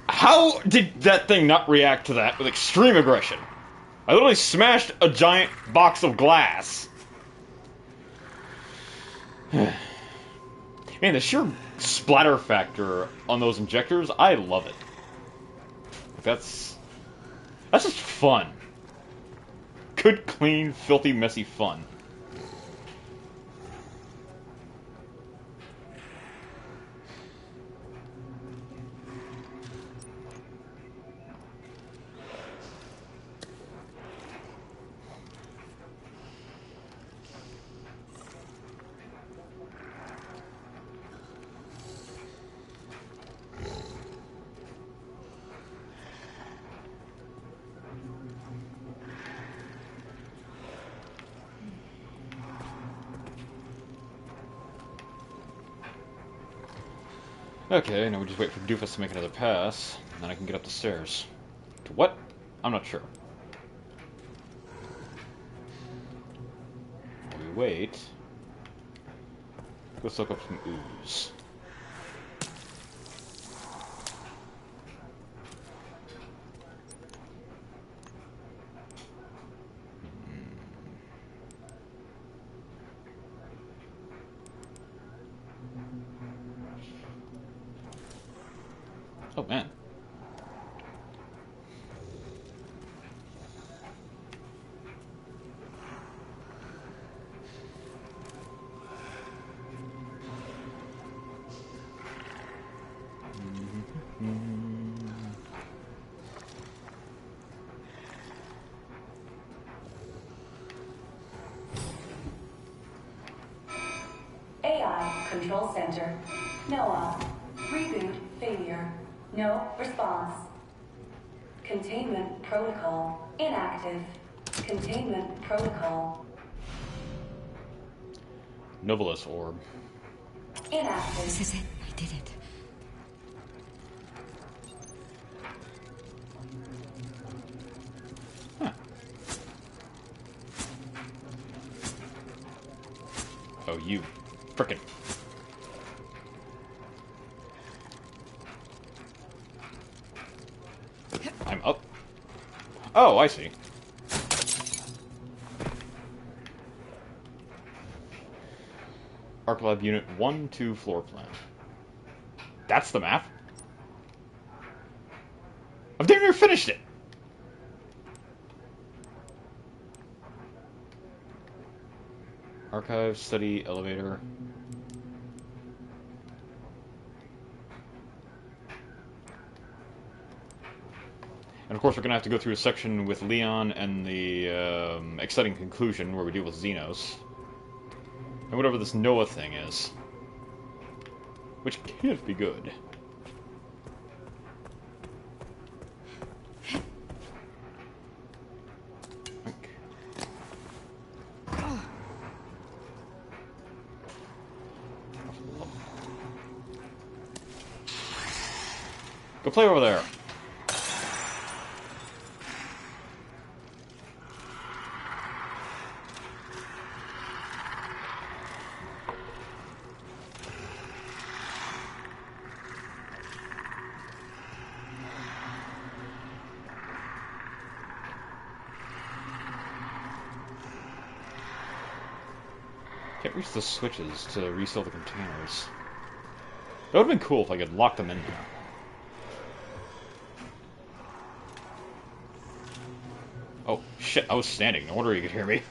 How did that thing not react to that with extreme aggression? I literally smashed a giant box of glass. Man, the sheer splatter factor on those injectors, I love it. That's just fun. Good, clean, filthy, messy fun. Okay, now we just wait for Doofus to make another pass, and then I can get up the stairs. To what? I'm not sure. While we wait, go soak up some ooze. Oh man. AI Control Center. Noah. Reboot failure. No response. Containment protocol inactive. Containment protocol Novelist orb. inactive. This is it. I did it. Huh. Oh, you. Frickin'. I'm up. Oh, I see. Arclab Unit 1-2 floor plan. That's the map? I've damn near finished it! Archive, study, elevator. And of course we're gonna have to go through a section with Leon and the exciting conclusion where we deal with Xenos. And whatever this Noah thing is. Which can't be good. Go play over there. Can't reach the switches to reseal the containers. That would have been cool if I could lock them in there. Oh, shit, I was standing. No wonder you could hear me.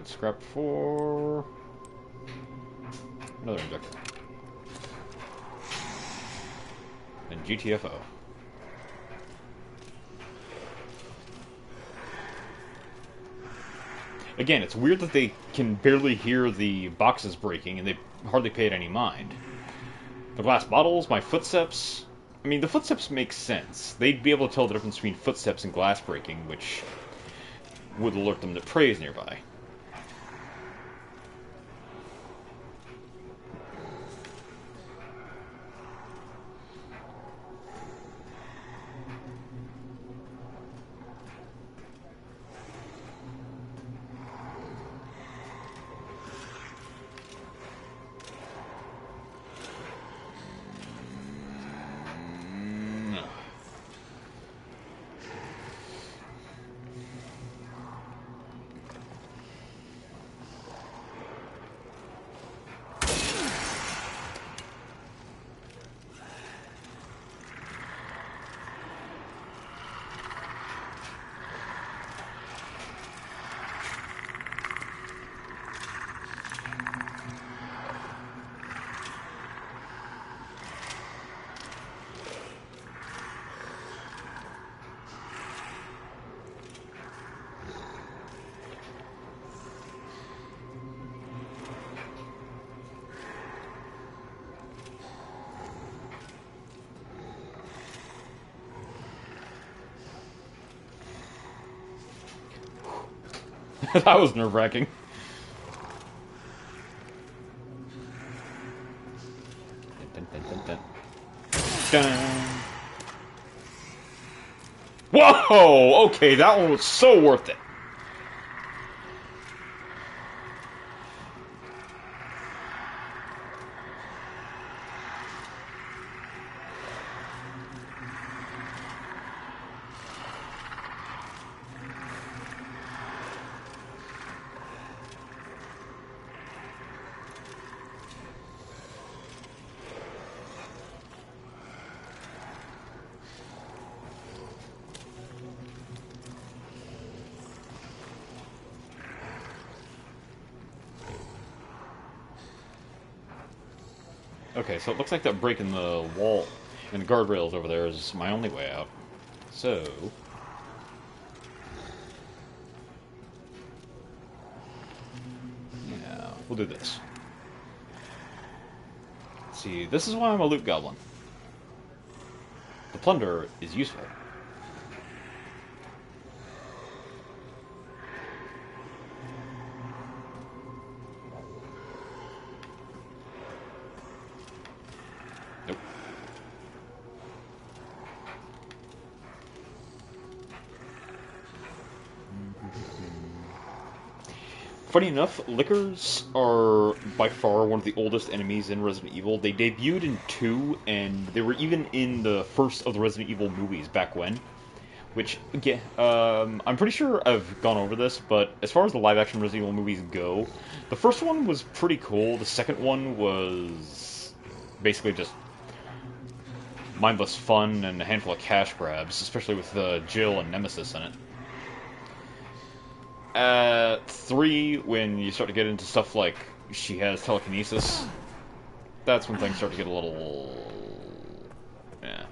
Scrap for another injector. And GTFO. Again, it's weird that they can barely hear the boxes breaking, and they hardly pay it any mind. The glass bottles, my footsteps... I mean, the footsteps make sense. They'd be able to tell the difference between footsteps and glass breaking, which would alert them that prey is nearby. That was nerve-wracking. Dun, dun, dun, dun, dun. Dun. Whoa! Okay, that one was so worth it. Okay, so it looks like that break in the wall and the guardrails over there is my only way out. So... yeah, we'll do this. Let's see, this is why I'm a loot goblin. The plunder is useful. Nope. Funny enough, Lickers are by far one of the oldest enemies in Resident Evil. They debuted in 2, and they were even in the first of the Resident Evil movies back when. Which, again, I'm pretty sure I've gone over this, but as far as the live-action Resident Evil movies go, the first one was pretty cool. The second one was basically just mindless fun and a handful of cash grabs, especially with Jill and Nemesis in it. 3, when you start to get into stuff like she has telekinesis, that's when things start to get a little... yeah.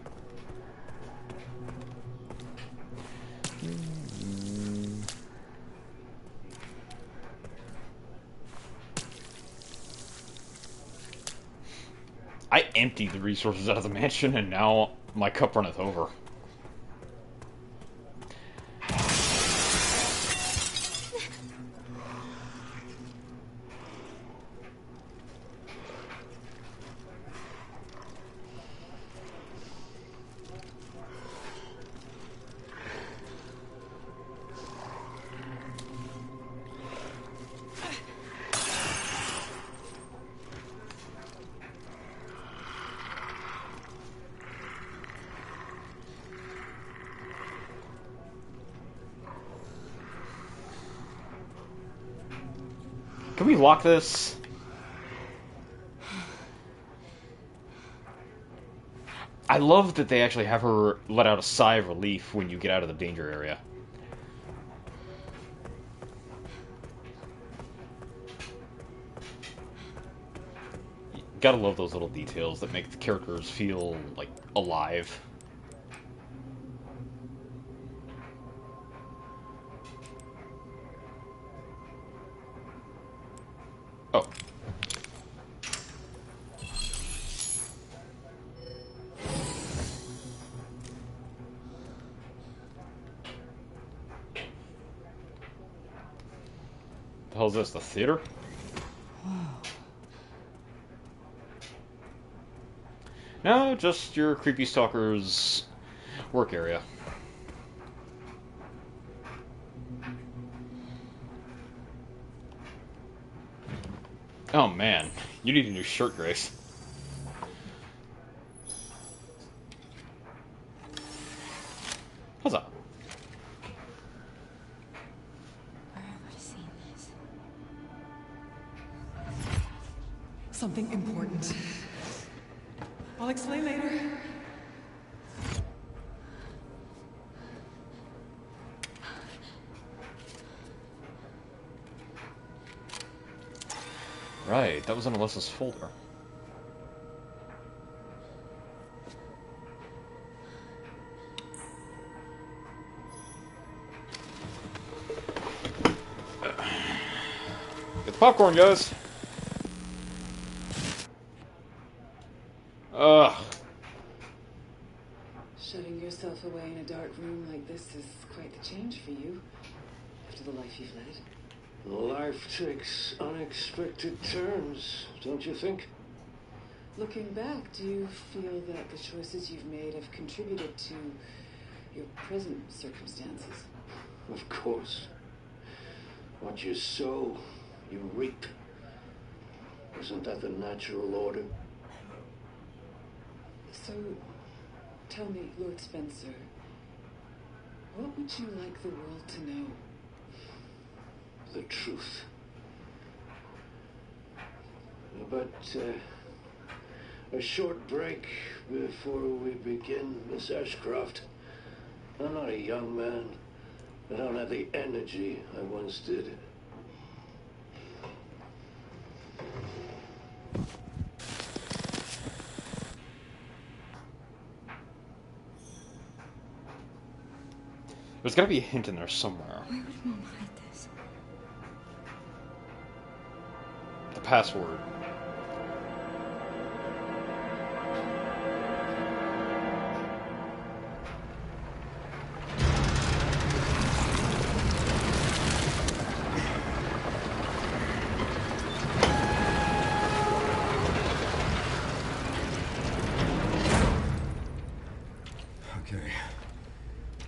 I emptied the resources out of the mansion, and now my cup runneth over. Can we lock this? I love that they actually have her let out a sigh of relief when you get out of the danger area. You gotta love those little details that make the characters feel, like, alive. Oh. The hell is this? The theater? No, just your creepy stalker's work area. Oh man, you need a new shirt, Grace. What's up? Where have I seen this? Something important. I'll explain later. Right, that was in Alyssa's folder. Get the popcorn, guys! Ugh. Shutting yourself away in a dark room like this is quite the change for you, after the life you've led. Life takes unexpected turns, don't you think? Looking back, do you feel that the choices you've made have contributed to your present circumstances? Of course. What you sow, you reap. Isn't that the natural order? So, tell me, Lord Spencer, what would you like the world to know? The truth. But, a short break before we begin, Miss Ashcroft. I'm not a young man. I don't have the energy I once did. There's gotta be a hint in there somewhere. Where would Mom hide this? The password. Okay.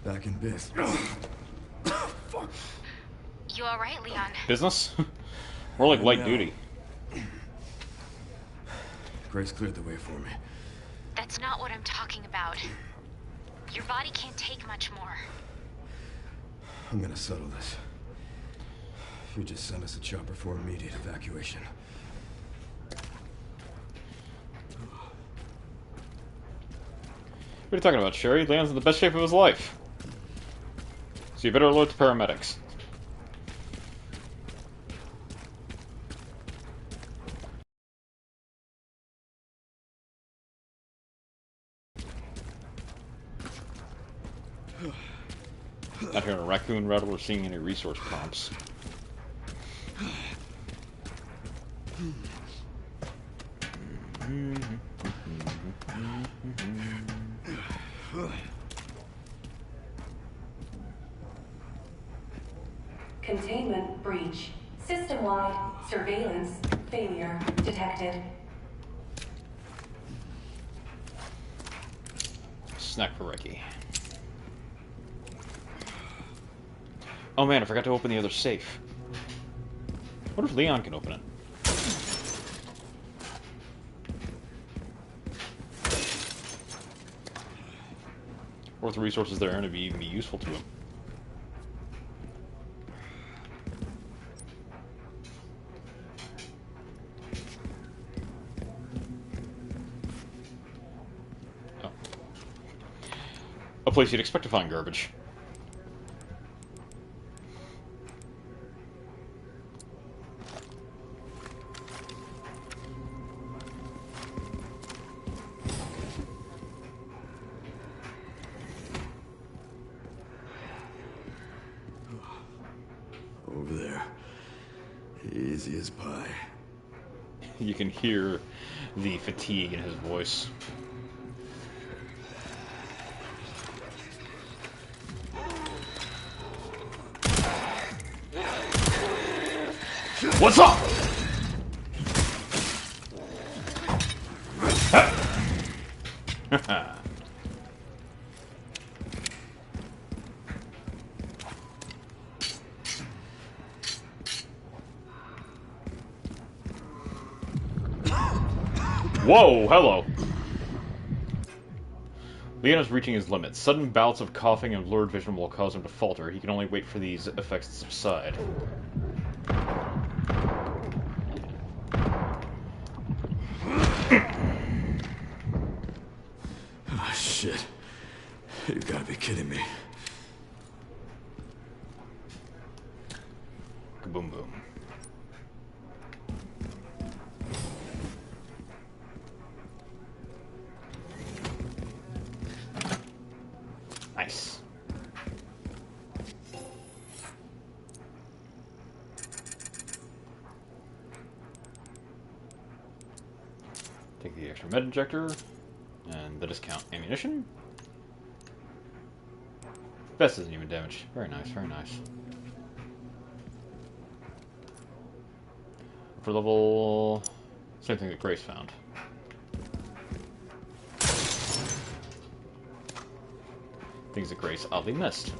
Back in biz. Fuck. You alright, Leon? Business? More like light No. duty. Grace cleared the way for me. That's not what I'm talking about. Your body can't take much more. I'm gonna settle this. You just send us a chopper for immediate evacuation. What are you talking about, Sherry? Leon's in the best shape of his life. So you better alert the paramedics. Not hearing a raccoon rattle or seeing any resource prompts. Containment breach. System-wide surveillance failure detected. Snack for Ricky. Oh man, I forgot to open the other safe. What if Leon can open it? Or if the resources there are to even be useful to him. Oh. A place you'd expect to find garbage. Over there. Easy as pie. You can hear the fatigue in his voice. What's up? Whoa, hello. Leon is reaching his limits. Sudden bouts of coughing and blurred vision will cause him to falter. He can only wait for these effects to subside. Oh, shit. You gotta be kidding me. Kaboom boom. Nice. Take the extra med injector and the discount ammunition. Vest isn't even damaged. Very nice, very nice. For level, same thing that Grace found. Things that Grace oddly missed.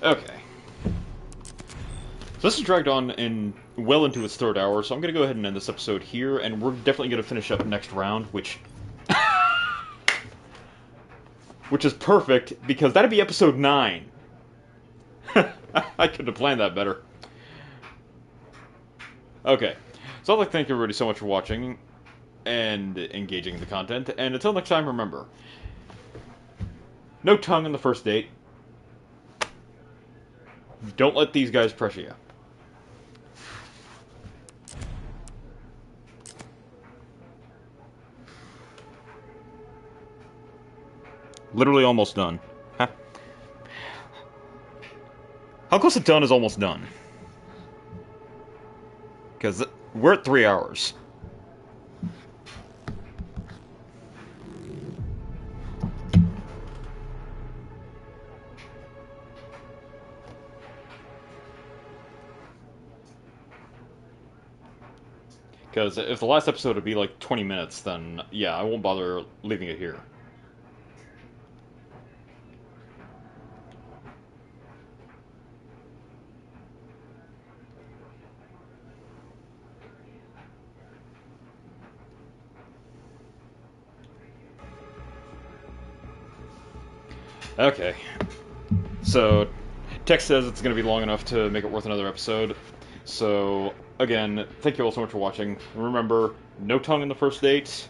Okay. So this is dragged on well into its third hour, so I'm going to go ahead and end this episode here, and we're definitely going to finish up next round, which is perfect, because that'd be episode 9. I couldn't have planned that better. Okay. So I'd like to thank everybody so much for watching and engaging in the content, and until next time, remember, no tongue on the first date. Don't let these guys pressure you. Literally almost done. Huh? How close to done is almost done? Because we're at 3 hours. Because if the last episode would be like 20 minutes, then yeah, I won't bother leaving it here. Okay. So, text says it's going to be long enough to make it worth another episode. So, again, thank you all so much for watching. Remember, no tongue in the first date.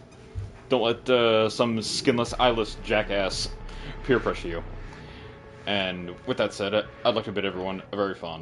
Don't let some skinless, eyeless jackass peer pressure you. And with that said, I'd like to bid everyone a very fond